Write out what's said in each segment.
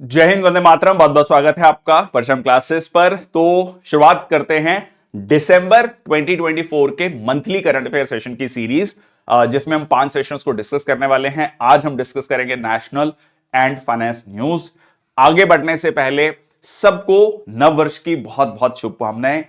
जय हिंद, वंदे मातरम। बहुत बहुत स्वागत है आपका परचम क्लासेस पर। तो शुरुआत करते हैं दिसंबर 2024 के मंथली करंट अफेयर सेशन की सीरीज, जिसमें हम 5 सेशंस को डिस्कस करने वाले हैं। आज हम डिस्कस करेंगे नेशनल एंड फाइनेंस न्यूज। आगे बढ़ने से पहले सबको नव वर्ष की बहुत बहुत शुभकामनाएं।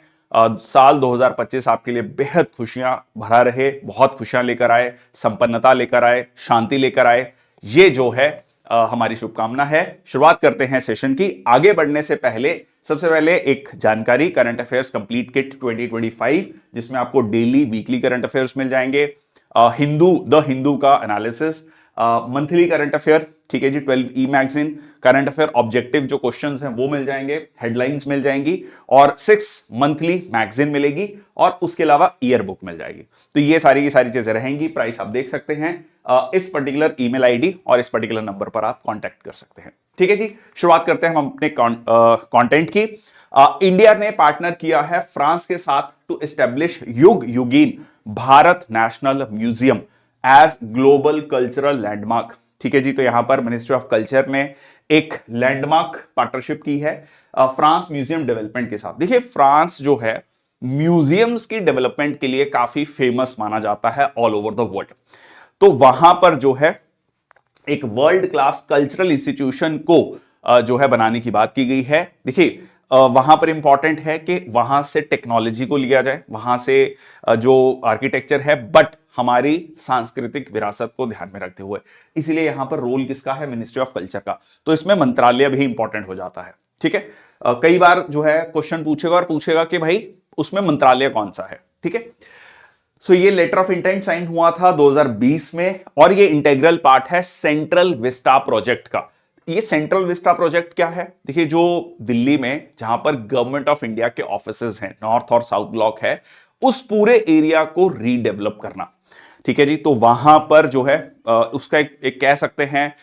साल 2025 आपके लिए बेहद खुशियां भरा रहे, बहुत खुशियां लेकर आए, संपन्नता लेकर आए, शांति लेकर आए। ये जो है हमारी शुभकामना है। शुरुआत करते हैं सेशन की। आगे बढ़ने से पहले सबसे पहले एक जानकारी, करंट अफेयर्स कंप्लीट किट 2025, जिसमें आपको डेली वीकली करंट अफेयर्स मिल जाएंगे। द हिंदू का एनालिसिस, मंथली करंट अफेयर, ठीक है जी, 12 e magazine, current affair objective जो क्वेश्चंस हैं वो मिल जाएंगे, हेडलाइंस मिल जाएंगी, और 6 मंथली मैगजीन मिलेगी, और उसके अलावा ईयर बुक मिल जाएगी। तो ये सारी की सारी चीजें रहेंगी। प्राइस आप देख सकते हैं, इस पर्टिकुलर ईमेल आईडी और इस पर्टिकुलर नंबर पर आप कांटेक्ट कर सकते हैं। ठीक है जी, शुरुआत करते हैं हम अपने कंटेंट की। इंडिया ने पार्टनर किया है फ्रांस के साथ to establish Yug Yugeen Bharat National Museum as global cultural landmark. ठीक है जी, तो यहां पर मिनिस्ट्री ऑफ कल्चर ने एक लैंडमार्क पार्टनरशिप की है फ्रांस म्यूजियम डेवलपमेंट के साथ। देखिए, फ्रांस जो है म्यूजियम्स की डेवलपमेंट के लिए काफी फेमस माना जाता है ऑल ओवर द वर्ल्ड। तो वहां पर जो है एक वर्ल्ड क्लास कल्चरल इंस्टीट्यूशन को जो है बनाने की बात की गई है। देखिए, वहां पर इंपॉर्टेंट है कि वहां से टेक्नोलॉजी को लिया जाए, वहां से जो आर्किटेक्चर है, बट हमारी सांस्कृतिक विरासत को ध्यान में रखते हुए। इसीलिए यहां पर रोल किसका है? मिनिस्ट्री ऑफ कल्चर का। तो इसमें मंत्रालय भी इंपॉर्टेंट हो जाता है। ठीक है, कई बार जो है क्वेश्चन पूछेगा और पूछेगा कि भाई उसमें मंत्रालय कौन सा है। ठीक है, सो ये लेटर ऑफ इंटेंट साइन हुआ था 2020 में, और ये इंटेग्रल पार्ट है सेंट्रल विस्टा प्रोजेक्ट का। ये सेंट्रल विस्टा प्रोजेक्ट क्या है? देखिए, जो दिल्ली में जहां पर गवर्नमेंट ऑफ इंडिया के ऑफिसेज हैं, नॉर्थ और साउथ ब्लॉक है, उस पूरे एरिया को रीडेवलप करना। ठीक है जी, तो वहां पर जो है उसका एक कह सकते हैं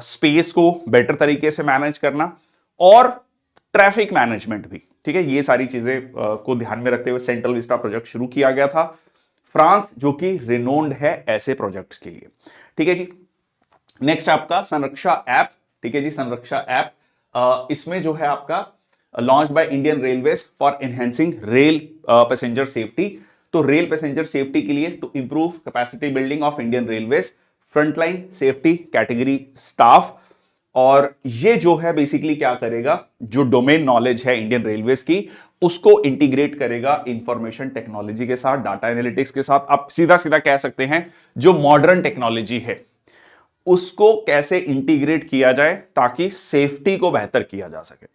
स्पेस को बेटर तरीके से मैनेज करना, और ट्रैफिक मैनेजमेंट भी। ठीक है, ये सारी चीजें को ध्यान में रखते हुए सेंट्रल विस्टा प्रोजेक्ट शुरू किया गया था। फ्रांस जो कि रिनोन्ड है ऐसे प्रोजेक्ट्स के लिए। ठीक है जी, नेक्स्ट आपका संरक्षा ऐप। ठीक है जी, संरक्षा ऐप, इसमें जो है आपका launch by Indian railways for enhancing rail passenger safety. तो रेल पैसेंजर सेफ्टी के लिए to improve capacity building of Indian railways frontline safety category staff. और ये जो है बेसिकली क्या करेगा, जो डोमेन नॉलेज है इंडियन रेलवेज की, उसको इंटीग्रेट करेगा इंफॉर्मेशन टेक्नोलॉजी के साथ, डाटा एनालिटिक्स के साथ। आप सीधा सीधा कह सकते हैं जो मॉडर्न टेक्नोलॉजी है उसको कैसे इंटीग्रेट किया जाए ताकि सेफ्टी को बेहतर किया जा सके।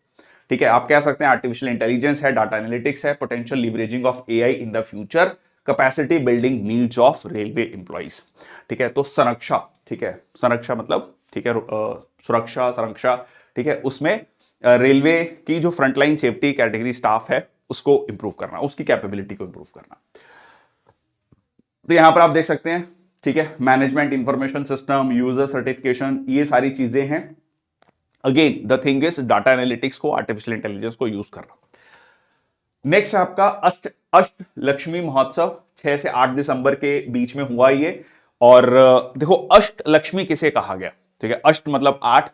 ठीक है, आप कह सकते हैं आर्टिफिशियल इंटेलिजेंस है, डाटा एनालिटिक्स है, potential leveraging of AI in the future, capacity building needs of railway employees. ठीक है, तो संरक्षा, ठीक है, संरक्षा मतलब ठीक है सुरक्षा, संरक्षा। ठीक है, उसमें रेलवे की जो फ्रंटलाइन सेफ्टी कैटेगरी स्टाफ है उसको इंप्रूव करना, उसकी कैपेबिलिटी को इंप्रूव करना। तो यहां पर आप देख सकते हैं, ठीक है, management information system, user certification, ये सारी चीजें हैं। Again the thing is data analytics को, आर्टिफिशियल इंटेलिजेंस को यूज करना। नेक्स्ट आपका अष्ट लक्ष्मी महोत्सव 6 से 8 दिसंबर के बीच में हुआ ये। और देखो, अष्ट लक्ष्मी किसे कहा गया? ठीक है, अष्ट मतलब 8।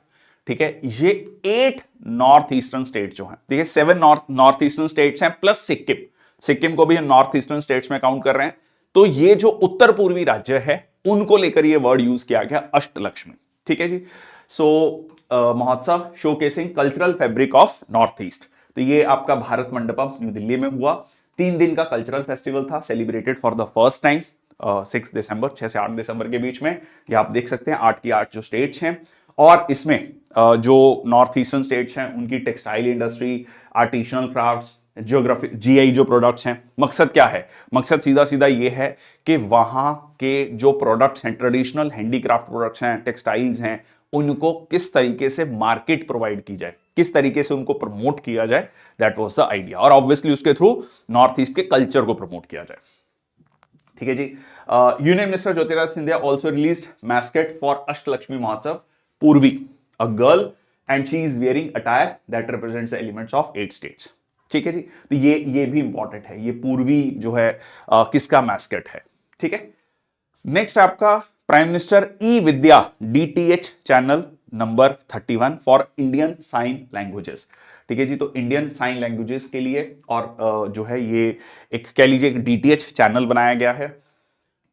ठीक है, ये 8 नॉर्थ ईस्टर्न स्टेट जो हैं, ठीक है, 7 नॉर्थ ईस्टर्न स्टेट्स हैं प्लस सिक्किम। सिक्किम को भी हम नॉर्थ ईस्टर्न स्टेट्स में काउंट कर रहे हैं। तो ये जो उत्तर पूर्वी राज्य है उनको लेकर ये वर्ड यूज किया गया, अष्ट लक्ष्मी। ठीक है जी, सो महोत्सव showcasing cultural fabric of north east. तो ये आपका भारत मंडपम न्यू दिल्ली में हुआ। 3 दिन का कल्चरल फेस्टिवल था, celebrated for the first time 6 दिसंबर, 6 से 8 दिसंबर के बीच में। ये आप देख सकते हैं 8 की 8 जो स्टेट्स हैं, और इसमें जो नॉर्थ ईस्टर्न स्टेट्स हैं उनकी textile industry, artisanal crafts, geography, GI जो प्रोडक्ट्स हैं। मकसद क्या है? मकसद सीधा सीधा ये है कि वहां के जो प्रोडक्ट्स हैं, ट्रेडिशनल हैंडीक्राफ्ट प्रोडक्ट्स हैं, टेक्सटाइल्स हैं, उनको किस तरीके से मार्केट प्रोवाइड की जाए, किस तरीके से उनको प्रमोट किया जाए, दैट वाज द आइडिया। और ऑब्वियसली उसके थ्रू नॉर्थ ईस्ट के कल्चर को प्रमोट किया जाए। ठीक है जी, union minister Jyotiraditya Scindia also released mascot for Ashtalakshmi Mahotsav Purvi, a girl, and she is wearing attire that represents the elements of 8 states. ठीक है जी, तो ये भी इंपॉर्टेंट है, ये पूर्वी जो है किसका मैस्केट है। ठीक है, नेक्स्ट आपका prime minister e Vidya DTH channel number 31 for Indian sign languages. ठीक है जी, तो इंडियन साइन लैंग्वेजेस के लिए और जो है ये एक कह लीजिए एक डीटीएच चैनल बनाया गया है।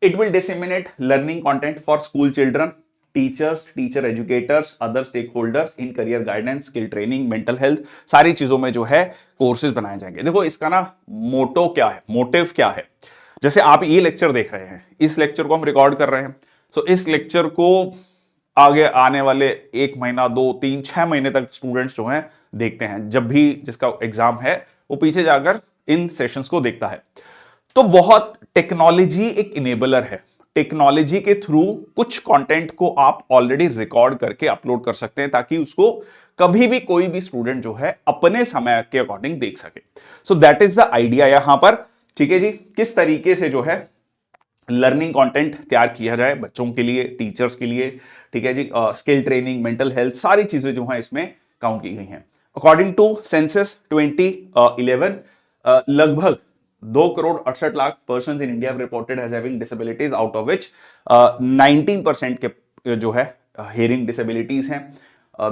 It will disseminate learning content for school children, teachers, teacher educators, other stake holders in career guidance, skill training, mental health, सारी चीजों में जो है कोर्सेज बनाए जाएंगे। देखो इसका ना मोटो क्या है, मोटिव क्या है। जैसे आप ये लेक्चर देख रहे हैं, इस लेक्चर को हम रिकॉर्ड कर रहे हैं, सो इस लेक्चर को आगे आने वाले 1 महीना, 2, 3, 6 महीने तक स्टूडेंट्स जो हैं देखते हैं। जब भी जिसका एग्जाम है वो पीछे जाकर इन सेशंस को देखता है। तो बहुत टेक्नोलॉजी एक इनेबलर है। टेक्नोलॉजी के थ्रू कुछ कंटेंट को आप ऑलरेडी रिकॉर्ड करके अपलोड कर सकते हैं ताकि उसको कभी भी कोई भी स्टूडेंट जो है अपने समय के अकॉर्डिंग देख सके। So that is the idea यहां पर। ठीक है जी, किस तरीके से जो है लर्निंग कंटेंट तैयार किया जाए बच्चों के लिए, टीचर्स के लिए। ठीक है जी, स्किल ट्रेनिंग, मेंटल हेल्थ, सारी चीजें जो है इसमें काउंट की गई हैं। अकॉर्डिंग टू सेंसस 2011 लगभग 2 crore 68 lakh person in India reported as having disabilities, out of which 19% के जो है हियरिंग डिसेबिलिटीज हैं।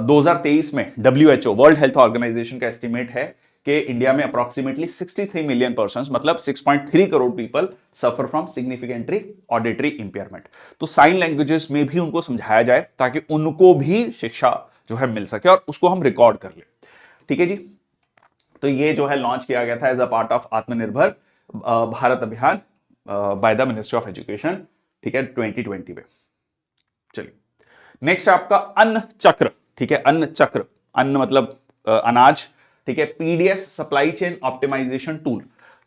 2023 में WHO वर्ल्ड हेल्थ ऑर्गेनाइजेशन का एस्टिमेट है कि इंडिया में अप्रोक्सीमेटली 63 मिलियन पर्सन्स, मतलब 6.3 crore people suffer from significantly auditory impairment. तो साइन लैंग्वेजेस में भी उनको समझाया जाए ताकि उनको भी शिक्षा जो है मिल सके और उसको हम रिकॉर्ड कर ले। ठीक है जी, तो ये जो है लॉन्च किया गया था एज अ पार्ट ऑफ आत्मनिर्भर भारत अभियान by the ministry of education. ठीक है, 2020 में। चलिए नेक्स्ट आपका अन्न चक्र। ठीक है, अन्न चक्र, अन्न मतलब अनाज। ठीक है, PDS supply chain optimisation tool.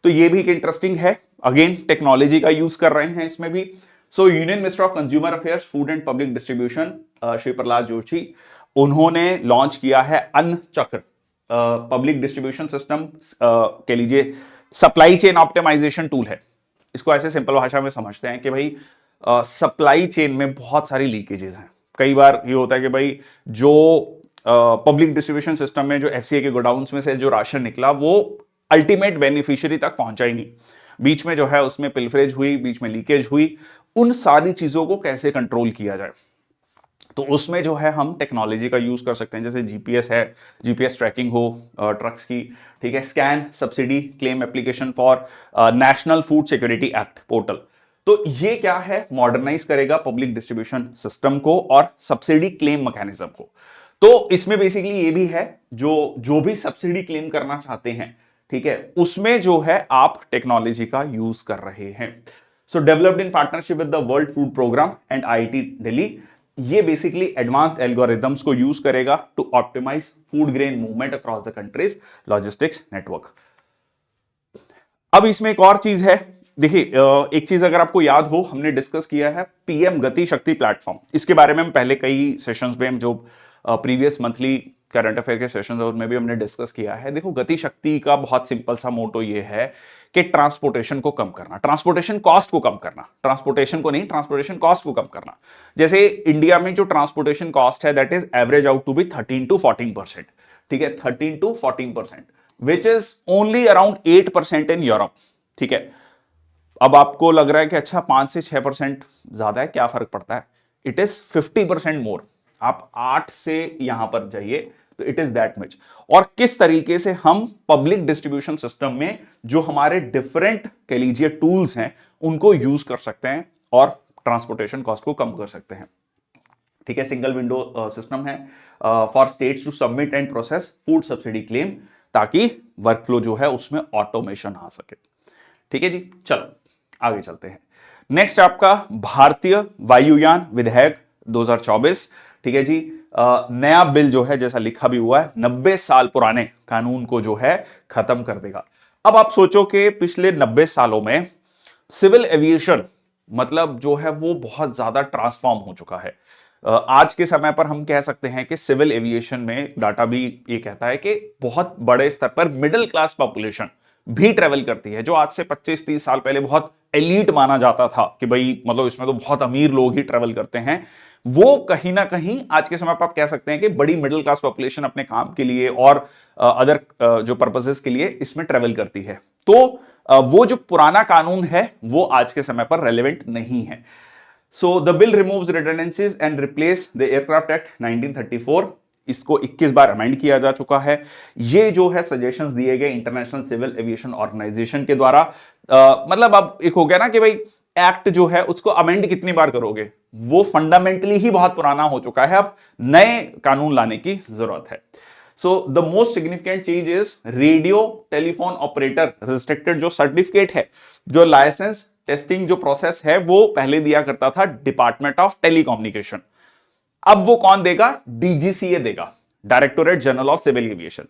तो ये भी इंटरेस्टिंग है, अगेन टेक्नोलॉजी का यूज कर रहे हैं इसमें भी। सो union minister of consumer affairs, food and public distribution Shri Prahlad Joshi, उन्होंने लॉन्च किया है अन्न चक्र पब्लिक डिस्ट्रीब्यूशन सिस्टम, कह लीजिए सप्लाई चेन ऑप्टिमाइजेशन टूल है। इसको ऐसे सिंपल भाषा में समझते हैं कि भाई सप्लाई चेन में बहुत सारी लीकेजेस हैं। कई बार ये होता है कि भाई जो पब्लिक डिस्ट्रीब्यूशन सिस्टम में जो एफसीए के गोडाउन्स में से जो राशन निकला वो अल्टीमेट बेनिफिशियरी तक पहुंचा ही नहीं, बीच में जो है उसमें पिलफरेज हुई, बीच में लीकेज हुई। उन सारी चीजों को कैसे कंट्रोल किया जाए, तो उसमें जो है हम टेक्नोलॉजी का यूज कर सकते हैं। जैसे जीपीएस है, जीपीएस ट्रैकिंग हो ट्रक्स की। ठीक है, scan subsidy claim application for national food security act portal. तो ये क्या है, मॉडर्नाइज करेगा पब्लिक डिस्ट्रीब्यूशन सिस्टम को और सब्सिडी क्लेम मैकेनिज्म को। तो इसमें बेसिकली ये भी है, जो भी सब्सिडी क्लेम करना चाहते हैं, ठीक है, उसमें जो है आप टेक्नोलॉजी का यूज कर रहे हैं। So developed in partnership with the World Food Programme and IIT Delhi. ये बेसिकली एडवांस्ड एल्गोरिथम्स को यूज करेगा to optimise food grain movement across the countries logistics network. अब इसमें एक और चीज है, देखिए एक चीज अगर आपको याद हो, हमने डिस्कस किया है पीएम गति शक्ति प्लेटफॉर्म। इसके बारे में हम पहले कई सेशंस में, जो प्रीवियस मंथली करंट अफेयर के सेशंस में भी हमने डिस्कस किया है। देखो गति शक्ति का बहुत सिंपल सा मोटो ये है कि ट्रांसपोर्टेशन को कम करना, ट्रांसपोर्टेशन कॉस्ट को कम करना, ट्रांसपोर्टेशन को नहीं, ट्रांसपोर्टेशन कॉस्ट को कम करना। जैसे इंडिया में जो ट्रांसपोर्टेशन कॉस्ट है that is average out to be 13 to 14%। ठीक है, 13 to 14%, which is only around 8% in Europe. ठीक है, अब आपको लग रहा है कि अच्छा 5 से 6% ज्यादा है, क्या फर्क पड़ता है? इट इज 50% मोर। आप 8 से यहां पर जाइए तो इट इज दैट मच। और किस तरीके से हम पब्लिक डिस्ट्रीब्यूशन सिस्टम में जो हमारे डिफरेंट कह लीजिए टूल्स हैं उनको यूज कर सकते हैं और ट्रांसपोर्टेशन कॉस्ट को कम कर सकते हैं। ठीक है, सिंगल विंडो सिस्टम है for states to submit and process food subsidy claim, ताकि वर्कफ्लो जो है उसमें ऑटोमेशन आ सके। ठीक है जी, चलो आगे चलते हैं। नेक्स्ट आपका भारतीय वायुयान विधेयक 2024। ठीक है जी, नया बिल जो है जैसा लिखा भी हुआ है 90 साल पुराने कानून को जो है खत्म कर देगा। अब आप सोचो कि पिछले 90 सालों में सिविल एविएशन मतलब जो है वो बहुत ज्यादा ट्रांसफॉर्म हो चुका है। आज के समय पर हम कह सकते हैं कि सिविल एविएशन में डाटा भी ये कहता है कि बहुत बड़े स्तर पर मिडिल क्लास पॉपुलेशन भी ट्रेवल करती है, जो आज से 25-30 साल पहले बहुत एलीट माना जाता था कि भाई मतलब इसमें तो बहुत अमीर लोग ही ट्रेवल करते हैं। वो कहीं ना कहीं आज के समय पर आप कह सकते हैं कि बड़ी मिडिल क्लास पॉपुलेशन अपने काम के लिए और अदर जो पर्पसेस के लिए इसमें ट्रेवल करती है। तो वो जो पुराना कानून है वो आज के समय पर रेलेवेंट नहीं है। So the bill removes redundancies and replace the Aircraft Act 1934। इसको 21 बार अमेंड किया जा चुका है। ये जो है सजेशंस दिए गए इंटरनेशनल सिविल एविएशन ऑर्गेनाइजेशन के द्वारा। मतलब अब एक हो गया ना कि भाई एक्ट जो है उसको अमेंड कितनी बार करोगे, वो फंडामेंटली ही बहुत पुराना हो चुका है, अब नए कानून लाने की जरूरत है। सो द मोस्ट सिग्निफिकेंट चीज is radio telephone operator restricted जो सर्टिफिकेट है, जो लाइसेंस टेस्टिंग जो प्रोसेस है, वो पहले दिया करता था डिपार्टमेंट ऑफ टेलीकम्युनिकेशन। अब वो कौन देगा? डीजीसीए देगा, directorate general of civil aviation.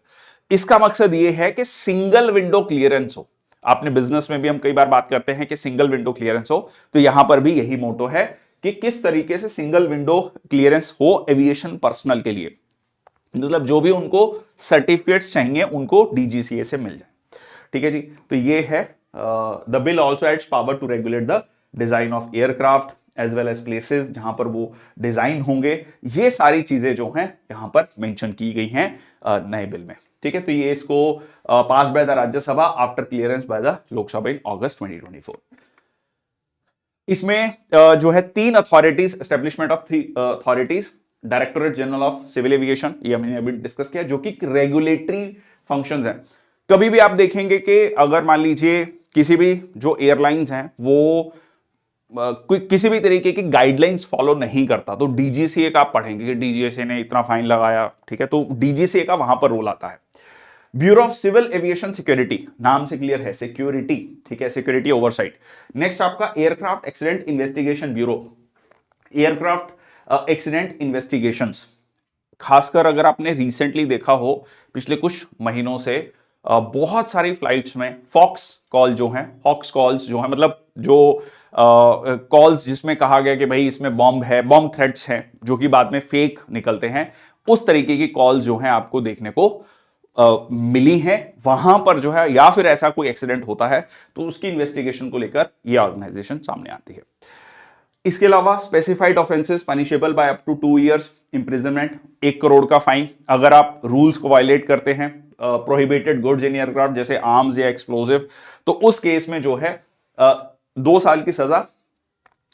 इसका मकसद ये है कि सिंगल विंडो क्लियरेंस हो। आपने बिजनेस में भी हम कई बार बात करते हैं कि सिंगल विंडो क्लियरेंस हो, तो यहां पर भी यही मोटो है कि किस तरीके से सिंगल विंडो क्लियरेंस हो एविएशन पर्सनल के लिए। मतलब जो भी उनको सर्टिफिकेट्स चाहिए उनको डीजीसीए से मिल जाए। ठीक है जी, तो ये है the bill also adds power to regulate the design of aircraft as well as places जहां पर वो डिजाइन होंगे। ये सारी चीजें जो हैं यहां पर मेंशन की गई हैं नए बिल में। ठीक है, तो ये इसको pass by the Rajya Sabha after clearance by the Lok Sabha in August 2024। इसमें जो है 3 authorities, establishment of 3 authorities, Directorate general of civil Aviation, ये हमने अभी डिस्कस किया, जो कि रेगुलेटरी फंक्शंस हैं। कभी भी आप देखेंगे कि अगर मान लीजिए किसी भी जो एयरलाइंस हैं वो किसी भी तरीके की गाइडलाइंस फॉलो नहीं करता, तो डीजीसीए का आप पढ़ेंगे कि डीजीसीए ने इतना फाइन लगाया। ठीक है, तो डीजीसीए का वहां पर रोल आता है। Bureau of civil aviation security, नाम से क्लियर है, सिक्योरिटी। ठीक है, सिक्योरिटी ओवरसाइट। नेक्स्ट आपका aircraft accident investigation bureau, aircraft accident investigations. खासकर अगर आपने रिसेंटली देखा हो पिछले कुछ महीनों से बहुत सारी फ्लाइट्स में फॉक्स कॉल जो है, हॉक्स कॉल्स जो है, मतलब जो कॉल्स जिसमें कहा गया कि भाई इसमें बॉम्ब है, बॉम्ब थ्रेट्स हैं, जो कि बाद में फेक निकलते हैं, उस तरीके की कॉल्स जो हैं आपको देखने को मिली हैं। वहां पर जो है, या फिर ऐसा कोई एक्सीडेंट होता है तो उसकी इन्वेस्टिगेशन को लेकर यह ऑर्गेनाइजेशन सामने आती है। इसके अलावा specified offences punishable by up to 2 years imprisonment, 1 crore का फाइन अगर आप रूल्स को वायलेट करते हैं। प्रोहिबिटेड गुड्स इन एयरक्राफ्ट जैसे आर्म्स या एक्सप्लोजिव, तो उस केस में जो है 2 साल की सजा,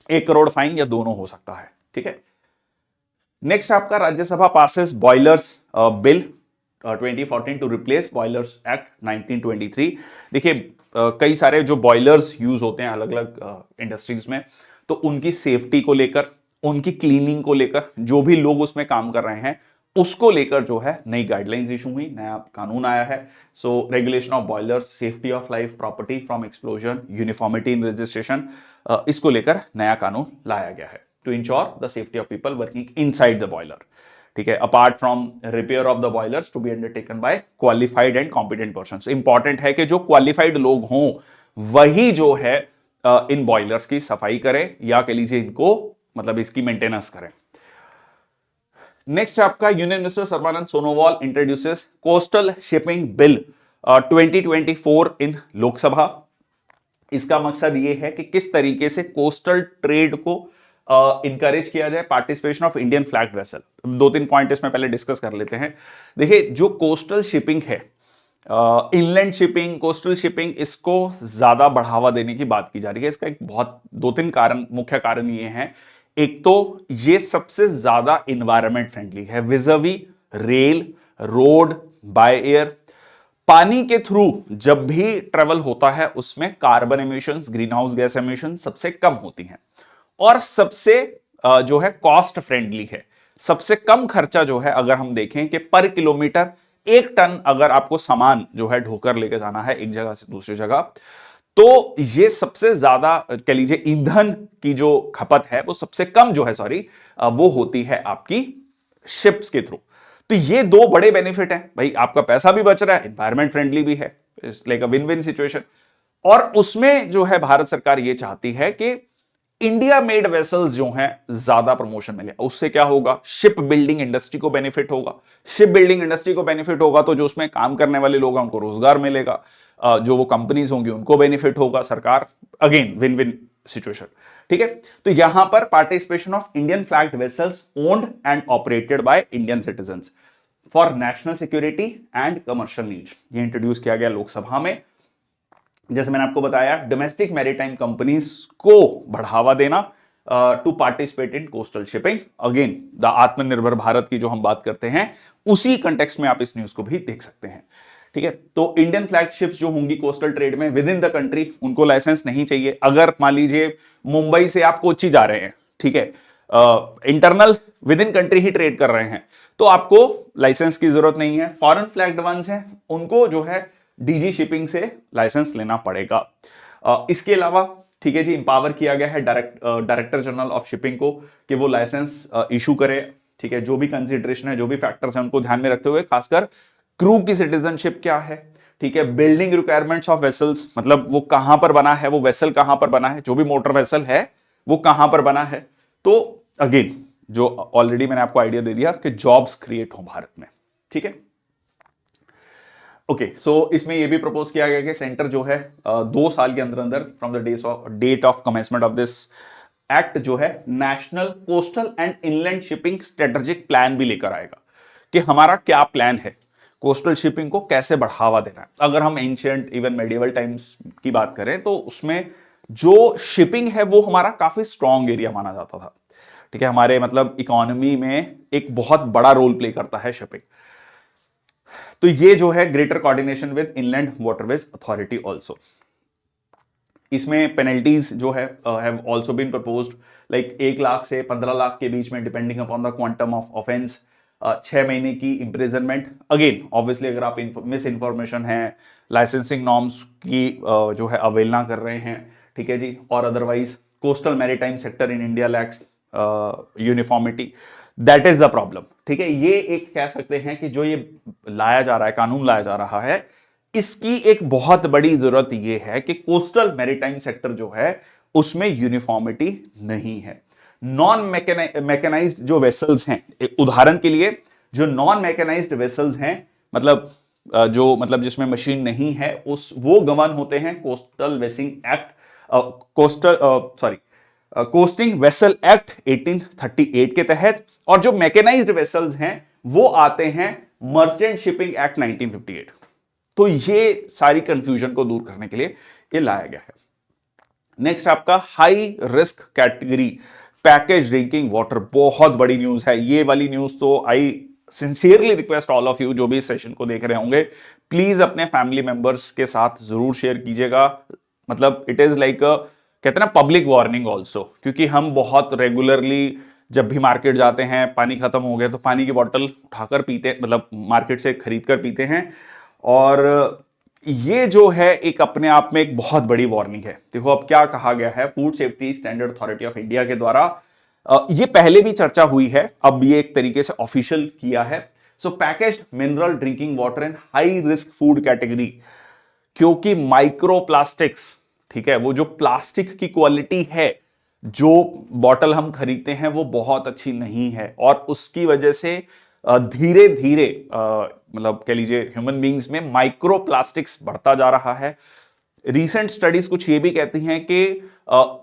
1 करोड़ फाइन या दोनों हो सकता है। ठीक है, नेक्स्ट आपका Rajya Sabha passes boilers bill 2014 to replace boilers act 1923। देखिए कई सारे जो बॉयलर्स यूज होते हैं अलग अलग इंडस्ट्रीज में, तो उनकी सेफ्टी को लेकर, उनकी क्लीनिंग को लेकर, जो भी लोग उसमें काम कर रहे हैं उसको लेकर जो है नई गाइडलाइंस इशू हुई, नया कानून आया है। So regulation of boilers, safety of life property from explosion, uniformity in registration, इसको लेकर नया कानून लाया गया है to ensure the safety of people working inside the boiler. ठीक है, apart from repair of the boilers to be undertaken by qualified and competent persons. Important है कि जो क्वालिफाइड लोग हों वही जो है इन बॉयलर्स की सफाई करें, या कह लीजिए इनको मतलब इसकी मेंटेनेंस करें। नेक्स्ट आपका union minister Sarbananda Sonowal introduces coastal shipping bill 2024 इन लोकसभा। इसका मकसद यह है कि किस तरीके से कोस्टल ट्रेड को इंकरेज किया जाए, participation of Indian flag vessel. 2-3 point इसमें पहले डिस्कस कर लेते हैं। देखिए जो कोस्टल शिपिंग है, इनलैंड शिपिंग, कोस्टल शिपिंग, इसको ज्यादा बढ़ावा देने की बात की जा रही है। इसका एक बहुत 2-3 कारण, मुख्य कारण ये हैं। एक तो ये सबसे ज्यादा इन्वायरमेंट फ्रेंडली है vis-à-vis rail, road, by air. पानी के थ्रू जब भी ट्रेवल होता है उसमें carbon emissions, green house gas emission सबसे कम होती हैं, और सबसे जो है कॉस्ट फ्रेंडली है। सबसे कम खर्चा जो है, अगर हम देखें कि पर किलोमीटर 1 टन अगर आपको सामान जो है ढोकर लेके जाना है एक जगह से दूसरी जगह, तो ये सबसे ज्यादा कह लीजिए ईंधन की जो खपत है वो सबसे कम जो है, सॉरी, वो होती है आपकी शिप्स के थ्रू। तो ये 2 बड़े बेनिफिट हैं भाई, आपका पैसा भी बच रहा है, एनवायरमेंट फ्रेंडली भी है, like a win win situation. और उसमें जो है भारत सरकार ये चाहती है कि इंडिया मेड वेसल्स जो हैं ज्यादा प्रमोशन मिले। उससे क्या होगा? शिप बिल्डिंग इंडस्ट्री को बेनिफिट होगा। शिप बिल्डिंग इंडस्ट्री को बेनिफिट होगा तो जो उसमें काम करने वाले लोग हैं उनको रोजगार मिलेगा, जो वो कंपनीज होंगी उनको बेनिफिट होगा, सरकार, अगेन विन विन सिचुएशन। ठीक है, तो यहां पर participation of Indian flagged vessels owned and operated by Indian citizens for national security and commercial needs, ये इंट्रोड्यूस किया गया लोकसभा में। जैसे मैंने आपको बताया, डोमेस्टिक मैरीटाइम कंपनीज को बढ़ावा देना, to participate in coastal shipping. Again the Atmanirbhar Bharat की जो हम बात करते हैं उसी कंटेक्स्ट में आप इस न्यूज को भी देख सकते हैं। ठीक है, तो इंडियन फ्लैग शिप्स जो होंगी कोस्टल ट्रेड में विद इन द कंट्री, उनको लाइसेंस नहीं चाहिए। अगर मान लीजिए मुंबई से आप कोच्चि जा रहे हैं, ठीक है, internal with in country he trade कर रहे हैं, तो आपको लाइसेंस की जरूरत नहीं है। फॉरेन फ्लैग्ड वंस हैं उनको जो है डीजी शिपिंग से लाइसेंस लेना पड़ेगा। इसके अलावा ठीक है जी, इंपावर किया गया है डायरेक्टर जनरल ऑफ शिपिंग को कि वो लाइसेंस इशू करे। ठीक है, जो भी कंसीडरेशन है, जो भी फैक्टर्स हैं, उनको ध्यान में रखते हुए, खासकर क्रू की सिटीजनशिप क्या है, ठीक है, बिल्डिंग रिक्वायरमेंट्स ऑफ वेसल्स, मतलब वो कहां पर बना है, वो वेसल कहां पर बना है, जो भी मोटर वेसल है वो कहां पर बना है। तो अगेन जो ऑलरेडी मैंने आपको आइडिया दे दिया कि जॉब्स क्रिएट हो भारत में। ठीक है, ओके, सो इसमें यह भी प्रपोज किया गया कि सेंटर जो है 2 साल के अंदर अंदर from the date of commencement of this act जो है national coastal and inland shipping strategic plan भी लेकर आएगा कि हमारा क्या प्लान है कोस्टल शिपिंग को कैसे बढ़ावा देना है। अगर हम एंशिएंट इवन मेडिवल टाइम्स की बात करें तो उसमें जो शिपिंग है वो हमारा काफी स्ट्रॉन्ग एरिया माना जाता था। ठीक है, हमारे मतलब इकोनॉमी में एक बहुत बड़ा रोल प्ले करता है शिपिंग। तो ये जो है greater coordination with inland waterways authority also. इसमें पेनल्टीज जो है have also been proposed, like 1 lakh से 15 लाख के बीच में depending upon the quantum of offence, 6 महीने की इंप्रिजनमेंट। अगेन ऑब्वियसली अगर आप मिस इंफॉर्मेशन है, लाइसेंसिंग नॉर्म्स की जो है अवहेलना कर रहे हैं, ठीक है जी, और otherwise coastal maritime sector in India lakhs uniformity, that is the problem. ठीक है, ये एक कह सकते हैं कि जो ये लाया जा रहा है, कानून लाया जा रहा है, इसकी एक बहुत बड़ी जरूरत यह है कि कोस्टल मैरीटाइम सेक्टर जो है उसमें यूनिफॉर्मिटी नहीं है। नॉन मैकेनाइज्ड जो वेसल्स हैं, उदाहरण के लिए जो नॉन मैकेनाइज्ड वेसल्स हैं, मतलब जो मतलब जिसमें मशीन नहीं है, उस वो गवर्न होते हैं coastal wasting act, costing vessel act 1838 के तहत, और जो मैकेनाइज्ड वेसल्स हैं वो आते हैं मर्चेंट शिपिंग एक्ट 1958। तो ये सारी कंफ्यूजन को दूर करने के लिए ये लाया गया है। नेक्स्ट आपका high risk category package drinking water, बहुत बड़ी न्यूज है ये वाली न्यूज। तो I sincerely request all of you जो भी इस सेशन को देख रहे होंगे, प्लीज अपने फैमिली मेंबर्स के साथ जरूर शेयर कीजिएगा। मतलब इट इज लाइक कहते हैं ना पब्लिक वार्निंग ऑल्सो, क्योंकि हम बहुत रेगुलरली जब भी मार्केट जाते हैं, पानी खत्म हो गया तो पानी की बोतल उठाकर पीते, मतलब मार्केट से खरीद कर पीते हैं, और ये जो है एक अपने आप में एक बहुत बड़ी वार्निंग है। देखो अब क्या कहा गया है, food safety standard authority of India के द्वारा, ये पहले भी चर्चा हुई है, अब ये एक तरीके से ऑफिशियल किया है। So packaged mineral drinking water in high risk food category, क्योंकि माइक्रोप्लास्टिक्स, ठीक है, वो जो प्लास्टिक की क्वालिटी है जो बॉटल हम खरीदते हैं वो बहुत अच्छी नहीं है, और उसकी वजह से धीरे धीरे मतलब कह लीजिए ह्यूमन बींग्स में माइक्रोप्लास्टिक्स बढ़ता जा रहा है। रीसेंट स्टडीज कुछ ये भी कहती हैं कि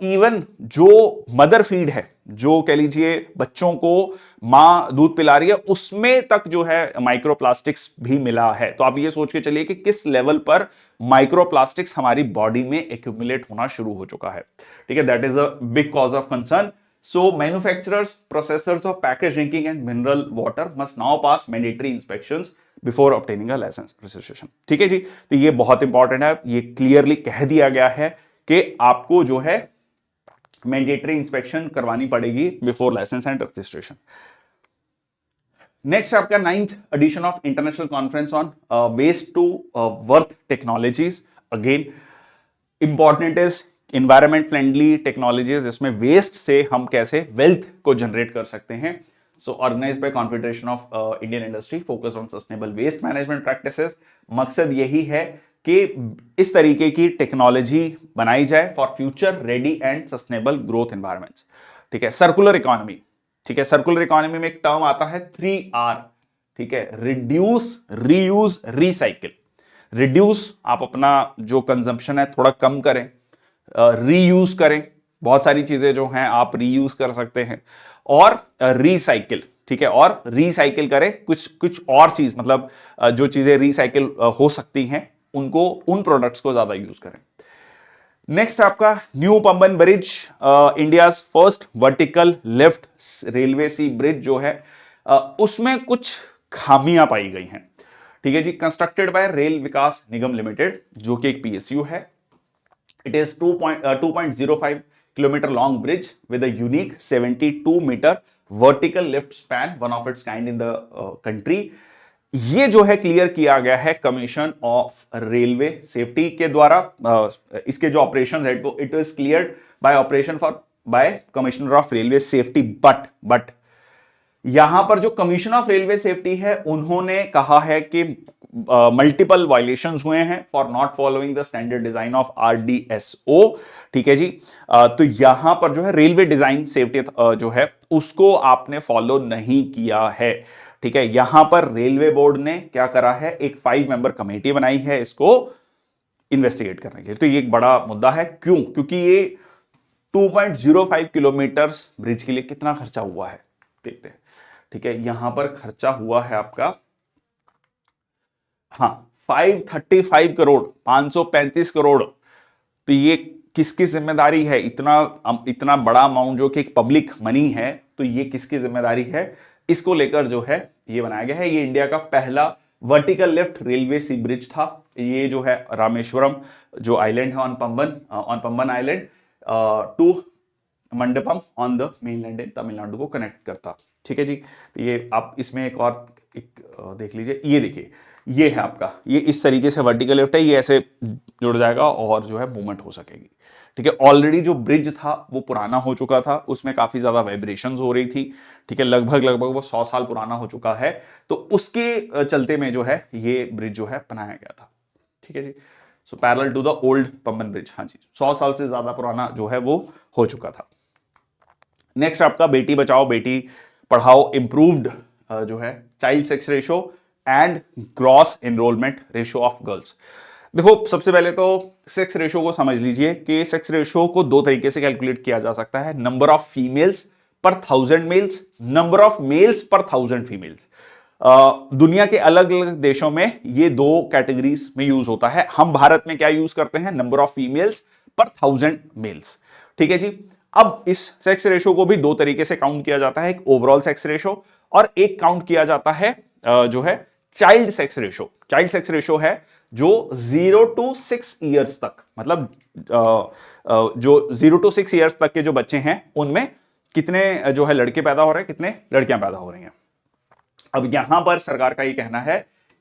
इवन जो मदर फीड है, जो कह लीजिए बच्चों को मां दूध पिला रही है, उसमें तक जो है माइक्रोप्लास्टिक्स भी मिला है। तो आप ये सोच के चलिए कि किस लेवल पर माइक्रोप्लास्टिक्स हमारी बॉडी में एक्यूमुलेट होना शुरू हो चुका है। ठीक है, that is a big cause of concern. So manufacturers, processors of packaged drinking and mineral water must now pass mandatory inspections before obtaining a license registration। ठीक है जी, तो ये बहुत इंपॉर्टेंट है, ये क्लियरली कह दिया गया है कि आपको जो है मैंडेटरी इंस्पेक्शन करवानी पड़ेगी before licence and registration. Next आपका 9th edition of International Conference on Waste to Worth Technologies. Again important is environment friendly technologies, जिसमें वेस्ट से हम कैसे वेल्थ को जनरेट कर सकते हैं। So organised by Confederation of Indian Industry focus on sustainable waste management practices. मकसद यही है कि इस तरीके की टेक्नोलॉजी बनाई जाए for future ready and sustainable growth environments. ठीक है, सर्कुलर इकोनॉमी, ठीक है, सर्कुलर इकोनॉमी में एक टर्म आता है 3R, ठीक है, रिड्यूस, रीयूज, रिसाइकिल। रिड्यूस, आप अपना जो कंजम्पशन है थोड़ा कम करें, रीयूज करें, बहुत सारी चीजें जो हैं आप रीयूज कर सकते हैं, और रिसाइकिल, ठीक है, और रिसाइकिल करें कुछ और चीज, मतलब जो चीजें रिसाइकिल हो सकती हैं उनको, उन प्रोडक्ट्स को ज्यादा यूज करें। नेक्स्ट आपका new Pamban bridge, India first vertical lift railway sea bridge जो है, उसमें कुछ खामियां पाई गई हैं। ठीक है जी। Constructed by Rail Vikas Nigam Limited, जो कि एक पीएसयू है। It is 2.05 kilometre long bridge with a unique 72 metre vertical lift span, one of its kind in the country. ये जो है क्लियर किया गया है कमीशन ऑफ रेलवे सेफ्टी के द्वारा। इसके जो ऑपरेशन है it is cleared bye operation for by commissioner of railway safety. But यहां पर जो कमीशन ऑफ रेलवे सेफ्टी है, उन्होंने कहा है कि मल्टीपल वायलेशंस हुए हैं for not following the standard design of RDSO. ठीक है जी। तो यहां पर जो है रेलवे डिजाइन सेफ्टी जो है उसको आपने फॉलो नहीं किया है। ठीक है। यहां पर रेलवे बोर्ड ने क्या करा है, एक 5 मेंबर कमेटी बनाई है इसको इन्वेस्टिगेट करने के लिए। तो ये एक बड़ा मुद्दा है। क्यों? क्योंकि ये 2.05 किलोमीटर ब्रिज के लिए कितना खर्चा हुआ है देखते हैं। ठीक है। यहां पर खर्चा हुआ है आपका, हाँ, 535 करोड़, 535 करोड़। तो ये किसकी जिम्मेदारी है? इतना बड़ा अमाउंट जो कि एक पब्लिक मनी है, तो ये किसकी जिम्मेदारी है? इसको लेकर जो है ये बनाया गया है। ये इंडिया का पहला vertical lift railway sea bridge था। ये जो है रामेश्वरम जो आइलैंड है on Pamban island to Mandapam on the mainland in Tamil Nadu को कनेक्ट करता। ठीक है जी। तो ये आप इसमें देख लीजिए। ये देखिए, ये है आपका, ये इस तरीके से वर्टिकल लिफ्ट है, ये ऐसे जुड़ जाएगा और जो है मूवमेंट हो सकेगी। ठीक है। ऑलरेडी जो ब्रिज था वो पुराना हो चुका था, उसमें काफी ज्यादा वाइब्रेशंस हो रही थी। ठीक है। लगभग वो 100 साल पुराना हो चुका है। तो उसके चलते में जो है ये ब्रिज जो है बनाया गया था। ठीक है जी। So parallel to the old Pamban bridge. हाँ जी, 100 साल से ज्यादा पुराना जो है वो हो चुका था। नेक्स्ट आपका बेटी बचाओ बेटी पढ़ाओ इंप्रूव्ड जो है child sex ratio and gross enrolment ratio of girls. देखो, सबसे पहले तो सेक्स रेशो को समझ लीजिए कि सेक्स रेशो को 2 तरीके से कैलकुलेट किया जा सकता है, नंबर ऑफ फीमेल्स पर 1000 मेल्स, नंबर ऑफ मेल्स पर 1000 फीमेल्स। दुनिया के अलग अलग देशों में ये 2 कैटेगरीज में यूज होता है। हम भारत में क्या यूज करते हैं? नंबर ऑफ फीमेल्स पर 1000 मेल्स। ठीक है जी। अब इस सेक्स रेशो को भी 2 तरीके से काउंट किया जाता है, एक ओवरऑल सेक्स रेशो और एक काउंट किया जाता है जो है child sex ratio. Child sex ratio है जो 0 to 6 ईयर्स तक, मतलब जो 0 to 6 ईयर्स तक के जो बच्चे हैं उनमें कितने जो है लड़के पैदा हो रहे हैं, कितने लड़कियां पैदा हो रही हैं। अब यहां पर सरकार का ये कहना है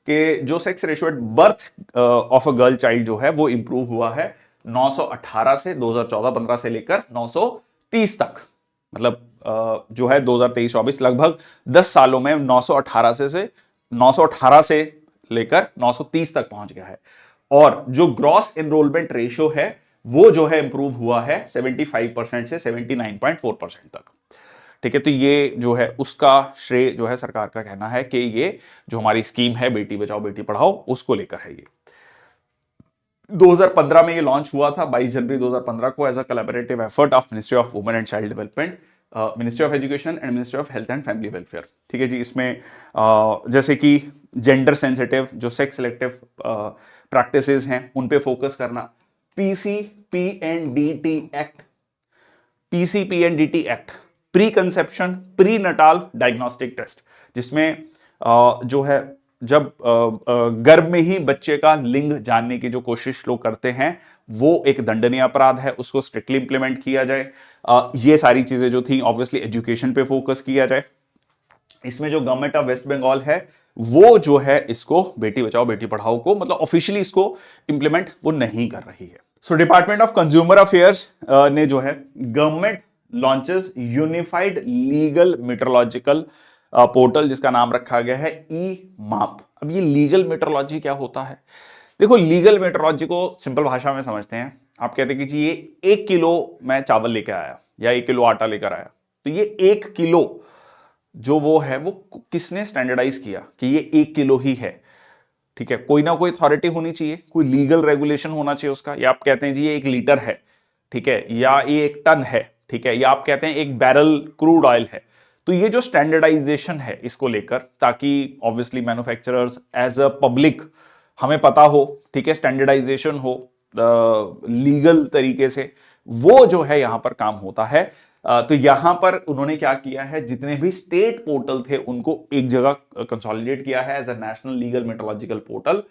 कि जो sex ratio at birth of a girl child जो है वो इंप्रूव हुआ है 918 से 2014-15 से लेकर 930 तक। मतलब जो है 2023-24 लगभग 10 सालों में 918 से लेकर 930 तक पहुंच गया है। और जो ग्रॉस एनरोलमेंट रेशियो है वो जो है इंप्रूव हुआ है 75% से 79.4% तक। ठीक है। तो ये जो है उसका श्रेय जो है सरकार का कहना है कि ये जो हमारी स्कीम है बेटी बचाओ बेटी पढ़ाओ उसको लेकर है। ये 2015 में ये लॉन्च हुआ था, 22 जनवरी 2015 को, as a collaborative effort of ministry of women and child development, ministry of education and ministry of health and family welfare. ठीक है जी। इसमें जैसे कि जेंडर सेंसिटिव जो सेक्स सिलेक्टिव प्रैक्टिसेस हैं उन पे फोकस करना, PCPNDT act, pre conception pre natal diagnostic test, जिसमें जो है जब गर्भ में ही बच्चे का लिंग जानने की जो कोशिश लोग करते हैं वो एक दंडनीय अपराध है, उसको स्ट्रिक्टली इंप्लीमेंट किया जाए। ये सारी चीजें जो थी, ऑब्वियसली एजुकेशन पे फोकस किया जाए। इसमें जो गवर्नमेंट ऑफ वेस्ट बंगाल है वो जो है इसको बेटी बचाओ बेटी पढ़ाओ को मतलब ऑफिशियली इसको इंप्लीमेंट वो नहीं कर रही है। So department of consumer affairs ने जो है government launches unified legal metrological portal, जिसका नाम रखा गया है ई माप। अब ये लीगल मेट्रोलॉजी क्या होता है? देखो, लीगल मेट्रोलॉजी को सिंपल भाषा में समझते हैं। आप कहते हैं कि जी ये 1 किलो मैं चावल लेकर आया या 1 किलो आटा लेकर आया, तो ये 1 किलो जो वो है वो किसने स्टैंडर्डाइज किया कि ये 1 किलो ही है। ठीक है। कोई ना कोई अथॉरिटी होनी चाहिए, कोई लीगल रेगुलेशन होना चाहिए उसका। या आप कहते हैं जी ये 1 लीटर है, ठीक है, या ये 1 टन है, ठीक है, या आप कहते हैं 1 बैरल क्रूड ऑयल है। तो ये जो स्टैंडर्डाइजेशन है इसको लेकर, ताकि obviously manufacturers as a public हमें पता हो, ठीक है, स्टैंडर्डाइजेशन हो, लीगल तरीके से, वो जो है यहां पर काम होता है। तो यहां पर उन्होंने क्या किया है, जितने भी स्टेट पोर्टल थे उनको एक जगह कंसोलिडेट किया है as a national legal metrological portal.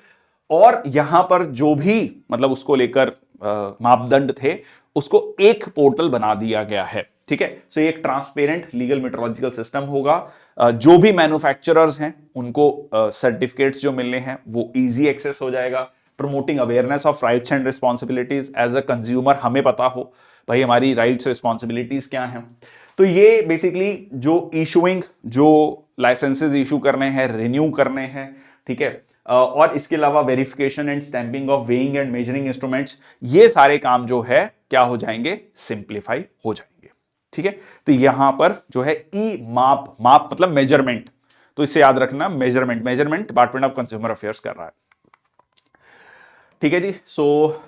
और यहां पर जो भी मतलब उसको लेकर मापदंड थे उसको एक पोर्टल बना दिया गया है। ठीक है, सो ये एक ट्रांसपेरेंट लीगल मेट्रोलॉजिकल सिस्टम होगा। जो भी मैन्युफैक्चरर्स हैं उनको सर्टिफिकेट्स जो मिलने हैं वो इजी एक्सेस हो जाएगा। Promoting awareness of rights and responsibilities, as a consumer हमें पता हो भाई हमारी राइट्स रिस्पॉन्सिबिलिटीज क्या हैं। तो ये बेसिकली जो इशूइंग, जो लाइसेंसेस इशू करने हैं, रिन्यू करने हैं, ठीक है, और इसके अलावा verification and stamping of weighing and measuring instruments, ये सारे काम जो है क्या हो जाएंगे, सिंप्लीफाई हो जाएंगे। ठीक है, तो यहां पर जो है ई माप, माप मतलब मेजरमेंट, तो इससे याद रखना measurement, measurement Department of consumer Affairs कर रहा है। ठीक है जी। So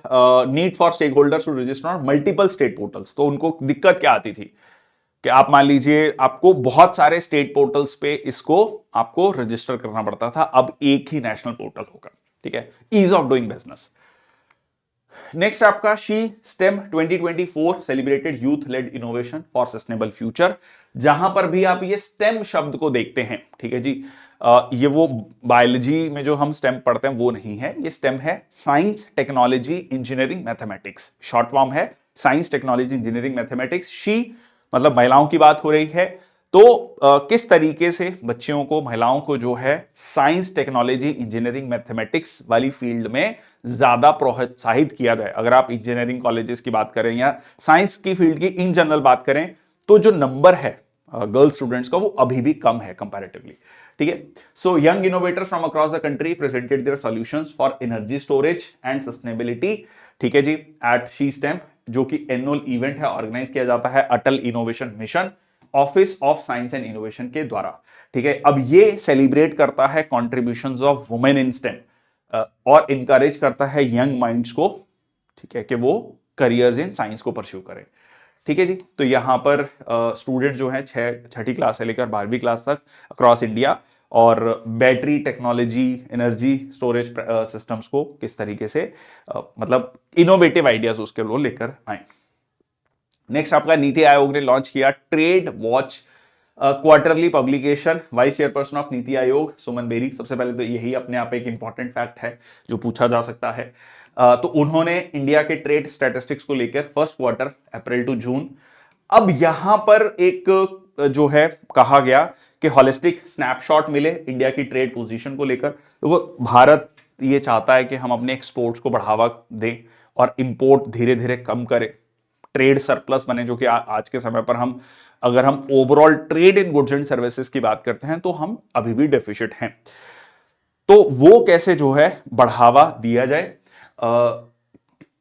need for stakeholders to register on multiple state portals, तो उनको दिक्कत क्या आती थी कि आप मान लीजिए आपको बहुत सारे स्टेट पोर्टल्स पे इसको आपको रजिस्टर करना पड़ता था, अब एक ही नेशनल पोर्टल होगा। ठीक है, ease of doing business. Next आपका she STEM 2024 celebrated youth led innovation for sustainable future, जहां पर भी आप ये स्टेम शब्द को देखते हैं, ठीक है जी, ये वो बायोलॉजी में जो हम स्टेम पढ़ते हैं वो नहीं है, ये स्टेम है science technology engineering mathematics, short form है science technology engineering mathematics. She मतलब महिलाओं की बात हो रही है, तो किस तरीके से बच्चियों को, महिलाओं को जो है साइंस टेक्नोलॉजी इंजीनियरिंग मैथमेटिक्स वाली फील्ड में ज्यादा प्रोत्साहित किया जाए। अगर आप इंजीनियरिंग कॉलेजेस की बात करें या साइंस की फील्ड की इन जनरल बात करें, तो जो नंबर है गर्ल स्टूडेंट्स का वो अभी भी कम है कंपैरेटिवली। ठीक है, so young innovators from across the country presented their solutions for energy storage and sustainability. ठीक है जी, एट शी स्टेम, जो कि एनुअल इवेंट है, ऑर्गेनाइज किया जाता है Atal Innovation Mission Office of Science and Innovation के द्वारा। ठीक है, अब ये सेलिब्रेट करता है contributions of women in STEM और इंकरेज करता है यंग माइंड्स को, ठीक है, कि वो करियर्स इन साइंस को परस्यू करें। ठीक है जी, तो यहां पर स्टूडेंट जो है छठी क्लास से लेकर 12वीं क्लास तक अक्रॉस इंडिया, और battery technology, energy storage systems को किस तरीके से मतलब इनोवेटिव आइडियाज उसके लोग लेकर आए। नेक्स्ट आपका नीति आयोग ने लॉन्च किया trade watch quarterly publication. Vice chairperson of NITI Aayog Suman berry, सबसे पहले तो यही अपने आप एक इंपॉर्टेंट फैक्ट है जो पूछा जा सकता है। तो उन्होंने इंडिया के ट्रेड स्टैटिस्टिक्स को लेकर first quarter April to June, अब यहां पर एक जो है कहा गया कि हॉलिस्टिक स्नैपशॉट मिले इंडिया की ट्रेड पोजीशन को लेकर। तो वो भारत ये चाहता है कि हम अपने एक्सपोर्ट्स को बढ़ावा दें और इंपोर्ट धीरे धीरे कम करें, ट्रेड सरप्लस बने, जो कि आज के समय पर हम अगर हम overall trade in goods and services की बात करते हैं तो हम अभी भी डेफिसिट हैं। तो वो कैसे जो है बढ़ावा दिया जाए।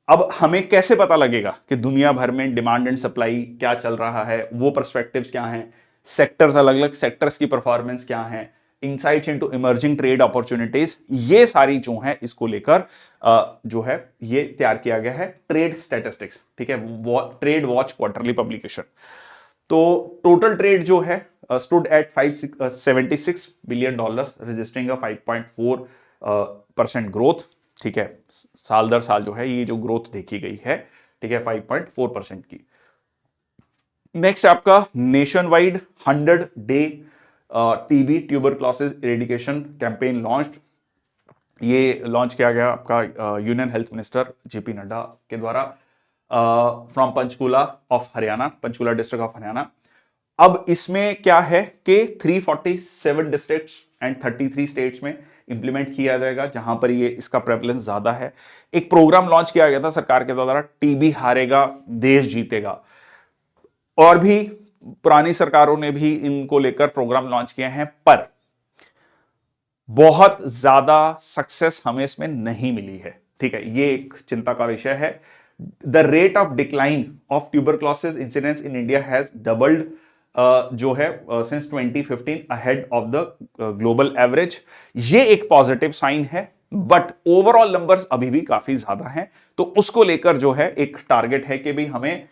अब हमें कैसे पता लगेगा कि दुनिया भर में डिमांड एंड सप्लाई क्या चल रहा है, वो पर्सपेक्टिव्स क्या हैं, सेक्टर्स, अलग अलग सेक्टर्स की परफॉर्मेंस क्या है, insights into emerging trade opportunities, ये सारी जो है इसको लेकर जो है ये तैयार किया गया है ट्रेड स्टैटिस्टिक्स। ठीक है, ट्रेड वॉच क्वार्टरली पब्लिकेशन। तो टोटल ट्रेड जो है stood at $576 billion, registering a 5.4% growth. ठीक है, साल दर साल जो है ये जो ग्रोथ देखी गई है, ठीक है, 5.4% की। नेक्स्ट आपका nation wide 100 day TB tuberculosis eradication campaign launch. ये लॉन्च किया गया आपका union health minister JP Nadda के द्वारा from Panchkula of Haryana, Panchkula district of Haryana. अब इसमें क्या है कि 347 डिस्ट्रिक्ट्स एंड 33 स्टेट्स में इंप्लीमेंट किया जाएगा, जहां पर ये इसका प्रेवलेंस ज्यादा है। एक प्रोग्राम लॉन्च किया गया था सरकार के द्वारा, टीबी हारेगा देश जीतेगा, और भी पुरानी सरकारों ने भी इनको लेकर प्रोग्राम लॉन्च किए हैं, पर बहुत ज्यादा सक्सेस हमें इसमें नहीं मिली है। ठीक है, ये एक चिंता का विषय है। The rate of decline of tuberculosis incidence in India has doubled जो है since 2015 ahead of the global average. ये एक पॉजिटिव साइन है, बट ओवरऑल नंबर्स अभी भी काफी ज्यादा हैं। तो उसको लेकर जो है एक टारगेट है कि भी हमें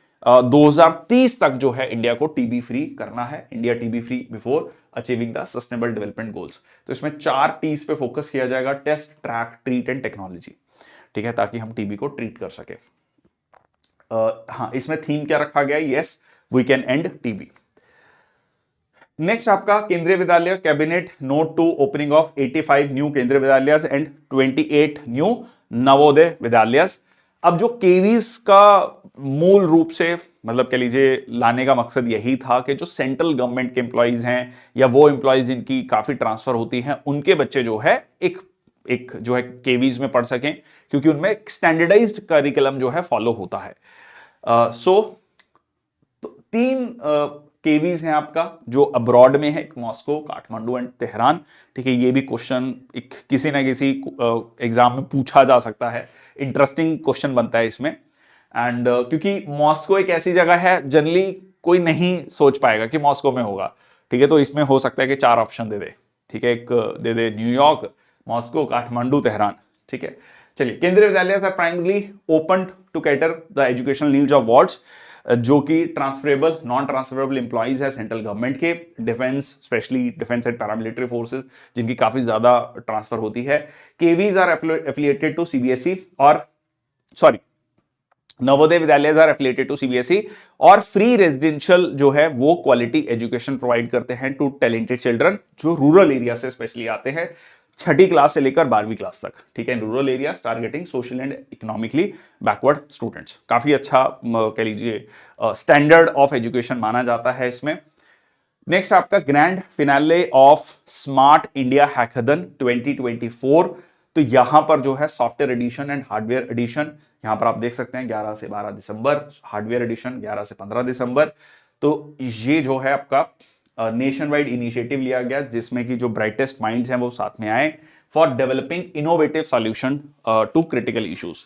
2030 तक जो है इंडिया को टीबी फ्री करना है, India TB free before achieving the sustainable development goals. तो इसमें 4 टीज पे फोकस किया जाएगा, test, track, treat and technology. ठीक है, ताकि हम टीबी को ट्रीट कर सके। हाँ, इसमें थीम क्या रखा गया है? Yes, we can end TB. Next आपका Kendriya Vidyalaya cabinet note to opening of 85 new Kendriya Vidyalaya and 28 new Navodaya Vidyalaya. अब जो केवीज का मूल रूप से मतलब कह लीजिए लाने का मकसद यही था कि जो सेंट्रल गवर्नमेंट के एम्प्लॉइज हैं या वो एम्प्लॉइज जिनकी काफी ट्रांसफर होती हैं, उनके बच्चे जो है एक एक जो है केवीज में पढ़ सकें, क्योंकि उनमें स्टैंडर्डाइज्ड करिकुलम जो है फॉलो होता है। सो तो 3 केवीज हैं आपका जो अब्रॉड में है, एक मॉस्को, काठमांडू एंड तेहरान। ठीक है, ये भी क्वेश्चन एक किसी ना किसी एग्जाम में पूछा जा सकता है, इंटरेस्टिंग क्वेश्चन बनता है इसमें। एंड क्योंकि मॉस्को एक ऐसी जगह है जनरली कोई नहीं सोच पाएगा कि मॉस्को में होगा। ठीक है, तो इसमें हो सकता है कि 4 ऑप्शन दे दे। ठीक है, एक दे दे न्यूयॉर्क, मॉस्को, काठमांडू, तेहरान। ठीक है, चलिए, Kendriya Vidyalaya are primarily open to cater the educational needs of wards, जो कि ट्रांसफरेबल नॉन ट्रांसफरेबल एम्प्लॉइज है सेंट्रल गवर्नमेंट के, defence, specially defence and paramilitary forces जिनकी काफी ज्यादा ट्रांसफर होती है। KVs are affiliated to CBSE और sorry Navodaya Vidyalaya are affiliated to CBSE और फ्री रेजिडेंशियल जो है वो क्वालिटी एजुकेशन प्रोवाइड करते हैं टू टैलेंटेड चिल्ड्रन जो रूरल एरिया से स्पेशली आते हैं, 6ठी क्लास से लेकर 12वीं क्लास तक। ठीक है, rural area targeting social and economically backward students. काफी अच्छा कह लीजिए स्टैंडर्ड ऑफ एजुकेशन माना जाता है इसमें। नेक्स्ट आपका grand finale of smart India hackathon 2024। तो यहां पर जो है software edition and hardware edition, यहां पर आप देख सकते हैं 11 से 12 दिसंबर, हार्डवेयर एडिशन 11 से 15 दिसंबर। तो ये जो है आपका नेशन वाइड इनिशिएटिव लिया गया जिसमें कि जो ब्राइटेस्ट माइंड्स हैं वो साथ में आए for developing innovative solution to critical issues.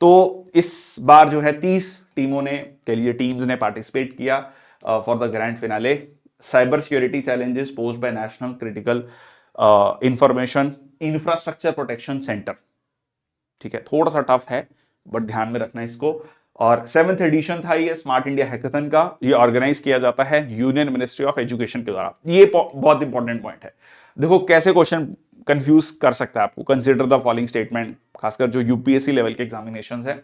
तो इस बार जो है 30 टीमों ने कह लीजिए टीम्स ने पार्टिसिपेट किया for the grand finale. Cyber security challenges posed by national critical information infrastructure protection centre. ठीक है, थोड़ा सा टफ है बट ध्यान में रखना इसको। और 7th एडिशन था ये स्मार्ट इंडिया हैकाथन का, ये ऑर्गेनाइज किया जाता है यूनियन मिनिस्ट्री ऑफ एजुकेशन के द्वारा। ये बहुत इंपॉर्टेंट पॉइंट है। देखो कैसे क्वेश्चन कंफ्यूज कर सकता है आपको। कंसीडर द फॉलोइंग स्टेटमेंट, खासकर जो यूपीएससी लेवल के एग्जामिनेशन है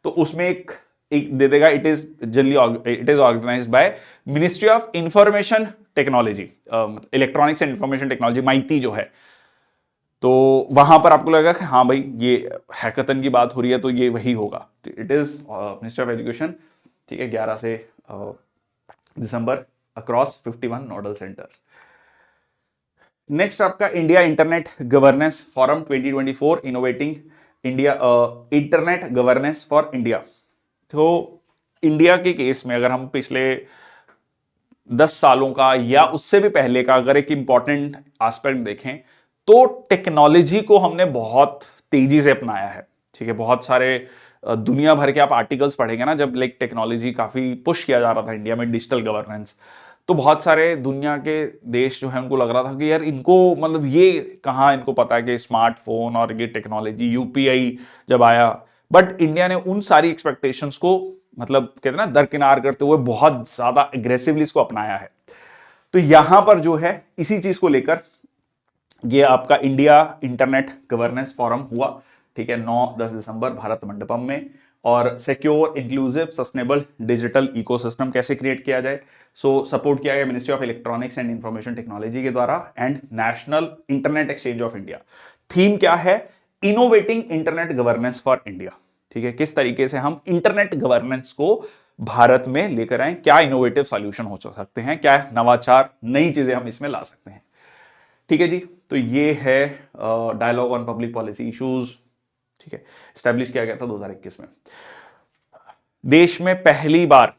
तो उसमें एक दे देगा, it is organised by ministry of information technology, electronics and information technology, MeitY जो है। तो वहां पर आपको लगेगा कि हाँ भाई ये हैकाथन की बात हो रही है तो ये वही होगा। It is ministry of education. ठीक है, 11 से दिसंबर अक्रॉस 51 नोडल सेंटर्स। नेक्स्ट आपका India internet governance forum 2024 innovating India internet governance for India. तो इंडिया के केस में अगर हम पिछले 10 सालों का या उससे भी पहले का अगर एक इंपॉर्टेंट एस्पेक्ट देखें तो टेक्नोलॉजी को हमने बहुत तेजी से अपनाया है। ठीक है, बहुत सारे दुनिया भर के आप आर्टिकल्स पढ़ेंगे ना, जब लाइक टेक्नोलॉजी काफी पुश किया जा रहा था इंडिया में डिजिटल गवर्नेंस, तो बहुत सारे दुनिया के देश जो है उनको लग रहा था कि यार इनको मतलब ये कहाँ इनको पता है कि स्मार्टफोन और ये टेक्नोलॉजी यूपीआई जब आया। बट इंडिया ने उन सारी एक्सपेक्टेशंस को मतलब कहते हैं ना दरकिनार करते हुए बहुत ज्यादा एग्रेसिवली इसको अपनाया है। तो यहां पर जो है इसी चीज को लेकर ये आपका इंडिया इंटरनेट गवर्नेंस फोरम हुआ। ठीक है, 9-10 दिसंबर भारत मंडपम में। और secure inclusive sustainable digital ecosystem कैसे क्रिएट किया जाए, सो सपोर्ट किया गया ministry of electronics and information technology के द्वारा and national internet exchange of India. Theme क्या है? Innovating internet governance for India. ठीक है, किस तरीके से हम इंटरनेट गवर्नेंस को भारत में लेकर आए, क्या इनोवेटिव सॉल्यूशन हो सकते हैं, क्या नवाचार नई चीजें हम इसमें ला सकते हैं। ठीक है जी, तो ये है dialogue on public policy issues. ठीक है, स्टैब्लिश किया गया था 2021 में। देश में पहली बार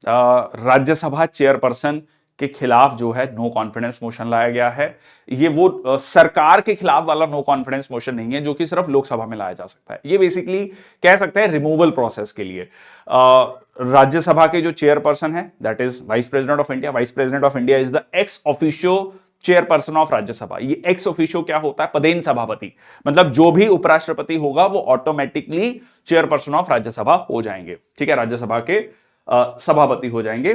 राज्यसभा चेयरपर्सन के खिलाफ जो है नो कॉन्फिडेंस मोशन लाया गया है। ये वो सरकार के खिलाफ वाला नो कॉन्फिडेंस मोशन नहीं है जो कि सिर्फ लोकसभा में लाया जा सकता है। ये बेसिकली कह सकते हैं रिमूवल प्रोसेस के लिए राज्यसभा के जो चेयरपर्सन है that is vice president of India. Vice president of India is the ex officio chairperson of Rajya Sabha. ये एक्स ऑफिशियो क्या होता है? पदेन सभापति, मतलब जो भी उपराष्ट्रपति होगा वो ऑटोमेटिकली चेयरपर्सन ऑफ राज्यसभा हो जाएंगे। ठीक है, राज्यसभा के सभापति हो जाएंगे।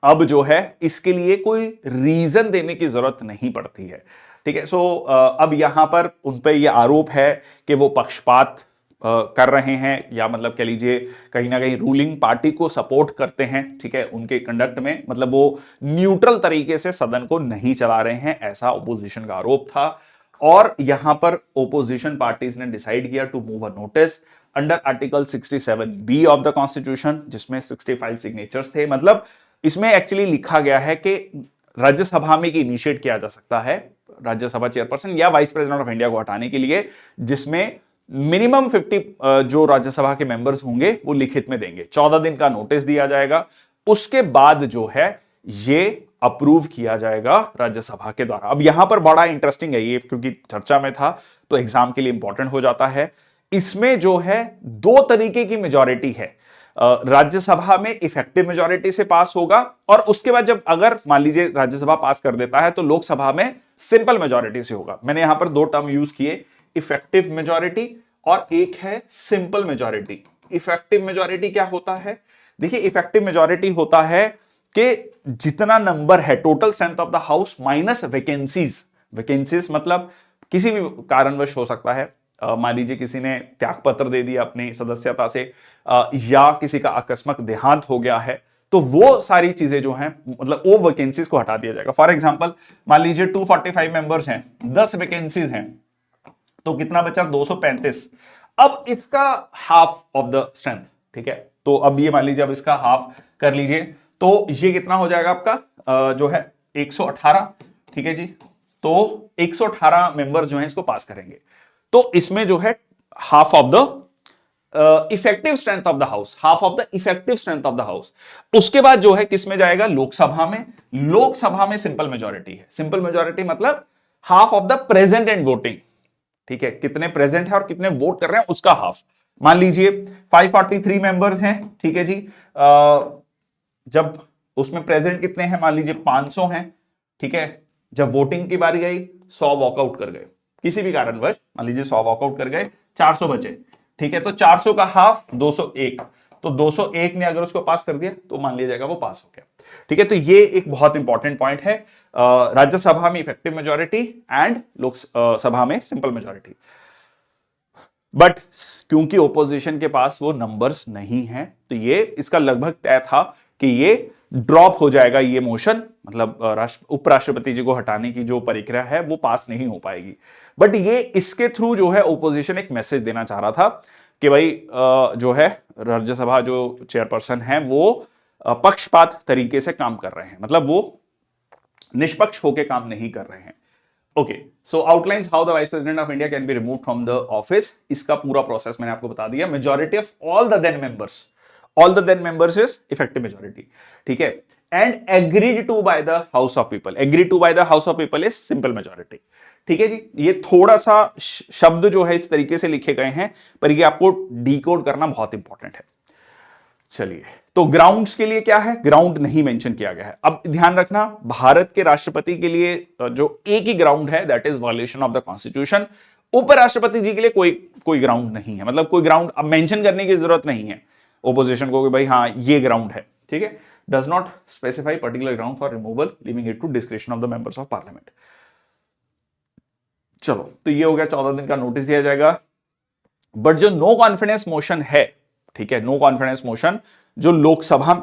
अब जो है इसके लिए कोई रीजन देने की जरूरत नहीं पड़ती है। ठीक है। सो अब यहां पर उन पे ये आरोप है कि वो पक्षपात कर रहे हैं, या मतलब कह लीजिए कहीं ना कहीं रूलिंग पार्टी को सपोर्ट करते हैं, ठीक है, उनके कंडक्ट में, मतलब वो न्यूट्रल तरीके से सदन को नहीं चला रहे हैं, ऐसा ओपोजिशन का आरोप था। और यहां पर ओपोजिशन पार्टीज ने डिसाइड किया to move a notice under article 67B of the constitution, जिसमें 65 सिग्नेचर्स थे। मतलब इसमें एक्चुअली लिखा गया है कि राज्यसभा में इनिशिएट किया जा सकता है राज्यसभा चेयरपर्सन या वाइस प्रेसिडेंट ऑफ इंडिया को हटाने के लिए, जिसमें मिनिमम 50 जो राज्यसभा के मेंबर्स होंगे वो लिखित में देंगे। 14 दिन का नोटिस दिया जाएगा, उसके बाद जो है ये अप्रूव किया जाएगा राज्यसभा के द्वारा। अब यहां पर बड़ा इंटरेस्टिंग है ये, क्योंकि चर्चा में था तो एग्जाम के लिए इंपॉर्टेंट हो जाता है। इसमें जो है दो तरीके की मेजॉरिटी है। राज्यसभा में इफेक्टिव मेजॉरिटी से पास होगा, और उसके बाद जब अगर मान लीजिए राज्यसभा पास कर देता है तो लोकसभा में सिंपल मेजॉरिटी से होगा। मैंने यहां पर दो टर्म यूज किए, इफेक्टिव मेजॉरिटी और एक है सिंपल मेजॉरिटी। इफेक्टिव मेजॉरिटी क्या होता है? देखिए, इफेक्टिव मेजॉरिटी होता है कि जितना नंबर है total strength of the house minus vacancies. Vacancies मतलब किसी भी कारणवश हो सकता है, मान लीजिए किसी ने त्यागपत्र दे दिया अपनी सदस्यता से, या किसी का आकस्मिक देहांत हो गया है, तो वो सारी चीजें जो हैं, मतलब वो वैकेंसीज को हटा दिया जाएगा। फॉर एग्जांपल मान लीजिए 245 मेंबर्स हैं, 10 वैकेंसीज हैं, तो कितना बचा? 235। अब इसका हाफ ऑफ द स्ट्रेंथ, ठीक है, तो अब ये मान लीजिए अब इसका हाफ कर लीजिए, तो ये कितना हो जाएगा आपका जो है 118, ठीक है जी। तो 118 मेंबर जो है इसको पास करेंगे, तो इसमें जो है half of the effective strength of the house, half of the effective strength of the house. उसके बाद जो है किस में जाएगा? लोकसभा में। लोकसभा में सिंपल मेजॉरिटी है। सिंपल मेजॉरिटी मतलब half of the present and voting, ठीक है, कितने प्रेजेंट है और कितने वोट कर रहे हैं उसका हाफ। मान लीजिए 543 मेंबर्स हैं, ठीक है जी। जब उसमें प्रेजेंट कितने हैं? मान लीजिए 500 हैं, ठीक है। जब वोटिंग की बारी आई 100 वॉकआउट कर गए, किसी भी कारणवश मान लीजिए 100 वॉकआउट कर गए, 400 बचे, ठीक है। तो 400 का हाफ 201, तो 201 ने अगर उसको पास कर दिया तो मान लिया जाएगा वो पास हो गया, ठीक है। तो ये एक बहुत इंपॉर्टेंट पॉइंट है, राज्यसभा में इफेक्टिव मेजॉरिटी एंड लोकसभा में सिंपल मेजॉरिटी। बट क्योंकि ओपोजिशन के पास वो नंबर्स नहीं है, तो ये इसका लगभग तय था कि ये ड्रॉप हो जाएगा, ये मोशन, मतलब उपराष्ट्रपति जी को हटाने की जो प्रक्रिया है वो पास नहीं हो पाएगी। बट ये इसके थ्रू जो है ओपोजिशन एक मैसेज देना चाह रहा था कि भाई जो है राज्यसभा जो चेयरपर्सन है वो पक्षपात तरीके से काम कर रहे हैं, मतलब वो निष्पक्ष होकर काम नहीं कर रहे हैं। Okay, so outlines how the vice president of India can be remove from the office. इसका पूरा प्रोसेस मैंने आपको बता दिया। Majority of all the then members is effective majority, ठीक है, and agreed to by the house of people. Agreed to by the house of people is simple majority, ठीक है जी। ये थोड़ा सा शब्द जो है इस तरीके से लिखे गए हैं, पर ये आपको डिकोड करना बहुत इंपॉर्टेंट है। चलिए, तो ग्राउंड्स के लिए क्या है? ग्राउंड नहीं मेंशन किया गया है। अब ध्यान रखना, भारत के राष्ट्रपति के लिए जो एक ही ग्राउंड है, that is violation of the constitution. उपराष्ट्रपति जी के लिए कोई ग्राउंड नहीं है, मतलब कोई ग्राउंड अब मेंशन करने की जरूरत नहीं है ओपोजिशन को कि भाई हाँ ये ग्राउंड है, ठीक है। Does not specify particular ground for removal, leaving it to description of the members of parliament. चलो, तो ये हो गया, 14 दिन का नोटिस दिया जाएगा। बट जो नो कॉन्फिडेंस मोशन है, ठीक है, नो कॉन्फिडेंस मोशन जो लोकसभा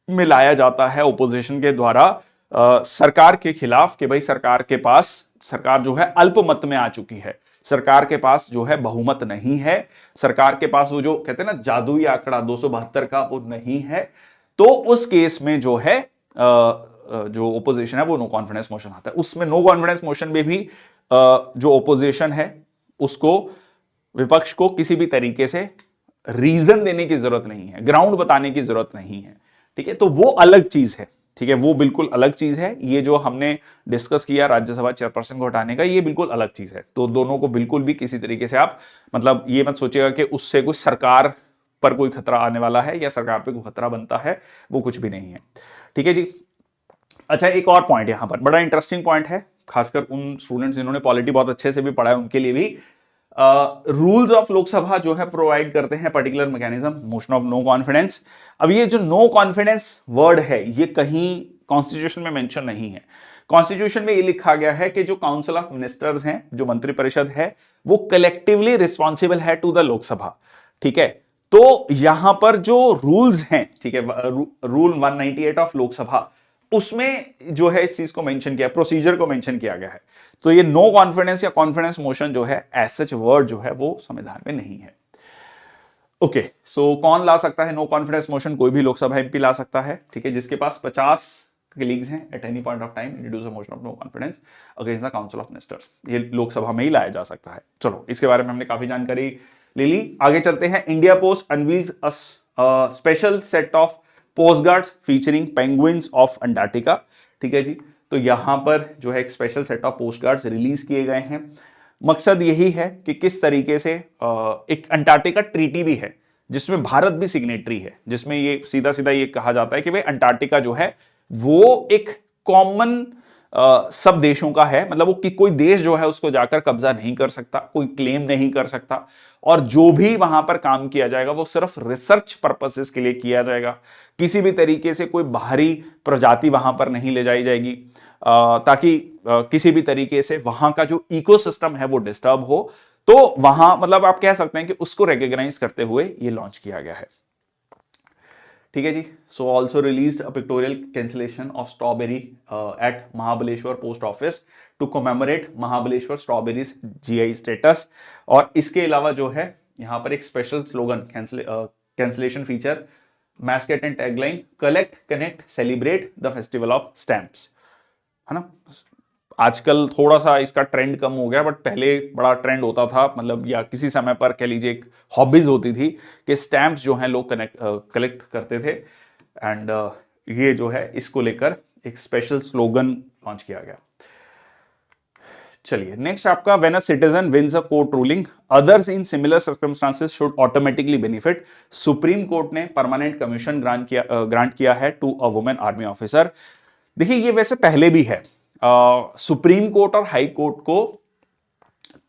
में लाया जाता है ओपोजिशन के द्वारा सरकार के खिलाफ, कि भाई सरकार जो है अल्पमत में आ चुकी है, सरकार के पास जो है बहुमत नहीं है, सरकार के पास वो जो कहते हैं ना जादुई आंकड़ा 272 का वो नहीं है, तो उस केस में जो है जो ओपोजिशन है वो नो कॉन्फिडेंस मोशन आता है। उसमें नो कॉन्फिडेंस मोशन में भी जो ओपोजिशन है उसको, विपक्ष को किसी भी तरीके से रीजन देने की जरूरत नहीं है, ग्राउंड बताने की जरूरत नहीं है, ठीक है। तो वो अलग चीज है, ठीक है, वो बिल्कुल अलग चीज है। ये जो हमने डिस्कस किया राज्यसभा चेयरपर्सन को हटाने का, ये बिल्कुल अलग चीज है। तो दोनों को बिल्कुल भी किसी तरीके से आप मतलब ये मत सोचिएगा कि उससे कुछ सरकार पर कोई खतरा आने वाला है या सरकार पर कोई खतरा बनता है, वो कुछ भी नहीं है, ठीक है जी। अच्छा, एक और पॉइंट यहां पर बड़ा इंटरेस्टिंग पॉइंट है, खासकर उन स्टूडेंट्स जिन्होंने पॉलिटी बहुत अच्छे से भी पढ़ा है उनके लिए भी। रूल्स ऑफ लोकसभा जो है प्रोवाइड करते हैं particular mechanism motion of no confidence. अब ये जो नो कॉन्फिडेंस वर्ड है ये कहीं कॉन्स्टिट्यूशन में मेंशन नहीं है। कॉन्स्टिट्यूशन में ये लिखा गया है कि जो काउंसिल ऑफ मिनिस्टर्स हैं, जो मंत्रिपरिषद है, वो कलेक्टिवली रिस्पॉन्सिबल है टू द लोकसभा। ठीक है, तो यहां पर जो रूल्स हैं, ठीक है, रूल 198 ऑफ लोकसभा, उसमें जो है इस चीज को मेंशन किया, प्रोसीजर को मेंशन किया गया है। तो ये नो कॉन्फिडेंस या कॉन्फिडेंस मोशन जो है, एज सच वर्ड जो है वो संविधान में नहीं है। ओके, सो कौन ला सकता है नो कॉन्फिडेंस मोशन? कोई भी लोकसभा एमपी ला सकता है, ठीक है, जिसके पास 50 कलीग्स हैं at any point of time, introduce a motion of no confidence against the council of ministers. ये लोकसभा में ही लाया जा सकता है। चलो, इसके बारे में हमने काफी जानकारी ले ली, आगे चलते हैं। India post unveils a special set of post guards featuring penguins of Antarctica. ठीक है जी, तो यहां पर जो है एक special set of post guards release किए गए हैं। मकसद यही है कि किस तरीके से एक अंटार्कटिका ट्रीटी भी है जिसमें भारत भी सिग्नेटरी है, जिसमें ये सीधा सीधा ये कहा जाता है कि भाई अंटार्कटिका जो है वो एक कॉमन सब देशों का है, मतलब वो कि कोई देश जो है उसको जाकर कब्जा नहीं कर सकता, कोई क्लेम नहीं कर सकता, और जो भी वहां पर काम किया जाएगा वो सिर्फ रिसर्च पर्पसेस के लिए किया जाएगा। किसी भी तरीके से कोई बाहरी प्रजाति वहां पर नहीं ले जाई जाएगी, ताकि किसी भी तरीके से वहां का जो इकोसिस्टम है वो डिस्टर्ब हो। तो वहां मतलब आप कह सकते हैं कि उसको रिकॉग्नाइज करते हुए ये लॉन्च किया गया है। ठीक है जी, so also released a pictorial cancellation of strawberry at Mahabaleshwar post office to commemorate Mahabaleshwar strawberries GI status. और इसके अलावा जो है यहां पर एक special slogan cancellation feature, mascot and tagline, collect connect celebrate the festival of stamps, है ना। आजकल थोड़ा सा इसका ट्रेंड कम हो गया, बट पहले बड़ा ट्रेंड होता था, मतलब या किसी समय पर कह लीजिए एक हॉबीज होती थी कि स्टैम्प्स जो हैं लोग कलेक्ट करते थे। एंड ये जो है इसको लेकर एक स्पेशल स्लोगन लॉन्च किया गया। चलिए नेक्स्ट आपका, when a citizen wins a court ruling others in similar circumstances should automatically benefit. Supreme court ने परमानेंट कमीशन ग्रांट किया है to a women army officer. देखिए ये वैसे पहले भी है, सुप्रीम कोर्ट और हाई कोर्ट को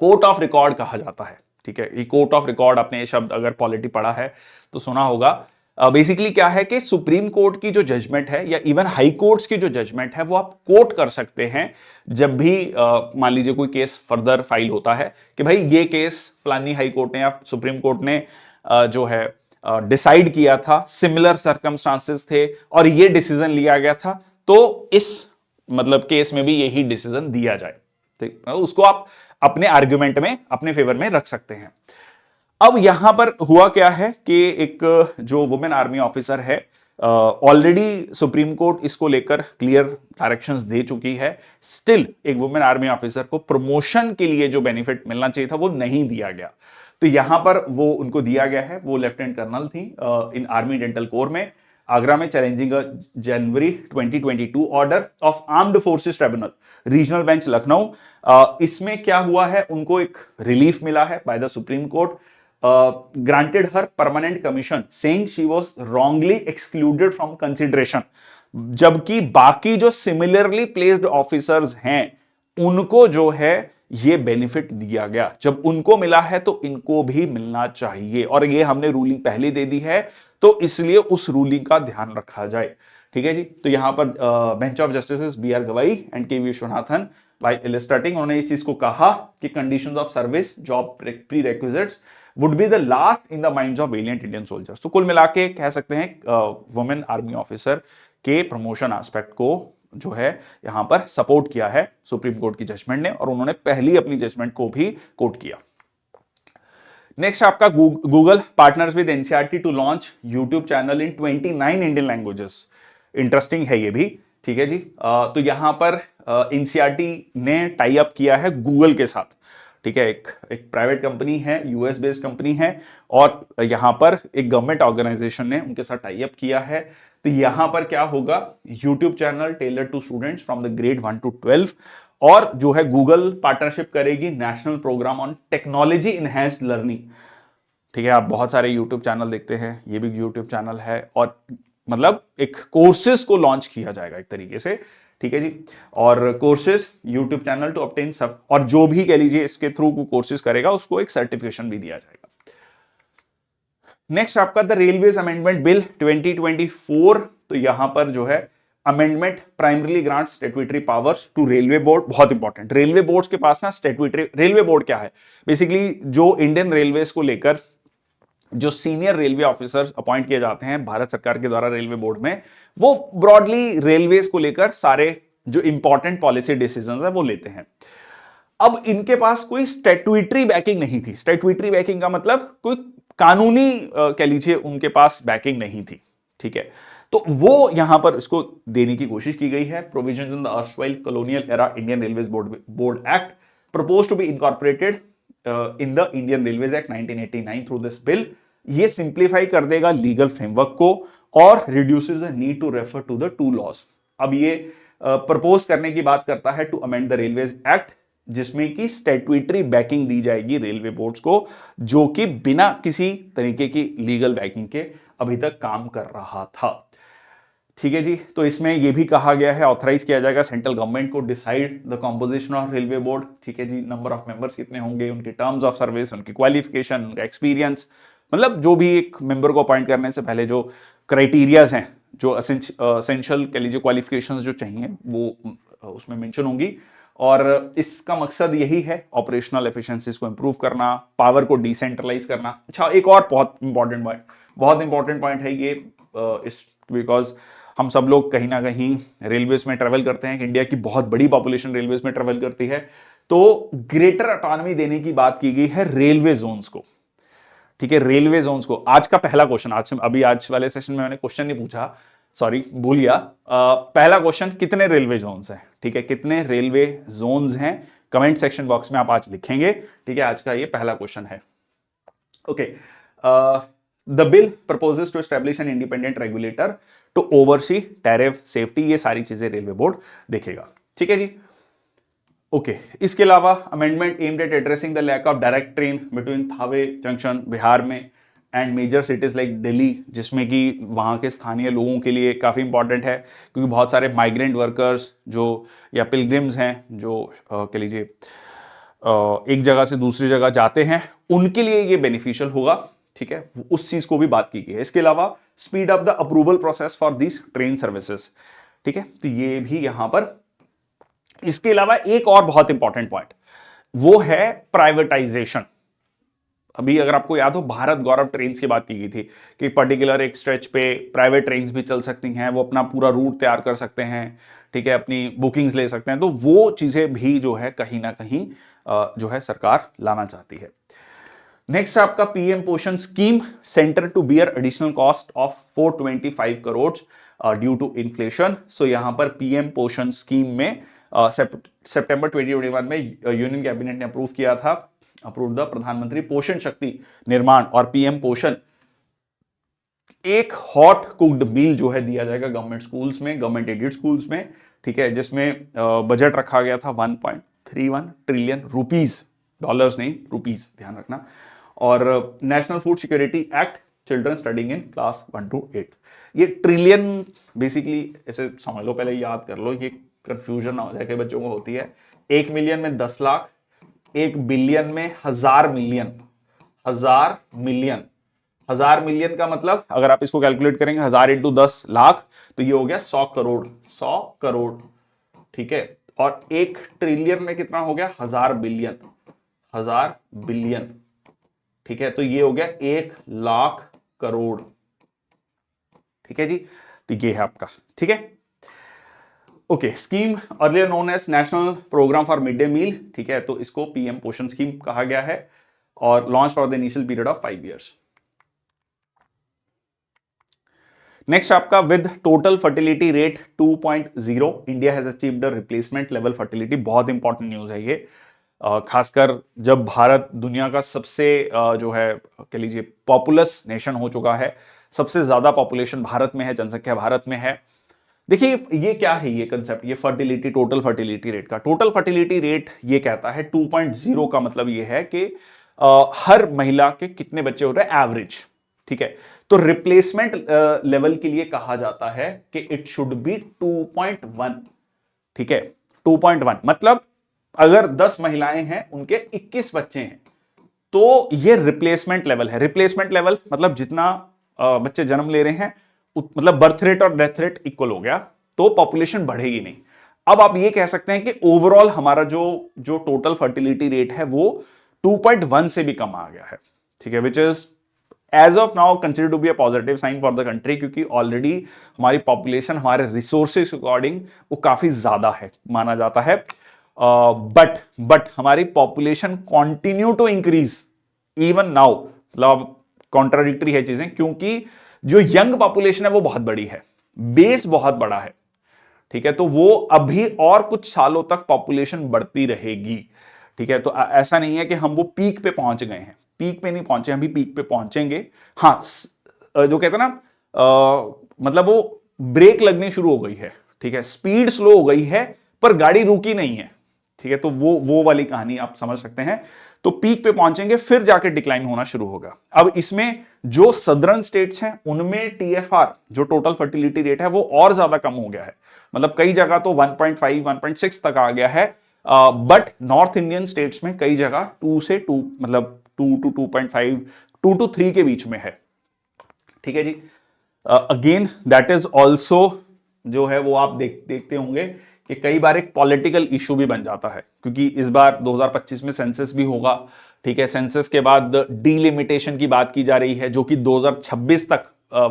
कोर्ट ऑफ रिकॉर्ड कहा जाता है। ठीक है, ये कोर्ट ऑफ रिकॉर्ड, आपने ये शब्द अगर पॉलिटी पढ़ा है तो सुना होगा। बेसिकली क्या है कि सुप्रीम कोर्ट की जो जजमेंट है या इवन हाई कोर्ट्स की जो जजमेंट है वो आप कोर्ट कर सकते हैं जब भी मान लीजिए कोई केस फर्दर फाइल होता है कि भाई ये केस फलानी हाई कोर्ट ने या सुप्रीम कोर्ट ने जो है डिसाइड किया था, सिमिलर सर्कमस्टांसेस थे और ये डिसीजन लिया गया था, तो इस मतलब केस में भी यही डिसीजन दिया जाए, ठीक, उसको आप अपने आर्ग्यूमेंट में अपने फेवर में रख सकते हैं। अब यहां पर हुआ क्या है कि एक जो वुमेन आर्मी ऑफिसर है, ऑलरेडी सुप्रीम कोर्ट इसको लेकर क्लियर डायरेक्शंस दे चुकी है। स्टिल एक वुमेन आर्मी ऑफिसर को प्रमोशन के लिए जो बेनिफिट मिलना चाहिए था वो नहीं दिया गया, तो यहां पर वो उनको दिया गया है। वो लेफ्टिनेंट कर्नल थी इन आर्मी डेंटल कोर में, आगरा में, challenging January 2022 order of armed forces tribunal, regional bench Lucknow. इसमें क्या हुआ है, उनको एक रिलीफ मिला है by the supreme court, granted her permanent commission saying she was wrongly excluded from consideration। जबकि बाकी जो सिमिलरली प्लेस्ड ऑफिसर्स हैं उनको जो है ये बेनिफिट दिया गया, जब उनको मिला है तो इनको भी मिलना चाहिए, और ये हमने रूलिंग पहले दे दी है तो इसलिए उस रूलिंग का ध्यान रखा जाए। ठीक है जी, तो यहां पर bench of justice B R Gavai and K Viswanathan bye illustrating, उन्होंने इस चीज को कहा कि conditions of service, job prerequisites would be the last in the minds of valiant Indian soldiers. तो कुल मिला के कह सकते हैं वुमेन आर्मी ऑफिसर के प्रमोशन एस्पेक्ट को जो है यहां पर सपोर्ट किया है सुप्रीम कोर्ट की जजमेंट ने, और उन्होंने पहली अपनी जजमेंट को भी कोट किया। नेक्स्ट आपका, Google partners with NCERT to launch YouTube channel in 29 Indian languages. Interesting है ये भी। ठीक है जी, तो यहां पर एनसीईआरटी ने टाई अप किया है गूगल के साथ। ठीक है, एक प्राइवेट कंपनी है, यूएस बेस्ड कंपनी है, और यहां पर एक गवर्नमेंट ऑर्गेनाइजेशन ने उनके साथ टाई अप किया है। तो यहां पर क्या होगा, YouTube channel tailor to students from the grade 1 to 12, और जो है गूगल पार्टनरशिप करेगी national programme on technology enhanced learning. ठीक है, आप बहुत सारे यूट्यूब चैनल देखते हैं, ये भी यूट्यूब चैनल है, और मतलब एक कोर्सेज को लॉन्च किया जाएगा एक तरीके से। ठीक है जी, और courses YouTube channel to obtain सब, और जो भी कह लीजिए इसके थ्रू कोर्सेज करेगा उसको एक सर्टिफिकेशन भी दिया जाएगा। नेक्स्ट आपका द रेलवेज अमेंडमेंट बिल 2024। तो यहां पर जो है amendment primarily grant statutory powers to railway board, बहुत इंपॉर्टेंट। रेलवे बोर्ड के पास ना स्टैट्यूटरी, रेलवे बोर्ड क्या है, बेसिकली जो इंडियन रेलवेज को लेकर जो सीनियर रेलवे ऑफिसर्स अपॉइंट किए जाते हैं भारत सरकार के द्वारा रेलवे बोर्ड में, वो ब्रॉडली रेलवेज को लेकर सारे जो इंपॉर्टेंट पॉलिसी डिसीजंस है वो लेते हैं। अब इनके पास कोई स्टैट्यूटरी बैकिंग नहीं थी। स्टैट्यूटरी बैकिंग का मतलब कोई कानूनी कह लीजिए उनके पास बैकिंग नहीं थी, ठीक है। तो वो यहां पर इसको देने की कोशिश की गई है। Provision in the erstwhile colonial era Indian railways board act propose to be incorporated in the Indian railways act 1989 through this bill. ये सिंप्लीफाई कर देगा लीगल फ्रेमवर्क को और reduces the need to refer to the two laws. अब ये propose करने की बात करता है to amend the railways act, जिसमें कि स्टैट्यूटरी बैकिंग दी जाएगी रेलवे बोर्ड्स को, जो कि बिना किसी तरीके की लीगल बैकिंग के अभी तक काम कर रहा था, ठीक है जी। तो इसमें यह भी कहा गया है ऑथराइज किया जाएगा सेंट्रल गवर्नमेंट को decide the composition of railway board, ठीक है जी। नंबर ऑफ मेंबर्स कितने होंगे, उनके टर्म्स ऑफ सर्विस, उनकी क्वालिफिकेशन, उनका एक्सपीरियंस, मतलब जो भी एक मेंबर को अपॉइंट करने से पहले जो क्राइटेरियाज हैं, जो असेंशियल कह लीजिए क्वालिफिकेशंस जो चाहिए वो उसमें मेंशन होंगी। और इसका मकसद यही है ऑपरेशनल एफिशिएंसीज को इंप्रूव करना, पावर को डिसेंट्रलाइज करना। अच्छा, एक और बहुत इंपॉर्टेंट पॉइंट है ये, इस बिकॉज हम सब लोग कहीं ना कहीं रेलवेज में ट्रेवल करते हैं, इंडिया की बहुत बड़ी पॉपुलेशन रेलवेज में ट्रेवल करती है, तो ग्रेटर ऑटोनॉमी देने की बात की गई है रेलवे जोन्स को, ठीक है। रेलवे जोन्स को आज का पहला क्वेश्चन, आज वाले सेशन में मैंने क्वेश्चन नहीं पूछा, सॉरी भूल गया। पहला क्वेश्चन, कितने रेलवे जोन्स हैं, ठीक है, कितने रेलवे जोन्स हैं, कमेंट सेक्शन बॉक्स में आप आज लिखेंगे, ठीक है। आज का ये पहला क्वेश्चन है। Okay, the bill proposes to establish an independent regulator to oversee tariff safety, ये सारी चीजें रेलवे बोर्ड देखेगा, ठीक है जी। ओके, इसके अलावा amendment aimed at addressing the lack of direct train between Thawe junction Bihar में and major cities like Delhi, जिसमें कि वहाँ के स्थानीय लोगों के लिए काफ़ी इंपॉर्टेंट है, क्योंकि बहुत सारे माइग्रेंट वर्कर्स जो या पिलग्रिम्स हैं जो कह लीजिए एक जगह से दूसरी जगह जाते हैं, उनके लिए ये बेनिफिशियल होगा, ठीक है। उस चीज़ को भी बात की गई है। इसके अलावा speed up the approval process for this train services, ठीक है, तो ये भी यहां पर। इसके अलावा एक और बहुत इंपॉर्टेंट पॉइंट वो है प्राइवेटाइजेशन। अभी अगर आपको याद हो, भारत गौरव ट्रेन्स की बात की गई थी कि पर्टिकुलर एक स्ट्रेच पे प्राइवेट ट्रेन्स भी चल सकती हैं, वो अपना पूरा रूट तैयार कर सकते हैं, ठीक है, अपनी बुकिंग्स ले सकते हैं। तो वो चीजें भी जो है कहीं ना कहीं जो है सरकार लाना चाहती है। नेक्स्ट आपका PM Poshan scheme, centre to bear additional cost of 425 crore due to inflation. So यहां पर पीएम पोषण स्कीम में सितंबर 2021 में यूनियन कैबिनेट ने अप्रूव किया था, अप्रूव द प्रधानमंत्री पोषण शक्ति निर्माण और पीएम पोषण, एक हॉट कुक्ड मील जो है दिया जाएगा गवर्नमेंट स्कूल्स में, गवर्नमेंट एडेड स्कूल्स में, ठीक है, जिसमें बजट रखा गया था 1.31 ट्रिलियन रुपीस, डॉलर्स नहीं रुपीस, ध्यान रखना। और national food security act, children studying in class 1 to 8, ये ट्रिलियन बेसिकली ऐसे समझ लो, पहले याद कर लो, ये कंफ्यूजन ना हो जाए कि बच्चों को होती है। 1 मिलियन में 10 लाख, 1 बिलियन में 1000 मिलियन, 1000 मिलियन का मतलब अगर आप इसको कैलकुलेट करेंगे 1000 × 10 लाख, तो ये हो गया 100 करोड़, 100 करोड़, ठीक है। और 1 ट्रिलियन में कितना हो गया, 1000 बिलियन, 1000 बिलियन, ठीक है, तो ये हो गया 1 लाख करोड़, ठीक है जी। तो ये है आपका, ठीक है। Okay, scheme earlier known as national programme for mid day meal, ठीक है, तो इसको पीएम पोषण स्कीम कहा गया है और launch for the initial period of 5 years। Next आपका with total fertility rate 2.0 India has achieved the replacement level fertility. बहुत इंपॉर्टेंट न्यूज है ये, खासकर जब भारत दुनिया का सबसे जो है कह लीजिए पॉपुलस नेशन हो चुका है, सबसे ज्यादा पॉपुलेशन भारत में है, जनसंख्या भारत में है। देखिए ये क्या है, ये कंसेप्ट, ये फर्टिलिटी, टोटल फर्टिलिटी रेट का, टोटल फर्टिलिटी रेट ये कहता है 2.0 का मतलब ये है कि हर महिला के कितने बच्चे हो रहे हैं एवरेज, ठीक है। तो रिप्लेसमेंट लेवल के लिए कहा जाता है कि इट शुड बी 2.1, ठीक है, 2.1 मतलब अगर 10 महिलाएं हैं उनके 21 बच्चे हैं तो ये रिप्लेसमेंट लेवल है। रिप्लेसमेंट लेवल मतलब जितना बच्चे जन्म ले रहे हैं मतलब बर्थ रेट और डेथ रेट इक्वल हो गया, तो पॉपुलेशन बढ़ेगी नहीं। अब आप ये कह सकते हैं कि ओवरऑल हमारा जो टोटल फर्टिलिटी रेट है वो 2.1 से भी कम आ गया है, ठीक है, which is as of now consider to be a positive sign for the country, क्योंकि ऑलरेडी हमारी पॉपुलेशन हमारे रिसोर्सेस अकॉर्डिंग वो काफी ज्यादा है माना जाता है। बट हमारी population continue to increase even now, मतलब कॉन्ट्राडिक्टरी है चीजें, क्योंकि जो यंग पॉपुलेशन है वो बहुत बड़ी है, बेस बहुत बड़ा है, ठीक है, तो वो अभी और कुछ सालों तक पॉपुलेशन बढ़ती रहेगी, ठीक है। तो ऐसा नहीं है कि हम वो पीक पे पहुंच गए हैं, पीक पे नहीं पहुंचे, अभी पीक पे पहुंचेंगे। हाँ, जो कहते हैं ना, मतलब वो ब्रेक लगनी शुरू हो गई है, ठीक है, स्पीड स्लो हो गई है पर गाड़ी रुकी नहीं है, ठीक है, तो वो वाली कहानी आप समझ सकते हैं। तो पीक पे पहुंचेंगे फिर जाके डिक्लाइन होना शुरू होगा। अब इसमें जो सदर्न स्टेट्स हैं उनमें टीएफआर जो टोटल फर्टिलिटी रेट है वो और ज्यादा कम हो गया है, मतलब कई जगह तो 1.5 1.6 तक आ गया है, बट नॉर्थ इंडियन स्टेट्स में कई जगह 2 से 2, मतलब 2 to 2.5, 2 to 3 के बीच में है, ठीक है जी। अगेन दैट इज ऑल्सो जो है वो आप देखते होंगे कि कई बार एक पॉलिटिकल इशू भी बन जाता है, क्योंकि इस बार 2025 में सेंसस भी होगा, ठीक है, सेंसस के बाद डीलिमिटेशन की बात की जा रही है जो कि 2026 तक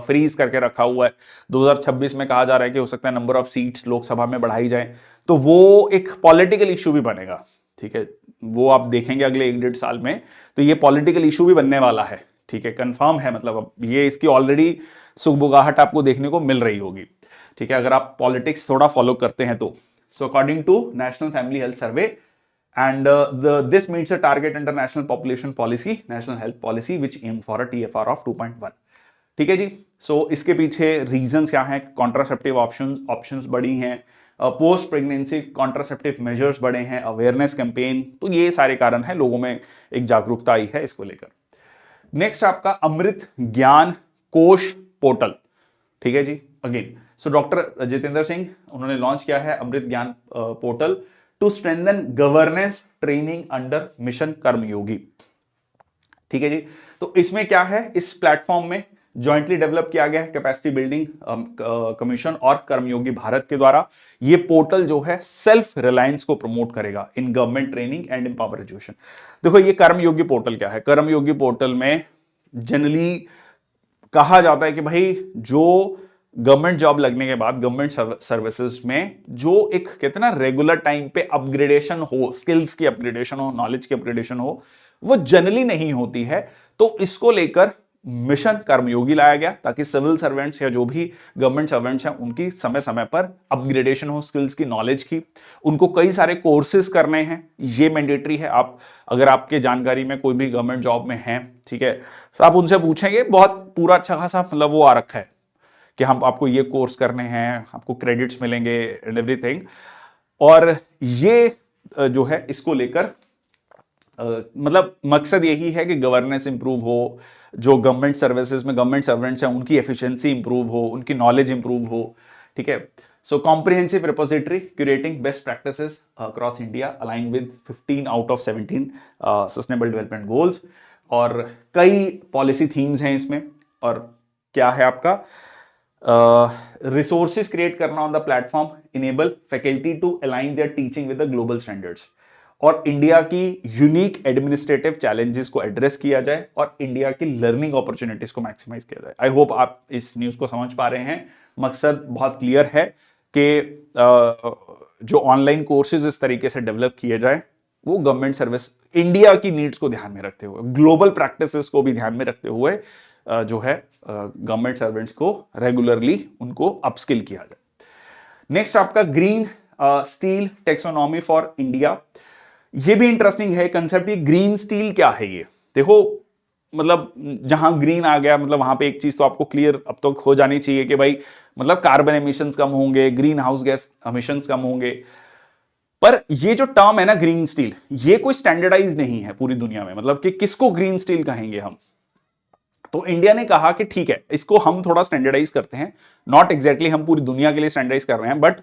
फ्रीज करके रखा हुआ है। 2026 में कहा जा रहा है कि हो सकता है नंबर ऑफ सीट्स लोकसभा में बढ़ाई जाए, तो वो एक पॉलिटिकल इशू भी बनेगा, ठीक है, वो आप देखेंगे अगले 1-1.5 साल में, तो ये पॉलिटिकल इशू भी बनने वाला है, ठीक है, कंफर्म है, मतलब अब ये इसकी ऑलरेडी सुगबुगाहट आपको देखने को मिल रही होगी, ठीक है, अगर आप पॉलिटिक्स थोड़ा फॉलो करते हैं तो। So according to national family health survey and this meets a target under national population policy, national health policy which aim for a TFR of 2.1, ठीक है जी। सो इसके पीछे रीजंस क्या हैं? कॉन्ट्रासेप्टिव ऑप्शंस बढ़ी हैं, पोस्ट प्रेगनेंसी कॉन्ट्रासेप्टिव मेजर्स बढ़े हैं, अवेयरनेस कैंपेन, तो ये सारे कारण हैं, लोगों में एक जागरूकता आई है इसको लेकर। नेक्स्ट आपका अमृत ज्ञान कोश पोर्टल, ठीक है जी। Again so doctor Jitendra Singh उन्होंने लॉन्च किया है Amrit Gyan portal to strengthen governance training under mission Karmayogi, ठीक है जी। तो इसमें क्या है, इस प्लेटफॉर्म में ज्वाइंटली डेवलप किया गया है कैपेसिटी बिल्डिंग कमीशन और कर्मयोगी भारत के द्वारा। ये पोर्टल जो है सेल्फ रिलायंस को प्रमोट करेगा in government training and in power education. देखो ये कर्मयोगी पोर्टल क्या है, कर्मयोगी पोर्टल में जनरली कहा जाता है कि भाई जो गवर्नमेंट जॉब लगने के बाद गवर्नमेंट सर्विसेज में जो एक कहते हैं ना रेगुलर टाइम पे अपग्रेडेशन हो, स्किल्स की अपग्रेडेशन हो, नॉलेज की अपग्रेडेशन हो, वो जनरली नहीं होती है। तो इसको लेकर मिशन कर्मयोगी लाया गया ताकि सिविल सर्वेंट्स या जो भी गवर्नमेंट सर्वेंट्स हैं उनकी समय समय पर अपग्रेडेशन हो, स्किल्स की, नॉलेज की। उनको कई सारे कोर्सेज करने हैं, ये मैंडेटरी है। आप अगर आपके जानकारी में कोई भी गवर्नमेंट जॉब में है, ठीक है, तो आप उनसे पूछेंगे, बहुत पूरा अच्छा खासा मतलब वो आ रखा है कि हम आपको ये कोर्स करने हैं, आपको क्रेडिट्स मिलेंगे एंड एवरीथिंग। और ये जो है इसको लेकर मतलब मकसद यही है कि गवर्नेंस इंप्रूव हो, जो गवर्नमेंट सर्विसेज में गवर्नमेंट सर्वेंट्स हैं उनकी एफिशिएंसी इंप्रूव हो, उनकी नॉलेज इंप्रूव हो, ठीक है। So comprehensive repository curating best practices across India align with 15 out of 17 sustainable development goals, और कई पॉलिसी थीम्स हैं इसमें। और क्या है आपका रिसोर्सेज क्रिएट करना on the platform, enable faculty to align their teaching with the global standards, और इंडिया की यूनिक एडमिनिस्ट्रेटिव चैलेंजेस को एड्रेस किया जाए और इंडिया की लर्निंग अपॉर्चुनिटीज को मैक्सिमाइज किया जाए। आई होप आप इस न्यूज को समझ पा रहे हैं। मकसद बहुत क्लियर है कि जो ऑनलाइन कोर्सेज इस तरीके से डेवलप किए जाए वो गवर्नमेंट सर्विस इंडिया की नीड्स को ध्यान में रखते हुए, ग्लोबल प्रैक्टिसेस को भी ध्यान में रखते हुए जो है गवर्नमेंट सर्वेंट्स को रेगुलरली उनको अपस्किल किया जाए। नेक्स्ट आपका green steel taxonomy for India. ये भी इंटरेस्टिंग है कंसेप्ट। ये ग्रीन स्टील क्या है? ये देखो, मतलब जहां ग्रीन आ गया मतलब वहां पे एक चीज तो आपको क्लियर अब तक हो जानी चाहिए कि भाई मतलब कार्बन एमिशंस कम होंगे, ग्रीन हाउस गैस एमिशंस कम होंगे। पर ये जो टर्म है ना ग्रीन स्टील, ये कोई स्टैंडर्डाइज नहीं है पूरी दुनिया में, मतलब कि किसको ग्रीन स्टील कहेंगे हम। तो इंडिया ने कहा कि ठीक है, इसको हम थोड़ा स्टैंडर्डाइज करते हैं, नॉट एग्जैक्टली हम पूरी दुनिया के लिए स्टैंडर्डाइज कर रहे हैं, बट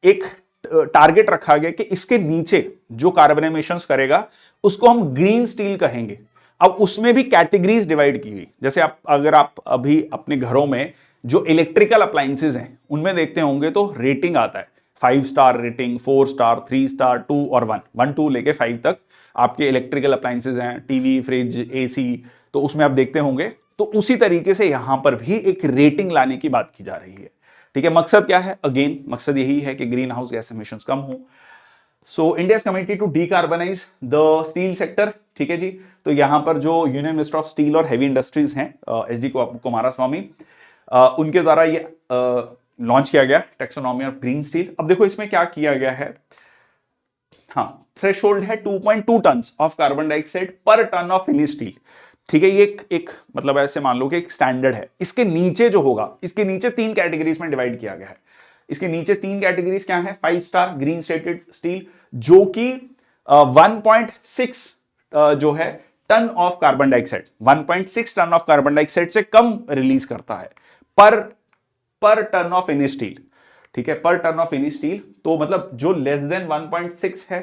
एक टारगेट रखा गया कि इसके नीचे जो कार्बन एमिशंस करेगा उसको हम ग्रीन स्टील कहेंगे। अब उसमें भी कैटेगरीज डिवाइड की हुई, जैसे आप अगर आप अभी अपने घरों में जो इलेक्ट्रिकल अप्लायंसेज हैं उनमें देखते होंगे तो रेटिंग आता है 5 स्टार रेटिंग, 4 स्टार, 3 स्टार, 2 और 1 2 लेके 5 तक आपके इलेक्ट्रिकल अप्लायंसेज हैं, टीवी, फ्रिज, एसी, तो उसमें आप देखते होंगे। तो उसी तरीके से यहां पर भी एक रेटिंग लाने की बात की जा रही है। ठीक है, मकसद क्या है? अगेन मकसद यही है कि ग्रीन हाउस गैस एमिशंस कम हो। So India committed to decarbonise the steel sector. ठीक है जी, तो यहां पर जो यूनियन मिनिस्टर ऑफ स्टील और हेवी इंडस्ट्रीज हैं एसडी कुमारस्वामी, उनके द्वारा ये लॉन्च किया गया टैक्सोनॉमी ऑफ ग्रीन स्टील। अब देखो इसमें क्या किया गया है। हाँ, थ्रेशोल्ड है 2.2 टन ऑफ कार्बन डाइऑक्साइड पर टन ऑफ फिनिश स्टील। ठीक है, ये एक मतलब ऐसे मान लो कि एक स्टैंडर्ड है। इसके नीचे जो होगा, इसके नीचे 3 कैटेगरीज में डिवाइड किया गया है। इसके नीचे 3 कैटेगरीज क्या है? 5 स्टार ग्रीन स्टेटेड स्टील, जो कि 1.6 जो है tonne of carbon dioxide, 1.6 tonne of carbon dioxide से कम रिलीज करता है पर टन ऑफ फिनिश स्टील। ठीक है, पर टन ऑफ फिनिश स्टील, तो मतलब जो लेस देन 1.6 है,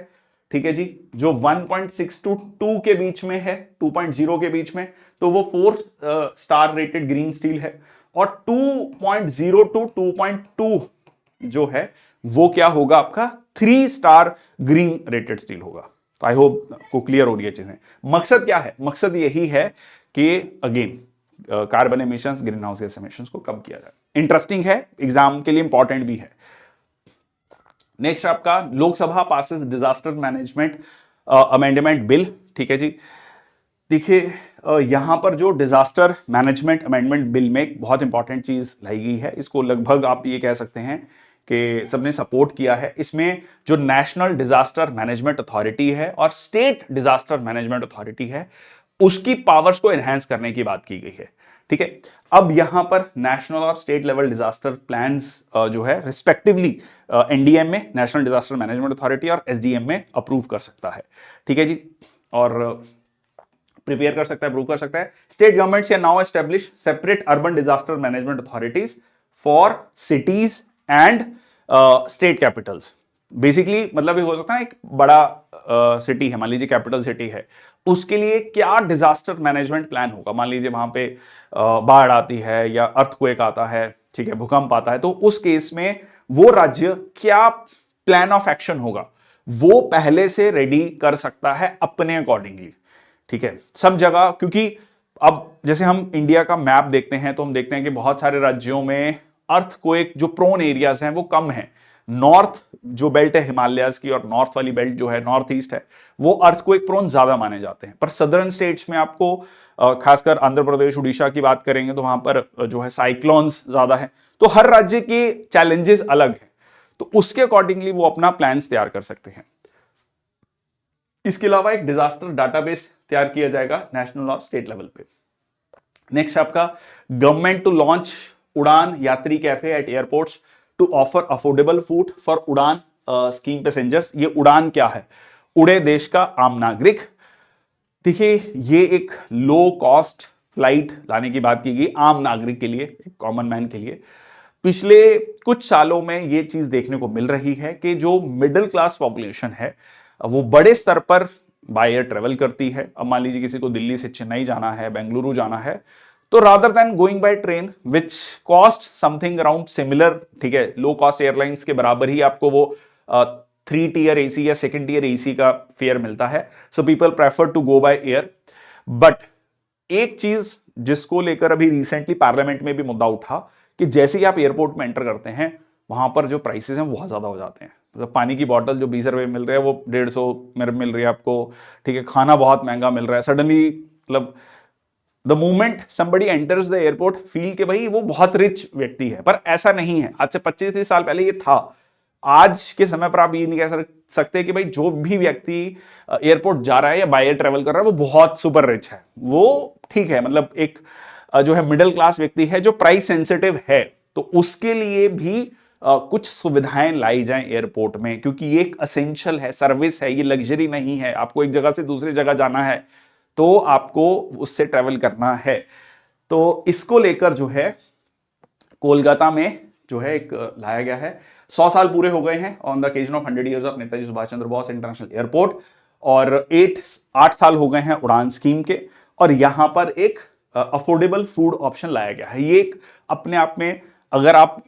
ठीक है जी, जो 1.6 टू 2 के बीच में है, 2.0 के बीच में, तो वो 4 स्टार रेटेड ग्रीन स्टील है। और 2.0 टू 2.2 जो है वो क्या होगा? आपका 3 स्टार ग्रीन रेटेड स्टील होगा। तो आई होप को क्लियर हो रही है चीजें। मकसद क्या है? मकसद यही है कि again carbon emissions, green house gas emissions को कम किया जाए। इंटरेस्टिंग है, एग्जाम के लिए इंपॉर्टेंट भी है। नेक्स्ट आपका Lok Sabha passes disaster management amendment bill. ठीक है जी, देखिए यहां पर जो डिजास्टर मैनेजमेंट अमेंडमेंट बिल में एक बहुत इंपॉर्टेंट चीज लाई गई है, इसको लगभग आप ये कह सकते हैं कि सबने सपोर्ट किया है। इसमें जो नेशनल डिजास्टर मैनेजमेंट अथॉरिटी है और स्टेट डिजास्टर मैनेजमेंट अथॉरिटी है, उसकी पावर्स को एनहांस करने की बात की गई है। ठीक है, अब यहां पर नेशनल और स्टेट लेवल डिजास्टर प्लान्स जो है रिस्पेक्टिवली एनडीएम में, नेशनल डिजास्टर मैनेजमेंट अथॉरिटी, और एसडीएम में अप्रूव कर सकता है। ठीक है जी, और प्रिपेयर कर सकता है, अप्रूव कर सकता है। स्टेट गवर्नमेंट्स या now establish separate urban disaster management authorities for cities and state Capitals. Basically मतलब ये हो सकता है एक बड़ा सिटी है, मान लीजिए कैपिटल सिटी है, उसके लिए क्या डिजास्टर मैनेजमेंट प्लान होगा। मान लीजिए वहां पे बाढ़ आती है या अर्थक्वेक आता है, ठीक है, भूकंप आता है, तो उस केस में वो राज्य क्या प्लान ऑफ एक्शन होगा, वो पहले से रेडी कर सकता है अपने अकॉर्डिंगली। ठीक है, सब जगह, क्योंकि अब जैसे हम इंडिया का मैप देखते हैं तो हम देखते हैं कि बहुत सारे राज्यों में अर्थक्वेक जो प्रोन एरियाज हैं वो कम है। नॉर्थ जो बेल्ट है हिमालयाज की, और नॉर्थ वाली बेल्ट जो है नॉर्थ ईस्ट है, वो अर्थक्वेक प्रोन ज्यादा माने जाते हैं। पर सदर्न स्टेट्स में आपको खासकर आंध्र प्रदेश, उड़ीसा की बात करेंगे तो वहां पर जो है साइक्लोन्स ज्यादा है। तो हर राज्य के चैलेंजेस अलग है, तो उसके अकॉर्डिंगली वो अपना प्लान्स तैयार कर सकते हैं। इसके अलावा एक डिजास्टर डाटाबेस तैयार किया जाएगा नेशनल और स्टेट लेवल पे। नेक्स्ट आपका government to launch Udan Yatri cafe at airports to offer affordable food for Udan scheme passengers. ये उड़ान क्या है? उड़े देश का आम नागरिक। देखिए, ये एक लो कॉस्ट फ्लाइट लाने की बात की गई आम नागरिक के लिए, एक कॉमन मैन के लिए। पिछले कुछ सालों में ये चीज देखने को मिल रही है कि जो मिडिल क्लास पॉपुलेशन है वो बड़े स्तर पर बाय एयर ट्रेवल करती है। अब मान लीजिए किसी को दिल्ली से चेन्नई जाना है, बेंगलुरु जाना है, तो rather than going by train which cost something around similar, ठीक है, लो कॉस्ट एयरलाइंस के बराबर ही आपको वो 3 टियर एसी या 2nd टियर एसी का फेयर मिलता है। So people prefer to go by air. But एक चीज जिसको लेकर अभी रिसेंटली पार्लियामेंट में भी मुद्दा उठा कि जैसे ही आप एयरपोर्ट में एंटर करते हैं वहां पर जो प्राइसेस हैं बहुत ज्यादा हो जाते हैं। मतलब पानी की बोतल जो 20 रुपए मिल रही है वो 150 में मिल रही है आपको। ठीक है, खाना बहुत महंगा मिल रहा है। सडनली मतलब the moment somebody enters the airport feel कि भाई वो बहुत रिच व्यक्ति है, पर ऐसा नहीं है। आज से 25-30 साल पहले ये था। आज के समय पर आप ये नहीं कह सकते कि भाई जो भी व्यक्ति एयरपोर्ट जा रहा है या बाय एयर ट्रेवल कर रहा है वो बहुत सुपर रिच है। वो ठीक है, मतलब एक जो है मिडिल क्लास व्यक्ति है जो प्राइस सेंसिटिव है, तो उसके लिए भी कुछ सुविधाएं लाई जाएं एयरपोर्ट में, क्योंकि ये एक असेंशियल है, सर्विस है, ये लग्जरी नहीं है। आपको एक जगह से दूसरी जगह जाना है तो आपको उससे ट्रेवल करना है। तो इसको लेकर जो है कोलकाता में जो है एक लाया गया है। 100 साल पूरे हो गए हैं on the occasion of 100 years of Netaji Subhash Chandra Bose international airport, और 8 साल हो गए हैं उड़ान स्कीम के। और यहां पर एक अफोर्डेबल फूड ऑप्शन लाया गया है। ये एक अपने आप में, अगर आप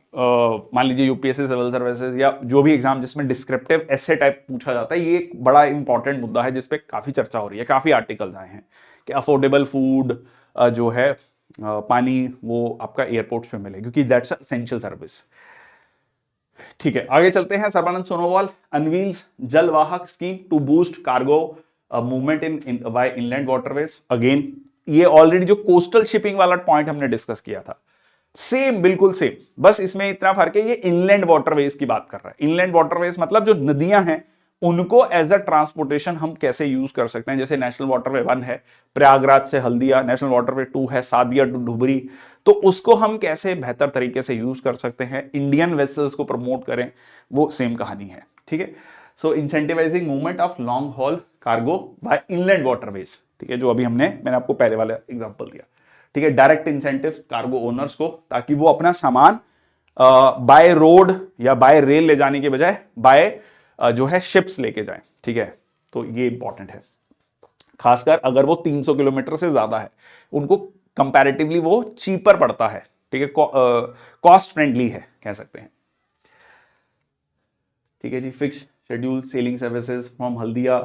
मान लीजिए यूपीएससी सिविल सर्विसेज या जो भी एग्जाम जिसमें डिस्क्रिप्टिव ऐसे टाइप पूछा जाता है, ये एक बड़ा इंपॉर्टेंट मुद्दा है जिसपे काफी चर्चा हो रही है, काफी आर्टिकल्स आए हैं कि अफोर्डेबल फूड जो है पानी वो आपका एयरपोर्ट्स पे मिले, क्योंकि दैट्स एसेंशियल सर्विस। ठीक है, आगे चलते हैं। Sarbananda Sonowal unveils Jalvahak scheme to boost cargo movement in by inland waterways. Again ये ऑलरेडी जो कोस्टल शिपिंग वाला पॉइंट हमने डिस्कस किया था, सेम, बिल्कुल सेम, बस इसमें इतना फर्क है, ये इनलैंड वाटरवेज की बात कर रहा है। इनलैंड वाटरवेज मतलब जो नदियां हैं उनको एज अ ट्रांसपोर्टेशन हम कैसे यूज कर सकते हैं। जैसे नेशनल वाटरवे 1 है प्रयागराज से हल्दिया, नेशनल वाटरवे 2 है सादिया टू धुबरी, तो उसको हम कैसे बेहतर तरीके से यूज कर सकते हैं, इंडियन वेसल्स को प्रमोट करें, वो सेम कहानी है। ठीक है, so incentivising movement of long haul cargo by inland waterways. ठीक है, जो अभी मैंने आपको पहले वाला एग्जांपल दिया। ठीक है, डायरेक्ट इंसेंटिव कार्गो ओनर्स को, ताकि वो अपना सामान बाय रोड या बाय रेल ले जाने के बजाय बाय जो है शिप्स लेके जाए। ठीक है, तो ये इंपॉर्टेंट है, खासकर अगर वो 300 किलोमीटर से ज्यादा है, उनको कंपैरेटिवली वो चीपर पड़ता है। ठीक है, कॉस्ट फ्रेंडली है कह सकते हैं। ठीक है जी, fix schedule sailing services from Haldia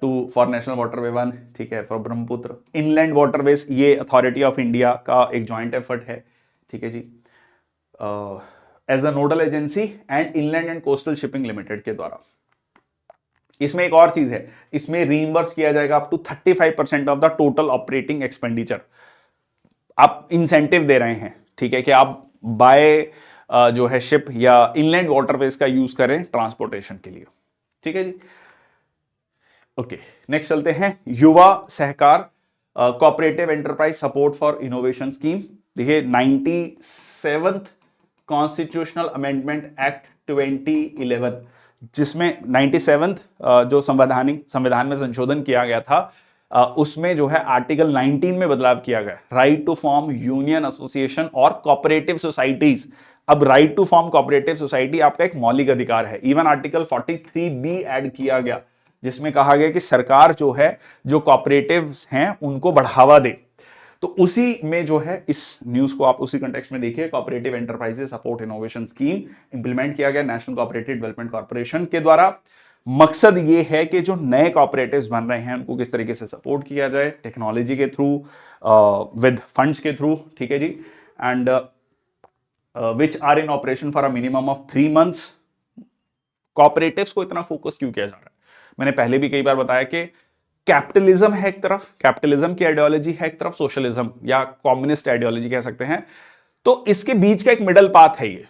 to for national waterway 1। ठीक है, फॉर ब्रह्मपुत्र इनलैंड वाटरवेज, ये अथॉरिटी ऑफ इंडिया का एक जॉइंट एफर्ट है। ठीक है जी, as a nodal agency and inland and coastal shipping limited के द्वारा। इसमें एक और चीज है, इसमें रीइंबर्स किया जाएगा up to 35% of the total operating expenditure. आप इंसेंटिव दे रहे हैं, ठीक है, कि आप बाय जो है शिप या इनलैंड वाटरवेज का यूज करें ट्रांसपोर्टेशन के लिए। ठीक है जी, ओके, नेक्स्ट चलते हैं। Yuva Sahkar cooperative enterprise support for innovation scheme. देखिए 97th कॉन्स्टिट्यूशनल अमेंडमेंट एक्ट 2011, जिसमें 97th जो संविधान में संशोधन किया गया था, उसमें जो है आर्टिकल 19 में बदलाव किया गया, right to form union association और कोऑपरेटिव सोसाइटीज। अब right to form cooperative society आपका एक मौलिक अधिकार है। इवन आर्टिकल 43B ऐड किया गया, जिसमें कहा गया कि सरकार जो है, जो कोऑपरेटिव्स हैं उनको बढ़ावा दे। तो उसी में जो है, इस न्यूज को आप उसी कंटेक्स्ट में देखिए, cooperative enterprises support innovation scheme implement किया गया नेशनल कोऑपरेटिव डेवलपमेंट कॉर्पोरेशन के द्वारा। मकसद ये है कि जो नए कोऑपरेटिव्स बन रहे हैं उनको किस तरीके से सपोर्ट किया जाए, टेक्नोलॉजी के थ्रू, विद फंड्स के थ्रू। ठीक है जी, and which are in operation for a minimum of 3 months। Cooperatives को इतना फोकस क्यों किया जा रहा है? मैंने पहले भी कई बार बताया कि कैपिटलिज्म है एक तरफ, कैपिटलिज्म की आइडियोलॉजी है एक तरफ, सोशलिज्म या कम्युनिस्ट आइडियोलॉजी कह सकते हैं, तो इसके बीच का एक मिडल पाथ है ये।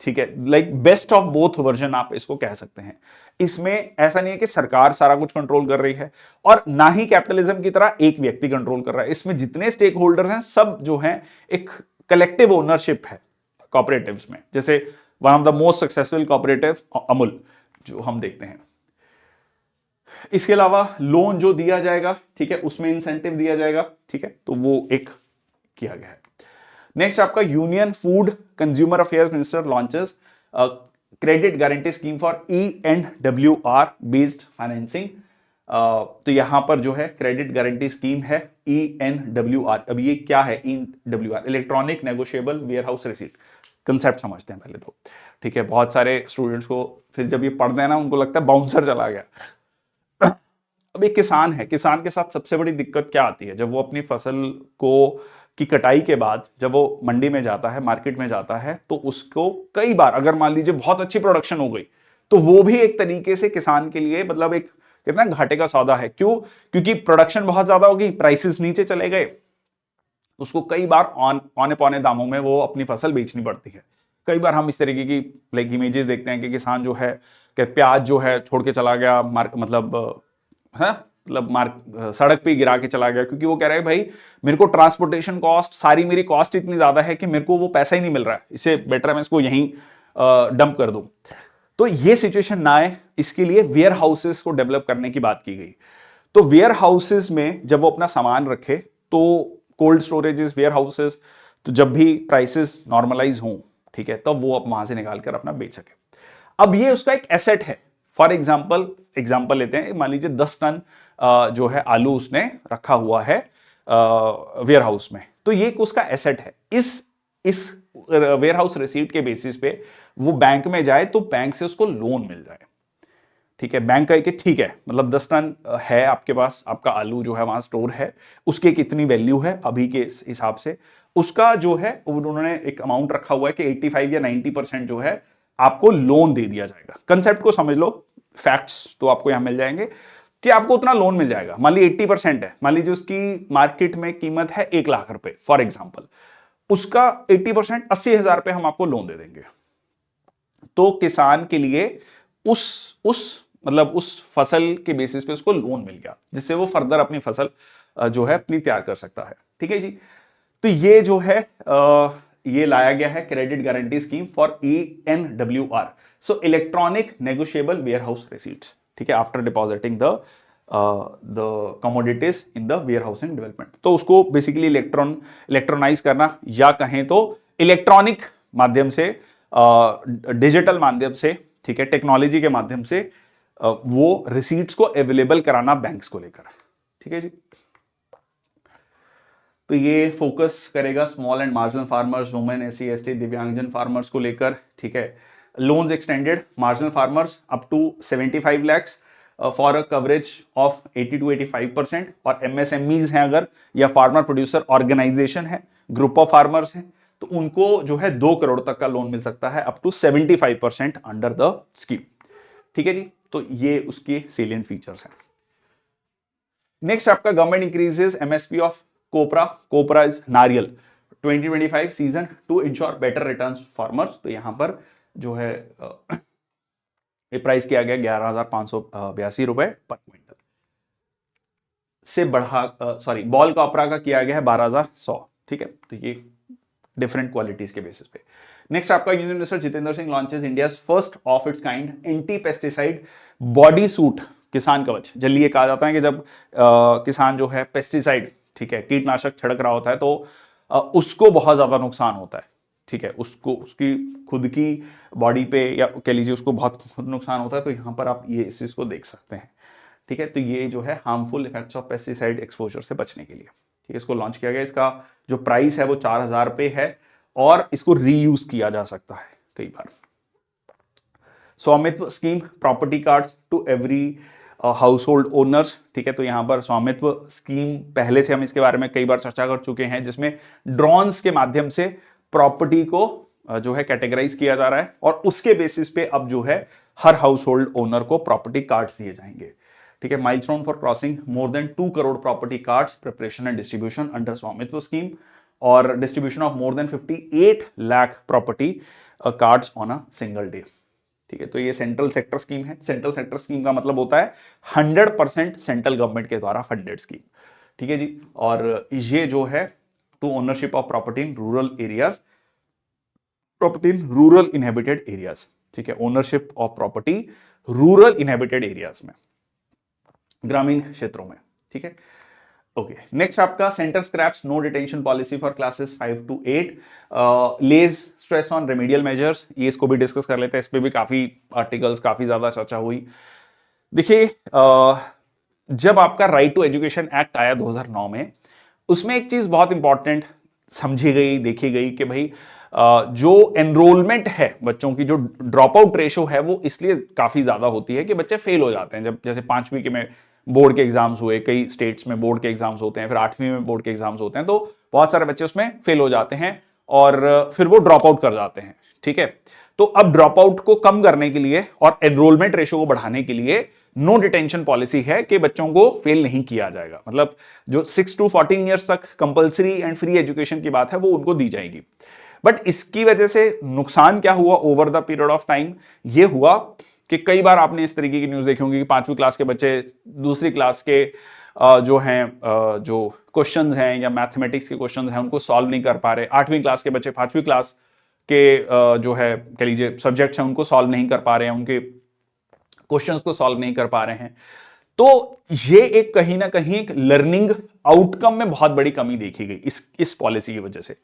ठीक है, like best of both version आप इसको कह सकते हैं। इसमें ऐसा नहीं है कि सरकार सारा कुछ कंट्रोल कर रही है और ना ही कैपिटलिज्म की तरह एक व्यक्ति कंट्रोल कर रहा है। इसमें जितने स्टेक होल्डर्स हैं सब जो हैं एक कलेक्टिव ओनरशिप है कॉपरेटिव्स में। जैसे one of the most successful cooperative Amul जो हम देखते हैं। इसके अलावा लोन जो दिया जाएगा, ठीक है, उसमें इंसेंटिव दिया जाएगा। ठीक है, तो वो एक किया गया है। नेक्स्ट आपका union food consumer affairs minister launches credit guarantee scheme for ENWR based financing. तो यहां पर जो है क्रेडिट गारंटी स्कीम है ENWR। अब ये क्या है ENWR? Electronic negotiable warehouse receipt. Concept समझते हैं पहले तो। ठीक है, बहुत सारे स्टूडेंट्स को फिर जब ये पढ़ते हैं ना, उनको लगता है बाउंसर चला गया। अब एक किसान है, किसान के साथ सबसे बड़ी दिक्कत क्या आती है? जब वो अपनी फसल को की कटाई के बाद जब वो मंडी में जाता है, मार्केट में जाता है, तो उसको कई बार, अगर मान लीजिए बहुत अच्छी प्रोडक्शन हो गई, तो वो भी एक तरीके से किसान के लिए मतलब एक कितना घाटे का सौदा है। क्यों? क्योंकि प्रोडक्शन बहुत ज्यादा होगी, प्राइसेस नीचे चले गए, उसको कई बार औने पौने दामों में वो अपनी फसल बेचनी पड़ती है। कई बार हम इस तरीके की लाइक इमेजेस देखते हैं कि किसान जो है कि प्याज जो है छोड़ के चला गया सड़क पे गिरा के चला गया, क्योंकि वो कह रहा है भाई मेरे को ट्रांसपोर्टेशन कॉस्ट, सारी मेरी कॉस्ट इतनी ज्यादा है कि मेरे को वो पैसा ही नहीं मिल रहा है, इससे बेटर है मैं इसको यहीं डंप कर दूं। तो ये सिचुएशन ना आए, इसके लिए वेयर हाउसेस को डेवलप करने की बात की गई। तो वेयर हाउसेस में जब वो अपना सामान रखे, तो कोल्ड स्टोरेजेस, वेयर हाउसेस, तो जब भी प्राइसेस नॉर्मलाइज हों, ठीक है, तब वो अब वहां से निकाल कर अपना बेच सके। अब ये उसका एक एसेट है। फॉर एग्जाम्पल लेते हैं, मान लीजिए 10 टन जो है आलू उसने रखा हुआ है वेयर हाउस में, तो ये उसका एसेट है। इस वेयर हाउस रिसीट के बेसिस पे वो बैंक में जाए तो बैंक से उसको लोन मिल जाए। ठीक है, बैंक कहे कि ठीक है, मतलब 10 टन है आपके पास, आपका आलू जो है वहां स्टोर है, उसकी कितनी वैल्यू है अभी के हिसाब से, उसका जो है उन्होंने एक अमाउंट रखा हुआ है कि 85 या 90% जो है आपको लोन दे दिया जाएगा। कंसेप्ट को समझ लो, फैक्ट्स तो आपको यहां मिल जाएंगे कि आपको उतना लोन मिल जाएगा। मान ली 80% है, मान लीजिए उसकी मार्केट में कीमत है 1 लाख रुपए फॉर एग्जाम्पल, उसका 80% 80,000 रुपए हम आपको लोन दे देंगे। तो किसान के लिए उस मतलब उस फसल के बेसिस पे उसको लोन मिल गया, जिससे वो फर्दर अपनी फसल जो है अपनी तैयार कर सकता है। ठीक है जी, तो ये जो है ये लाया गया है credit guarantee scheme for ENWR, so electronic negotiable warehouse receipts. ठीक है, after depositing the commodities in the warehouse and development, तो उसको बेसिकली इलेक्ट्रॉनाइज करना, या कहें तो इलेक्ट्रॉनिक माध्यम से, डिजिटल माध्यम से, ठीक है, टेक्नोलॉजी के माध्यम से वो रिसीट्स को अवेलेबल कराना बैंक्स को लेकर। ठीक है जी, तो ये फोकस करेगा small and marginal farmers, women, SC ST दिव्यांगजन फार्मर्स को लेकर। ठीक है, loans extended marginal farmers up to 75 lakhs for a coverage of 80 to 85%, और MSMEs हैं अगर, या फार्मर प्रोड्यूसर ऑर्गेनाइजेशन है, ग्रुप ऑफ फार्मर्स हैं, तो उनको जो है 2 करोड़ तक का लोन मिल सकता है up to 75% under the scheme. ठीक है जी, तो ये उसके सेलिएंट फीचर्स हैं। नेक्स्ट आपका government increases MSP of copra is नारियल 2025 season to ensure better returns farmers. तो यहां पर जो है ये प्राइस किया गया 11,582 रुपए पर क्विंटल से बढ़ा, सॉरी बॉल कॉपरा का किया गया है 12,100। ठीक है, तो ये डिफरेंट क्वालिटीज के बेसिस पे। नेक्स्ट आपका union minister Jitendra Singh launches India first of its kind anti pesticide body suit किसान कवच। जल्दी ये कहा जाता है कि जब किसान जो है पेस्टिसाइड, ठीक है, कीटनाशक छिड़क रहा होता है तो उसको बहुत ज्यादा नुकसान होता है। ठीक है, उसको उसकी खुद की बॉडी पे या कह लीजिए उसको बहुत नुकसान होता है, तो यहां पर आप ये इस चीज को देख सकते हैं। ठीक है, तो ये जो है harmful effects of pesticide exposure से बचने के लिए, ठीक है, इसको लॉन्च किया गया। इसका जो प्राइस है वो 4,000 रुपए है, और इसको रीयूज किया जा सकता है कई बार। Svamitva scheme property cards to every household owners. ठीक है, तो यहां पर स्वामित्व स्कीम पहले से हम इसके बारे में कई बार चर्चा कर चुके हैं, जिसमें ड्रोन्स के माध्यम से प्रॉपर्टी को जो है कैटेगराइज किया जा रहा है, और उसके बेसिस पे अब जो है हर हाउस होल्ड ओनर को प्रॉपर्टी कार्ड्स दिए जाएंगे। ठीक है, milestone for crossing more than 2 crore property cards, preparation and distribution under स्वामित्व स्कीम, और distribution of more than 58 lakh property cards on a single day. ठीक है, तो ये सेंट्रल सेक्टर स्कीम है। सेंट्रल सेक्टर स्कीम का मतलब होता है 100% सेंट्रल गवर्नमेंट के द्वारा फंडेड स्कीम। ठीक है जी, और ये जो है to ownership of property in rural areas, property in rural inhabited areas. ठीक है, ownership of property rural inhabited areas में, ग्रामीण क्षेत्रों में। ठीक है, ओके। नेक्स्ट आपका centre scraps no detention policy for classes 5 to 8, lays stress on remedial measures, ये इसको भी डिस्कस कर लेते हैं। इस पे भी काफी आर्टिकल्स, काफी ज्यादा चर्चा हुई। देखिए, जब आपका राइट टू एजुकेशन एक्ट आया 2009 में, उसमें एक चीज बहुत इंपॉर्टेंट समझी गई, देखी गई कि भाई जो एनरोलमेंट है बच्चों की, जो ड्रॉप आउट रेशो है, वो इसलिए काफी ज्यादा होती है कि बच्चे फेल हो जाते हैं। जब जैसे 5वीं के में बोर्ड के एग्जाम्स हुए, कई स्टेट्स में बोर्ड के एग्जाम्स होते हैं, फिर 8वीं में बोर्ड के एग्जाम्स होते हैं, तो बहुत सारे बच्चे उसमें फेल हो जाते हैं और फिर वो ड्रॉप आउट कर जाते हैं। ठीक है, तो अब ड्रॉप आउट को कम करने के लिए और एनरोलमेंट रेशो को बढ़ाने के लिए नो डिटेंशन पॉलिसी है कि बच्चों को फेल नहीं किया जाएगा। मतलब जो 6 to 14 ईयर्स तक कंपल्सरी एंड फ्री एजुकेशन की बात है वो उनको दी जाएगी। बट इसकी वजह से नुकसान क्या हुआ over the period of time, ये हुआ कि कई बार आपने इस तरीके की न्यूज देखी होंगी कि 5वीं क्लास के बच्चे दूसरी क्लास के जो हैं जो क्वेश्चंस हैं या मैथमेटिक्स के क्वेश्चंस हैं उनको सॉल्व नहीं कर पा रहे। 8वीं क्लास के बच्चे 5वीं क्लास के जो है कह लीजिए सब्जेक्ट्स हैं उनको सॉल्व नहीं कर पा रहे हैं, उनके क्वेश्चंस को सॉल्व नहीं कर पा रहे हैं। तो ये एक कहीं ना कहीं एक लर्निंग आउटकम में बहुत बड़ी कमी देखी गई इस पॉलिसी की वजह से।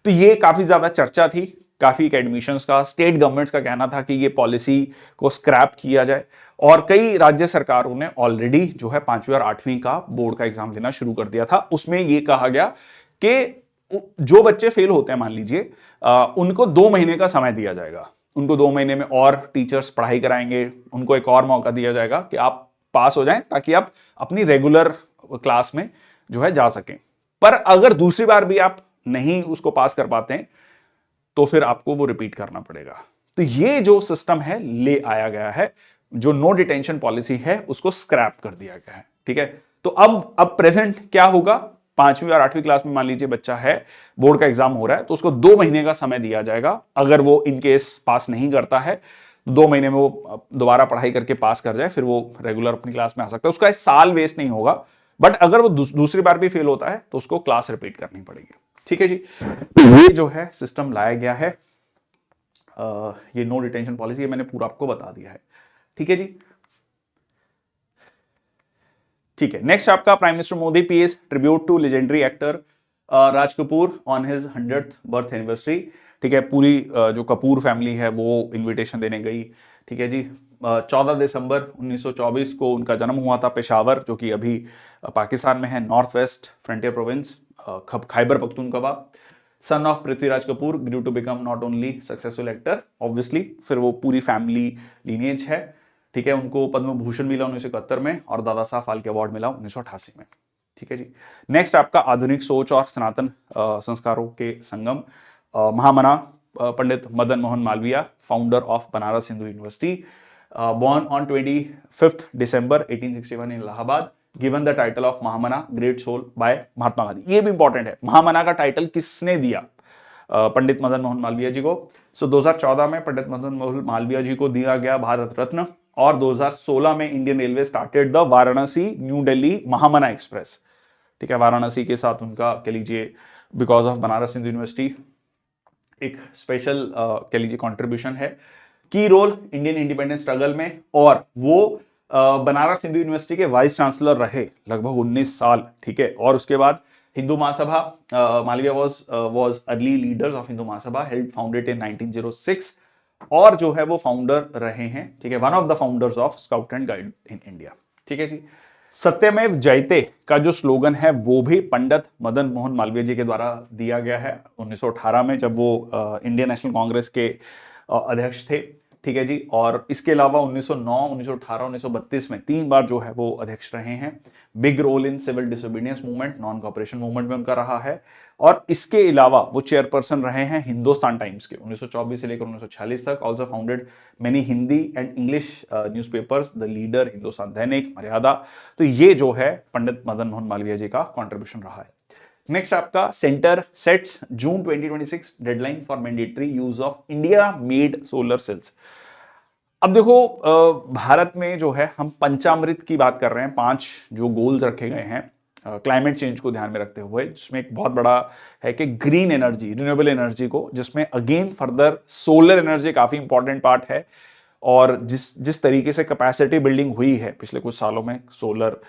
तो ये काफी ज्यादा चर्चा थी काफी एडमिशंस का, स्टेट गवर्नमेंट्स का कहना था कि ये पॉलिसी को स्क्रैप किया जाए, और कई राज्य सरकारों ने ऑलरेडी जो है 5वीं और 8वीं का बोर्ड का एग्जाम लेना शुरू कर दिया था। उसमें यह कहा गया कि जो बच्चे फेल होते हैं मान लीजिए, उनको 2 महीने का समय दिया जाएगा, उनको 2 महीने में और टीचर्स पढ़ाई कराएंगे, उनको एक और मौका दिया जाएगा कि आप पास हो जाएं ताकि आप अपनी रेगुलर क्लास में जो है जा सकें। पर अगर दूसरी बार भी आप नहीं उसको पास कर पाते हैं तो फिर आपको वो रिपीट करना पड़ेगा। तो ये जो सिस्टम है ले आया गया है, जो नो डिटेंशन पॉलिसी है उसको स्क्रैप कर दिया गया है। ठीक है, तो अब प्रेजेंट क्या होगा, 5वीं और 8वीं क्लास में मान लीजिए बच्चा है, बोर्ड का एग्जाम हो रहा है, तो उसको 2 महीने का समय दिया जाएगा। अगर वो इनकेस पास नहीं करता है, 2 महीने में वो दोबारा पढ़ाई करके पास कर जाए, फिर वो रेगुलर अपनी क्लास में आ सकता है, उसका साल वेस्ट नहीं होगा। बट अगर वो दूसरी बार भी फेल होता है तो उसको क्लास रिपीट करनी पड़ेगी। ठीक है जी, ये जो है सिस्टम लाया गया है, ये नो डिटेंशन पॉलिसी, ये मैंने पूरा आपको बता दिया है। ठीक है जी, ठीक है। नेक्स्ट आपका prime minister Modi pays tribute to legendary actor Raj Kapoor on his 100th birth anniversary. ठीक है, पूरी जो कपूर फैमिली है वो इनविटेशन देने गई। ठीक है जी, 14 दिसंबर 1924 को उनका जन्म हुआ था, पेशावर, जो कि अभी पाकिस्तान में है, north west frontier province, Khyber Pakhtunkhwa. Son of Prithviraj Kapoor, grew to become not only successful actor obviously, फिर वो पूरी फैमिली लीनिएज है। ठीक है, उनको पद्म भूषण मिला 1971 में और दादा साहब फाल्के अवार्ड मिला 1988 में। ठीक है जी, नेक्स्ट आपका आधुनिक सोच और सनातन संस्कारों के संगम, Mahamana Pandit Madan Mohan Malviya, founder of Banaras Hindu university, born on 25th December 1861 in Allahabad, given the title of Mahamana great soul by Mahatma Gandhi. ये भी इंपॉर्टेंट है, महामना का टाइटल किसने दिया, पंडित मदन मोहन मालवीय जी को। सो 2014 में पंडित मदन मोहन मालवीय जी को दिया गया भारत रत्न, और 2016 में Indian railway started the Varanasi new Delhi Mahamana express. ठीक है, वाराणसी के साथ उनका कह लीजिए because of Banaras Hindu university एक स्पेशल कह लीजिए कॉन्ट्रीब्यूशन है, की रोल इंडियन इंडिपेंडेंस स्ट्रगल में, और वो बनारस हिंदू यूनिवर्सिटी के वाइस चांसलर रहे लगभग 19 साल। ठीक है, और उसके बाद Hindu Mahasabha, Malviya was early leaders of Hindu Mahasabha, held founded in 1906, और जो है वो फाउंडर रहे हैं। ठीक है, one of the founders of scout and guide in India. ठीक है जी, सत्यमेव जयते का जो स्लोगन है वो भी पंडित मदन मोहन मालवीय जी के द्वारा दिया गया है 1918 में, जब वो इंडियन नेशनल कांग्रेस के अध्यक्ष थे। ठीक है जी, और इसके अलावा 1909, 1918, 1932 में 3 बार जो है वो अध्यक्ष रहे हैं। Big role in civil disobedience movement, non cooperation movement में उनका रहा है, और इसके अलावा वो चेयरपर्सन रहे हैं हिंदुस्तान टाइम्स के 1924 से लेकर 1946 तक। Also founded many Hindi and English newspapers, the leader, Hindustan Dainik, मर्यादा। तो ये जो है पंडित मदन मोहन मालवीय जी का कॉन्ट्रीब्यूशन रहा है। नेक्स्ट आपका centre sets June 2026 deadline for mandatory use of India made solar cells. अब देखो, भारत में जो है हम पंचामृत की बात कर रहे हैं, 5 जो गोल्स रखे गए हैं क्लाइमेट चेंज को ध्यान में रखते हुए, जिसमें एक बहुत बड़ा है कि ग्रीन एनर्जी, रिन्यूएबल एनर्जी को, जिसमें अगेन फर्दर सोलर एनर्जी काफी इंपॉर्टेंट पार्ट है। और जिस तरीके से कैपेसिटी बिल्डिंग हुई है पिछले कुछ सालों में सोलर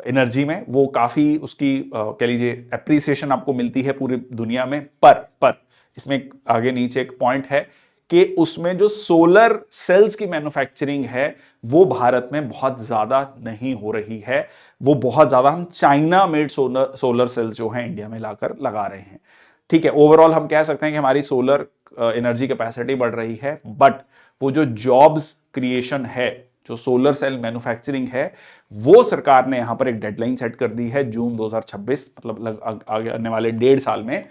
एनर्जी में, वो काफी उसकी कह लीजिए एप्रिसिएशन आपको मिलती है पूरी दुनिया में। पर इसमें आगे नीचे एक पॉइंट है कि उसमें जो सोलर सेल्स की मैन्युफैक्चरिंग है वो भारत में बहुत ज्यादा नहीं हो रही है, वो बहुत ज्यादा हम चाइना मेड सोलर सेल्स जो है इंडिया में लाकर लगा रहे हैं। ठीक है, ओवरऑल हम कह सकते हैं कि हमारी सोलर एनर्जी कैपेसिटी बढ़ रही है, बट वो जो जॉब्स क्रिएशन है, जो सोलर सेल मैन्युफैक्चरिंग है, वो सरकार ने यहां पर एक डेडलाइन सेट कर दी है जून 2026, मतलब आगे आने वाले 1.5 साल में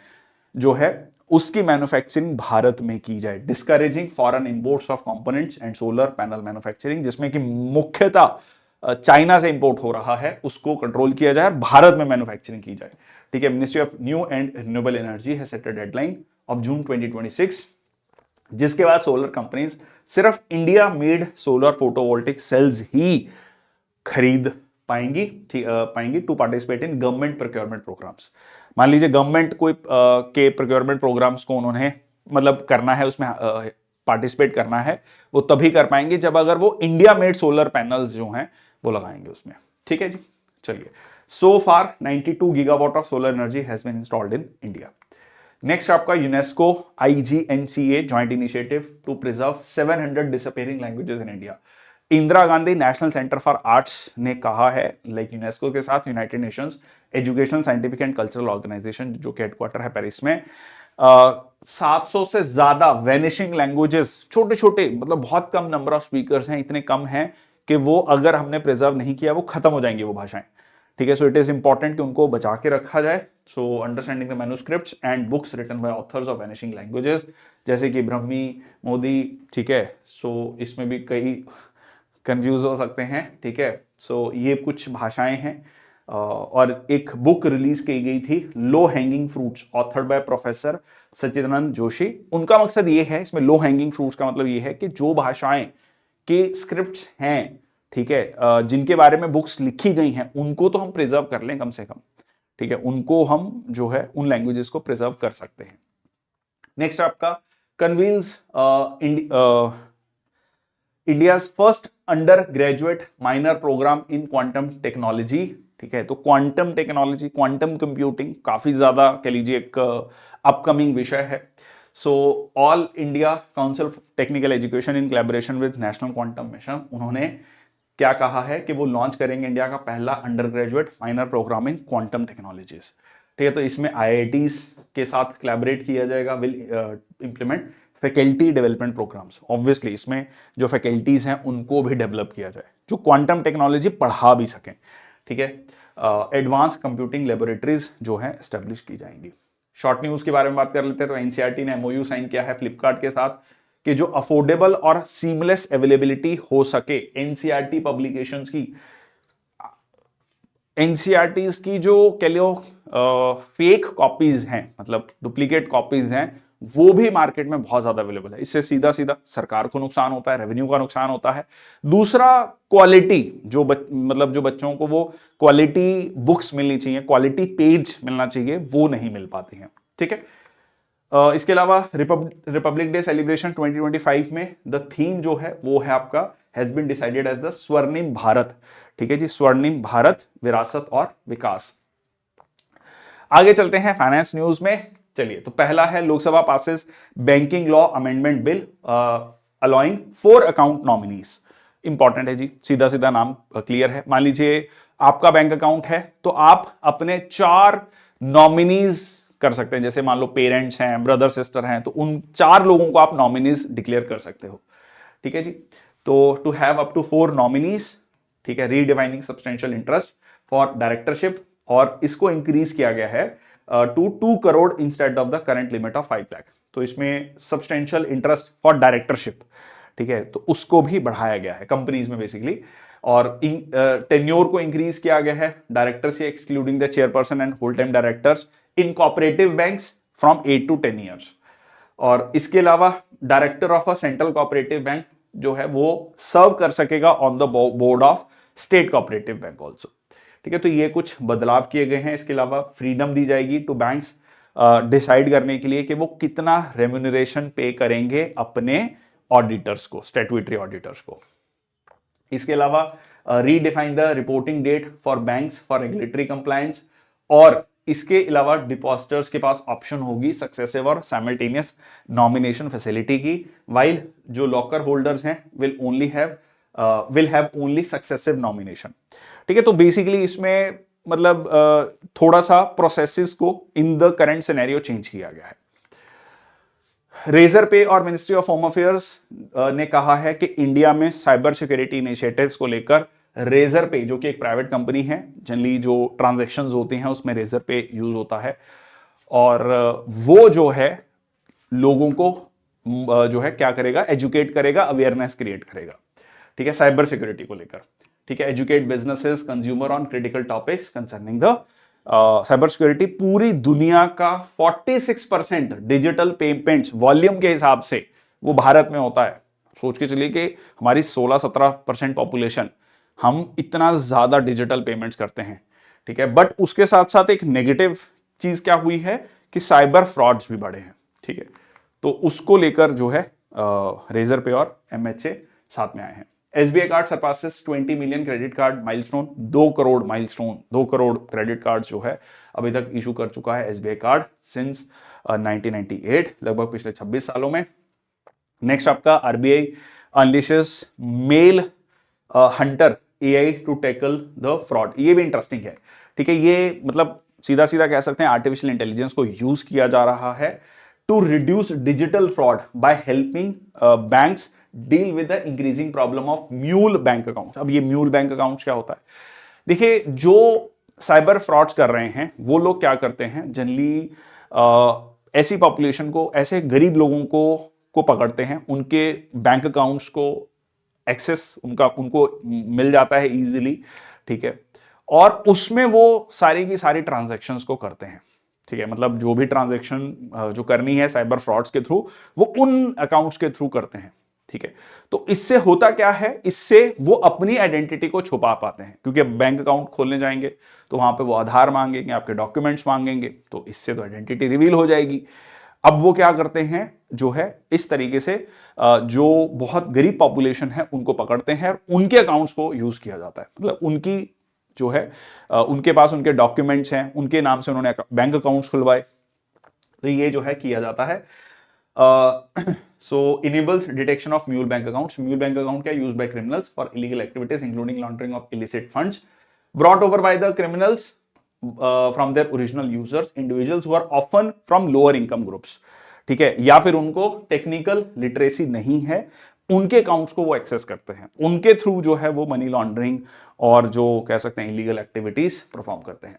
जो है उसकी मैन्युफैक्चरिंग भारत में की जाए। Discouraging foreign imports of components and solar panel manufacturing, जिसमें कि मुख्यतः चाइना से इंपोर्ट हो रहा है, उसको कंट्रोल किया जाए और भारत में मैन्युफैक्चरिंग की जाए। ठीक है, ministry of new and renewable energy है set a deadline of June 2026, जिसके बाद सोलर कंपनीज सिर्फ India made solar photovoltaic cells ही खरीद पाएंगी to participate in government procurement programmes. मान लीजिए गवर्नमेंट कोई के प्रोक्योरमेंट प्रोग्राम्स को उन्होंने मतलब करना है, उसमें पार्टिसिपेट करना है, वो तभी कर पाएंगे जब अगर वो इंडिया मेड सोलर पैनल्स जो हैं वो लगाएंगे उसमें। ठीक है जी, चलिए। So far 92 gigawatt of solar energy has been installed in India. Next आपका UNESCO IGNCA joint initiative to preserve 700 disappearing languages in India. Indira Gandhi national centre for arts ने कहा है, लाइक यूनेस्को के साथ united nations educational scientific and cultural organisation जो कि headquarter है Paris में, 700 से ज्यादा वेनिशिंग लैंग्वेजेस, छोटे छोटे मतलब बहुत कम नंबर ऑफ स्पीकर्स हैं, इतने कम हैं कि वो अगर हमने प्रिजर्व नहीं किया वो खत्म हो जाएंगी वो भाषाएं। ठीक है, सो इट इज इंपॉर्टेंट कि उनको बचा के रखा जाए। So understanding the manuscripts and books written by authors of vanishing languages, जैसे कि ब्रह्मी, मोदी। ठीक है, सो इसमें भी कई कंफ्यूज हो सकते हैं। ठीक है, सो ये कुछ भाषाएं हैं। और एक बुक रिलीज की गई थी, low hanging fruits, authored by professor Sachchidanand Joshi. उनका मकसद ये है, इसमें लो हैंगिंग फ्रूट्स का मतलब ये है कि जो भाषाएं के स्क्रिप्ट्स हैं, ठीक है, जिनके बारे में बुक्स लिखी गई हैं, उनको तो हम प्रिजर्व कर लें कम से कम। ठीक है, उनको हम जो है उन लैंग्वेजेस को प्रिजर्व कर सकते हैं। नेक्स्ट आपका convenes India first undergraduate minor programme in quantum technology. ठीक है, तो क्वांटम टेक्नोलॉजी, क्वांटम कंप्यूटिंग काफी ज्यादा कह लीजिए एक अपकमिंग विषय है। So all India council of technical education in collaboration with national quantum mission, उन्होंने क्या कहा है कि वो लॉन्च करेंगे इंडिया का पहला undergraduate minor programme in quantum technologies. ठीक है, तो इसमें IITs के साथ कोलैबोरेट किया जाएगा, will implement faculty development programmes. Obviously इसमें जो फैकल्टीज हैं उनको भी डेवलप किया जाए जो क्वांटम टेक्नोलॉजी पढ़ा भी सकें। ठीक है, एडवांस कंप्यूटिंग लेबोरेटरीज जो है एस्टेब्लिश की जाएंगी। शॉर्ट न्यूज के बारे में बात कर लेते हैं, तो NCERT ने MOU साइन किया है फ्लिपकार्ट के साथ कि जो अफोर्डेबल और सीमलेस अवेलेबिलिटी हो सके NCERT पब्लिकेशंस की, NCERTs की जो कह लो फेक कॉपीज हैं, मतलब डुप्लीकेट कॉपीज हैं, वो भी मार्केट में बहुत ज्यादा अवेलेबल है। इससे सीधा सीधा सरकार को नुकसान होता है, रेवेन्यू का नुकसान होता है। दूसरा, क्वालिटी जो मतलब जो बच्चों को वो क्वालिटी बुक्स मिलनी चाहिए, क्वालिटी पेज मिलना चाहिए, वो नहीं मिल पाती हैं। ठीक है, इसके अलावा रिपब्लिक डे सेलिब्रेशन 2025 में द थीम जो है वो है आपका has been decided as the Swarnim Bharat. ठीक है जी, स्वर्णिम भारत, विरासत और विकास। आगे चलते हैं फाइनेंस न्यूज में। चलिए, तो पहला है Lok Sabha passes banking law amendment bill allowing 4 account nominees. Important है जी, सीधा सीधा नाम क्लियर है। मान लीजिए आपका बैंक अकाउंट है तो आप अपने 4 नॉमिनीज कर सकते हैं। जैसे मान लो पेरेंट्स हैं, ब्रदर सिस्टर हैं, तो उन 4 लोगों को आप नॉमिनीज डिक्लेयर कर सकते हो। ठीक है जी, तो to have up to 4 nominees. ठीक है, redefining substantial interest for directorship, और इसको इंक्रीज किया गया है to 2 crore instead of the current limit of 5 lakh. तो इसमें सब्सटेंशियल इंटरेस्ट फॉर डायरेक्टरशिप, ठीक है, तो उसको भी बढ़ाया गया है कंपनीज में बेसिकली। और टेन्योर को इंक्रीज किया गया है डायरेक्टर से, excluding the chairperson and whole time directors in cooperative banks from 8 to 10 years. और इसके अलावा director of a central cooperative bank जो है वो सर्व कर सकेगा on the board of state cooperative bank also. ठीक है, तो ये कुछ बदलाव किए गए हैं। इसके अलावा फ्रीडम दी जाएगी टू बैंक्स डिसाइड करने के लिए कि वो कितना रेम्यूनरेशन पे करेंगे अपने ऑडिटर्स को, स्टैट्यूटरी ऑडिटर्स को। इसके अलावा redefine the reporting date for banks for regulatory compliance, और इसके अलावा डिपॉजिटर्स के पास ऑप्शन होगी सक्सेसिव और साइमल्टेनियस नॉमिनेशन फैसिलिटी की, वाइल जो लॉकर होल्डर्स हैं will have only successive nomination. ठीक है, तो बेसिकली इसमें मतलब थोड़ा सा प्रोसेसेस को in the current scenario change किया गया है। रेजर पे और मिनिस्ट्री ऑफ होम अफेयर्स ने कहा है कि इंडिया में साइबर सिक्योरिटी इनिशिएटिव्स को लेकर रेजर पे, जो कि एक प्राइवेट कंपनी है, जनरली जो ट्रांजैक्शंस होती हैं उसमें रेजर पे यूज होता है, और वो जो है लोगों को जो है क्या करेगा, एजुकेट करेगा, अवेयरनेस क्रिएट करेगा। ठीक है, साइबर सिक्योरिटी को लेकर। ठीक है, educate businesses consumer on critical topics concerning the cyber security. पूरी दुनिया का 46% डिजिटल पेमेंट्स वॉल्यूम के हिसाब से वो भारत में होता है। सोच के चलिए कि हमारी 16-17% पॉपुलेशन, हम इतना ज्यादा डिजिटल पेमेंट्स करते हैं। ठीक है, बट उसके साथ साथ एक नेगेटिव चीज क्या हुई है कि साइबर फ्रॉड्स भी बढ़े हैं। ठीक है, तो उसको लेकर जो है रेजर पे और MHA साथ में आए हैं। SBI card surpasses 20 million credit card milestone, 2 crore milestone, 2 crore credit card जो है अभी तक इशू कर चुका है SBI कार्ड सिंस 1998, लगभग पिछले 26 सालों में। नेक्स्ट आपका RBI unleashes mule hunter AI to tackle the fraud. ये भी इंटरेस्टिंग है, ठीक है। ये मतलब सीधा सीधा कह सकते हैं आर्टिफिशियल इंटेलिजेंस को यूज किया जा रहा है to reduce digital fraud by helping banks deal with the increasing problem of mule bank account. अब ये म्यूल बैंक अकाउंट क्या होता है? देखिए, जो साइबर फ्रॉड्स कर रहे हैं वो लोग क्या करते हैं, जनरली ऐसी पॉपुलेशन को, ऐसे गरीब लोगों को पकड़ते हैं, उनके बैंक अकाउंट्स को एक्सेस उनको मिल जाता है इजीली, ठीक है, और उसमें वो सारी की सारी ट्रांजैक्शंस को करते हैं, ठीक है। मतलब जो भी ट्रांजैक्शन जो करनी है साइबर फ्रॉड्स के थ्रू, वो उन अकाउंट्स के थ्रू करते हैं, ठीक है। तो इससे होता क्या है, इससे वो अपनी आइडेंटिटी को छुपा पाते हैं, क्योंकि बैंक अकाउंट खोलने जाएंगे तो वहां पे वो आधार मांगेंगे, आपके डॉक्यूमेंट्स मांगेंगे, तो इससे तो आइडेंटिटी रिवील हो जाएगी। अब वो क्या करते हैं, जो है इस तरीके से जो बहुत गरीब पॉपुलेशन है उनको पकड़ते हैं और उनके अकाउंट्स को यूज किया जाता है। मतलब उनकी जो है उनके पास उनके डॉक्यूमेंट्स हैं, उनके नाम से उन्होंने बैंक अकाउंट्स खुलवाए, तो ये जो है किया जाता है। So enables detection of mule bank accounts. Mule bank account क्या, used by criminals for illegal activities including laundering of illicit funds brought over by the criminals from their original users, individuals who are often from lower income groups, ठीक है, या फिर उनको technical literacy नहीं है, उनके accounts को वो एक्सेस करते हैं, उनके थ्रू जो है वो मनी लॉन्ड्रिंग और जो कह सकते हैं इलीगल एक्टिविटीज परफॉर्म करते हैं।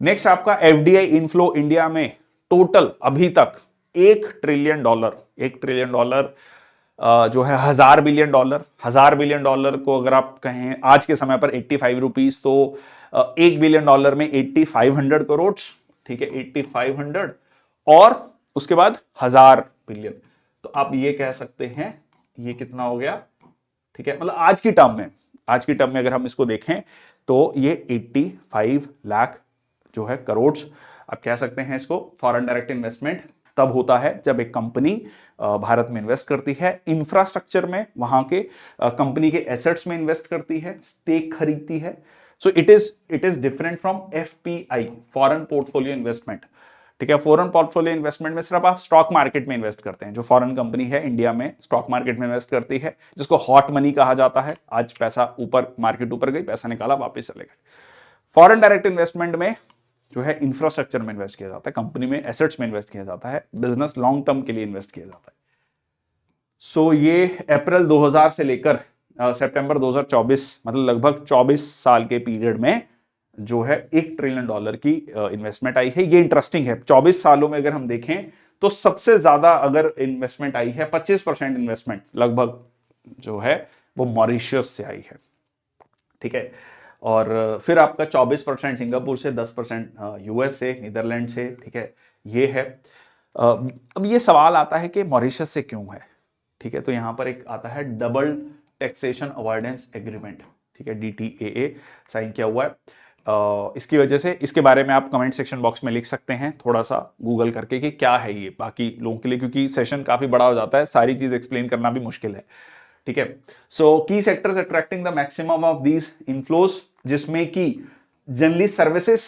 नेक्स्ट आपका एफडीआई इनफ्लो इंडिया में टोटल अभी तक $1 ट्रिलियन, जो है $1000 बिलियन को अगर आप कहें आज के समय पर 85 रुपीज, तो $1 बिलियन में 8500 करोड़, ठीक है, 8500, और उसके बाद 1000 बिलियन, तो आप ये कह सकते हैं ये कितना हो गया, ठीक है। मतलब आज की टर्म में अगर हम इसको देखें तो ये 85 लाख जो है करोड़, आप कह सकते हैं इसको। फॉरेन डायरेक्ट इन्वेस्टमेंट तब होता है जब एक कंपनी भारत में इन्वेस्ट करती है, इंफ्रास्ट्रक्चर में, वहां के कंपनी के एसेट्स में इन्वेस्ट करती है, स्टेक खरीदती है। So it is different from FPI, foreign portfolio investment, ठीक है। फॉरेन पोर्टफोलियो इन्वेस्टमेंट में सिर्फ आप स्टॉक मार्केट में इन्वेस्ट करते हैं। जो फॉरेन कंपनी है इंडिया में स्टॉक मार्केट में इन्वेस्ट करती है, जिसको हॉट मनी कहा जाता है, आज पैसा ऊपर, मार्केट ऊपर गई, पैसा निकाला, वापस चले गए। फॉरेन डायरेक्ट इन्वेस्टमेंट में जो है इंफ्रास्ट्रक्चर में इन्वेस्ट किया जाता है, कंपनी में एसेट्स में इन्वेस्ट किया जाता है, बिजनेस लॉन्ग टर्म के लिए इन्वेस्ट किया जाता है। सो ये अप्रैल 2000 से लेकर सितंबर 2024, मतलब लगभग 24 साल के पीरियड में जो है $1 ट्रिलियन की इन्वेस्टमेंट आई है। ये इंटरेस्टिंग है, 24 सालों में अगर हम देखें तो सबसे ज्यादा अगर इन्वेस्टमेंट आई है, 25% इन्वेस्टमेंट लगभग जो है वो मॉरिशस से आई है, ठीक है। और फिर आपका 24% सिंगापुर से, 10% यूएस से, नीदरलैंड से, ठीक है, ये है। अब ये सवाल आता है कि मॉरिशस से क्यों है, ठीक है। तो यहां पर एक आता है डबल टैक्सेशन अवॉइडेंस एग्रीमेंट, ठीक है, DTAA साइन किया हुआ है। इसकी वजह से, इसके बारे में आप कमेंट सेक्शन बॉक्स में लिख सकते हैं थोड़ा सा गूगल करके कि क्या है ये, बाकी लोगों के लिए, क्योंकि सेशन काफी बड़ा हो जाता है, सारी चीज एक्सप्लेन करना भी मुश्किल है, ठीक है। सो की sectors attracting the maximum of these inflows, जिसमें कि generally services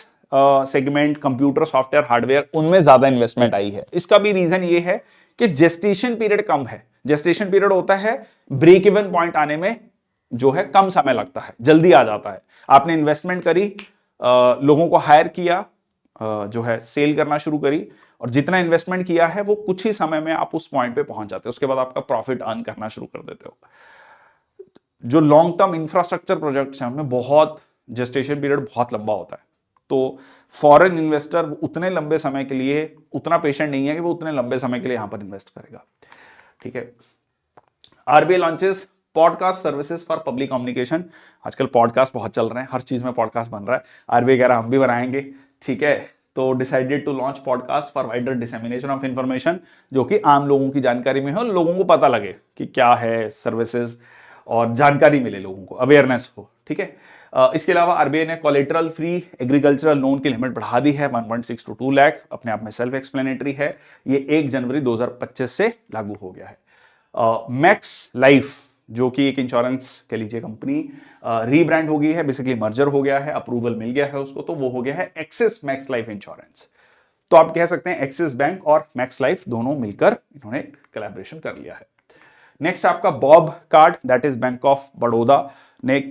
segment, computer, software, hardware, उनमें ज्यादा इन्वेस्टमेंट आई है। इसका भी रीजन ये है कि जेस्टेशन पीरियड कम है। जेस्टेशन पीरियड होता है ब्रेक इवन पॉइंट आने में जो है कम समय लगता है, जल्दी आ जाता है। आपने इन्वेस्टमेंट करी, लोगों को हायर किया, जो है सेल करना शुरू करी, और जितना इन्वेस्टमेंट किया है वो कुछ ही समय में आप उस पॉइंट पे पहुंच जाते हो, उसके बाद आपका प्रॉफिट अर्न करना शुरू कर देते हो। जो लॉन्ग टर्म इंफ्रास्ट्रक्चर प्रोजेक्ट्स हैं उनमें बहुत जेस्टेशन पीरियड बहुत लंबा होता है, तो फॉरेन इन्वेस्टर उतने लंबे समय के लिए उतना पेशेंट नहीं है कि वो उतने लंबे समय के लिए यहां पर इन्वेस्ट करेगा, ठीक है। RBI launches podcast services for public communication. आजकल पॉडकास्ट बहुत चल रहे हैं, हर चीज में पॉडकास्ट बन रहा है। आरबीआई कह रहा है हम भी बनाएंगे, ठीक है। तो decided to launch podcast for wider dissemination of information, जो कि आम लोगों की जानकारी में हो, लोगों को पता लगे कि क्या है सर्विसेज, और जानकारी मिले लोगों को, अवेयरनेस हो, ठीक है। इसके अलावा आरबीआई ने कोलेटरल फ्री एग्रीकल्चरल लोन की लिमिट बढ़ा दी है 1.6 to 2 लाख, अपने आप में सेल्फ एक्सप्लेनेटरी है। ये 1 जनवरी 2025 से लागू हो गया है। मैक्स लाइफ, जो कि एक इंश्योरेंस कह लीजिए कंपनी, रीब्रांड हो गई है, बेसिकली मर्जर हो गया है, अप्रूवल मिल गया है उसको, तो वो हो गया है एक्सिस मैक्स लाइफ इंश्योरेंस। तो आप कह सकते हैं एक्सिस बैंक और मैक्स लाइफ दोनों मिलकर इन्होंने कोलैबोरेशन कर लिया है। नेक्स्ट आपका Bob card, that is bank of Baroda ने एक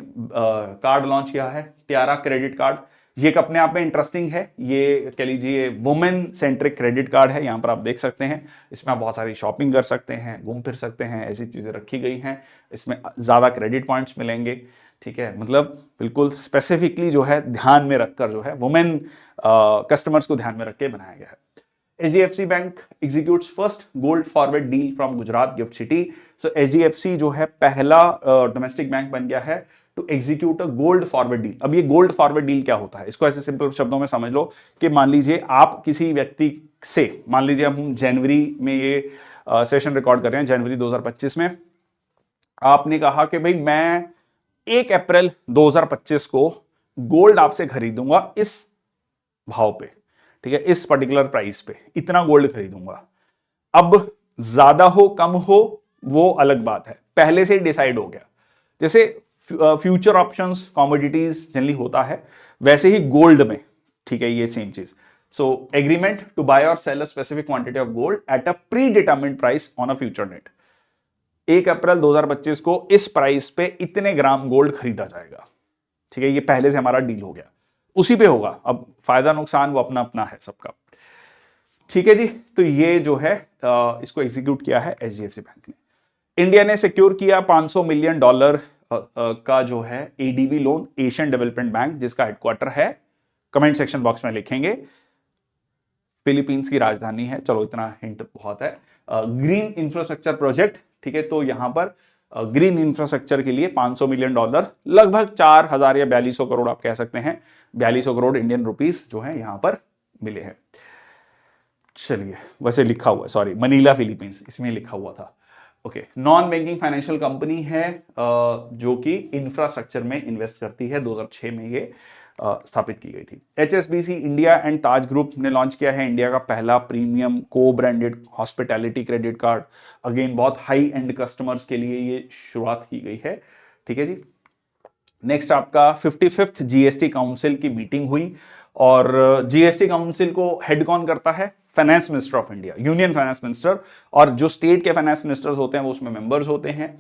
कार्ड लॉन्च किया है, टियारा क्रेडिट कार्ड। ये एक अपने आप में इंटरेस्टिंग है, ये कह लीजिए वुमेन सेंट्रिक क्रेडिट कार्ड है। यहां पर आप देख सकते हैं, इसमें आप बहुत सारी शॉपिंग कर सकते हैं, घूम फिर सकते हैं, ऐसी चीजें रखी गई हैं। इसमें ज्यादा क्रेडिट पॉइंट्स मिलेंगे, ठीक है। मतलब बिल्कुल स्पेसिफिकली जो है ध्यान में रखकर जो है वुमेन कस्टमर्स को ध्यान में रख के बनाया गया है। HDFC bank executes first gold forward deal from Gujarat gift city. So HDFC जो है पहला डोमेस्टिक बैंक बन गया है to execute a gold forward deal. अब ये गोल्ड फॉरवर्ड डील क्या होता है, इसको ऐसे सिंपल शब्दों में समझ लो कि मान लीजिए आप किसी व्यक्ति से, मान लीजिए हम जनवरी में ये सेशन रिकॉर्ड कर रहे हैं, जनवरी 2025 में आपने कहा कि भाई मैं 1 अप्रैल 2025 को गोल्ड आपसे खरीदूंगा इस भाव पे, ठीक है, इस पर्टिकुलर प्राइस पे इतना गोल्ड खरीदूंगा। अब ज्यादा हो कम हो वो अलग बात है, पहले से ही डिसाइड हो गया। जैसे फ्यूचर ऑप्शंस कमोडिटीज जनरली होता है, वैसे ही गोल्ड में, ठीक है, ये सेम चीज। सो एग्रीमेंट टू बाय और sell a specific quantity of gold at a predetermined price on a future date. 1 अप्रैल 2025 को इस प्राइस पे इतने ग्राम गोल्ड खरीदा जाएगा, ठीक है, ये पहले से हमारा डील हो गया, उसी पे होगा। अब फायदा नुकसान वो अपना अपना है सबका, ठीक है जी। तो ये जो है इसको एग्जीक्यूट किया है HDFC बैंक ने। इंडिया ने सिक्योर किया $500 मिलियन का जो है ADB loan, Asian development bank, जिसका हेडक्वार्टर है, कमेंट सेक्शन बॉक्स में लिखेंगे, फिलीपींस की राजधानी है। चलो इतना हिंट बहुत है। ग्रीन इंफ्रास्ट्रक्चर प्रोजेक्ट, ठीक है, तो यहां पर ग्रीन इंफ्रास्ट्रक्चर के लिए $500 मिलियन, लगभग 4000 या 4200 करोड़ आप कह सकते हैं, 4200 करोड़ इंडियन रुपीस जो है यहां पर मिले हैं। चलिए, वैसे लिखा हुआ है, सॉरी, मनीला फिलीपींस इसमें लिखा हुआ था। Okay, non banking financial company है जो कि इंफ्रास्ट्रक्चर में इन्वेस्ट करती है। 2006 में ये स्थापित की गई थी। HSBC India and Taj group ने लॉन्च किया है इंडिया का पहला प्रीमियम को branded hospitality credit card. Again बहुत हाई एंड कस्टमर्स के लिए ये शुरुआत की गई है, ठीक है जी। नेक्स्ट आपका 55th GST काउंसिल की मीटिंग हुई, और GST काउंसिल को हेड कौन करता है? Finance minister of India, union finance minister, और जो स्टेट के फाइनेंस मिनिस्टर्स होते हैं वो उसमें मेंबर्स होते हैं।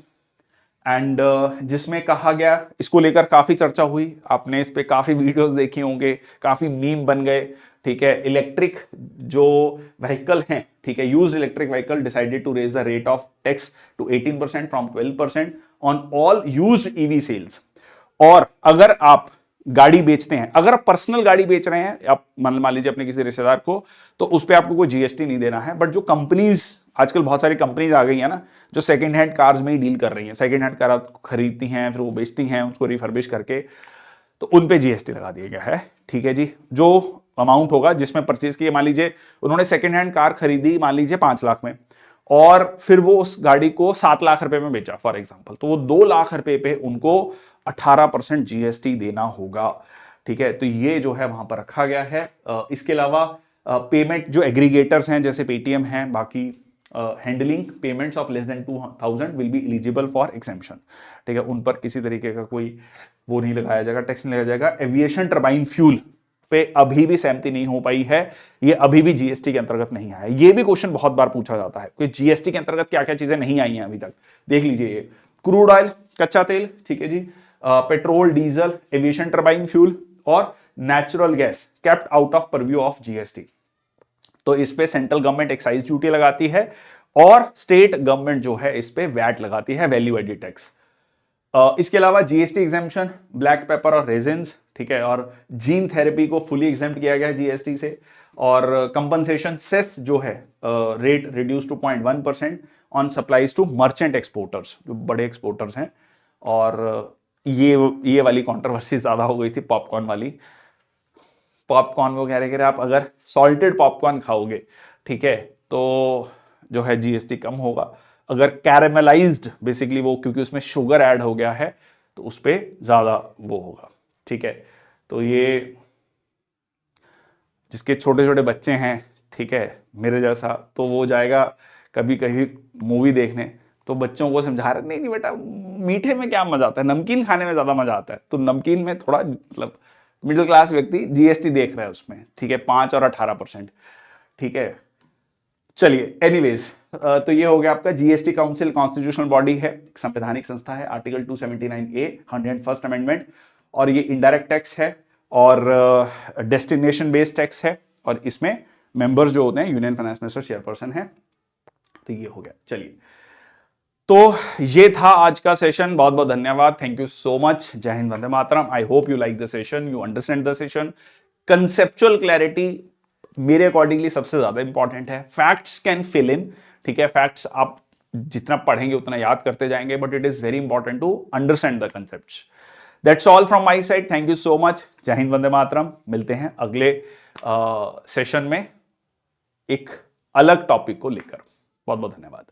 एंड जिसमें कहा गया, इसको लेकर काफी चर्चा हुई, आपने इस पे काफी वीडियोस देखी होंगे, काफी मीम बन गए, ठीक है। इलेक्ट्रिक जो व्हीकल हैं, ठीक है, used electric vehicle decided to raise the rate of tax to 18% from 12% on all used EV sales. और अगर आप गाड़ी बेचते हैं, अगर आप पर्सनल गाड़ी बेच रहे हैं, आप मान लीजिए अपने किसी रिश्तेदार को, तो उस पर आपको कोई GST नहीं देना है। बट जो कंपनीज, आजकल बहुत सारी कंपनीज आ गई है ना, जो सेकंड हैंड कार्स में ही डील कर रही हैं, सेकंड हैंड कार खरीदती हैं, फिर वो बेचती हैं उसको रिफर्बिश करके, तो उन पे GST लगा दिया गया है, ठीक है जी। जो अमाउंट होगा जिसमें परचेज किए, मान लीजिए उन्होंने सेकंड हैंड कार खरीदी मान लीजिए 5 लाख में, और फिर वो उस गाड़ी को 7 लाख रुपए में बेचा फॉर एग्जांपल, तो वो 2 लाख रुपए पे उनको 18% GST देना होगा, ठीक है। तो ये जो है वहां पर रखा गया है। इसके अलावा पेमेंट जो एग्रीगेटर्स हैं जैसे पेटीएम हैं, बाकी handling payments of less than 2000 will be eligible for exemption, ठीक है, उन पर किसी तरीके का कोई वो नहीं लगाया जाएगा, टैक्स नहीं लगाया जाएगा। एविएशन टर्बाइन फ्यूल पे अभी भी सहमति नहीं हो पाई है, ये अभी भी GST के अंतर्गत नहीं आया। ये भी क्वेश्चन बहुत बार पूछा जाता है कि GST के अंतर्गत क्या क्या चीजें नहीं आई हैं अभी तक, देख लीजिए। ये क्रूड ऑयल, कच्चा तेल, ठीक है जी, petrol, diesel, aviation turbine fuel और natural gas kept out of purview of GST। तो इस पे सेंट्रल गवर्नमेंट एक्साइज ड्यूटी लगाती है, और स्टेट गवर्नमेंट जो है इस पे वैट लगाती है, वैल्यू एडेड टैक्स। इसके अलावा GST एग्जेम्पशन ब्लैक पेपर और रेजिन्स, ठीक है, और जीन थेरेपी को फुली एग्जेम्प्ट किया गया है GST से। और कंपनसेशन सेस जो है rate reduce to 0.1% on supplies to merchant exporters, जो बड़े एक्सपोर्टर्स हैं। और ये वाली कंट्रोवर्सी ज्यादा हो गई थी, पॉपकॉर्न वाली। पॉपकॉर्न वो कह रहे कि आप अगर सॉल्टेड पॉपकॉर्न खाओगे, ठीक है, तो जो है GST कम होगा। अगर कैरेमलाइज्ड, बेसिकली वो क्योंकि उसमें शुगर ऐड हो गया है, तो उस पर ज्यादा वो होगा, ठीक है। तो ये जिसके छोटे छोटे बच्चे हैं, ठीक है, मेरे जैसा, तो वो जाएगा कभी कभी मूवी देखने, तो बच्चों को समझा रहे नहीं बेटा, मीठे में क्या मजा आता है, नमकीन खाने में ज्यादा मजा आता है। तो नमकीन में थोड़ा मतलब मिडिल क्लास व्यक्ति GST देख रहा है उसमें, ठीक है, 5 और 18%। ठीक है, चलिए एनीवेज, तो ये हो गया आपका जीएसटी काउंसिल कॉन्स्टिट्यूशनल बॉडी है, संवैधानिक संस्था है, आर्टिकल 279A 101st अमेंडमेंट, और ये इनडायरेक्ट टैक्स है और डेस्टिनेशन बेस्ड टैक्स है, और इसमें मेंबर्स जो होते हैं यूनियन फाइनेंस मिनिस्टर चेयरपर्सन है। तो ये हो गया। चलिए, तो ये था आज का सेशन। बहुत बहुत धन्यवाद, थैंक यू सो मच। जय हिंद, वंदे मातरम। I hope you like the session, you understand the session. Conceptual clarity मेरे अकॉर्डिंगली सबसे ज्यादा इंपॉर्टेंट है। फैक्ट्स कैन फिल इन, ठीक है, फैक्ट्स आप जितना पढ़ेंगे उतना याद करते जाएंगे, but it is very important to understand the concepts. That's all from my side, thank you so much. जय हिंद, वंदे मातरम। मिलते हैं अगले सेशन में एक अलग टॉपिक को लेकर। बहुत बहुत धन्यवाद।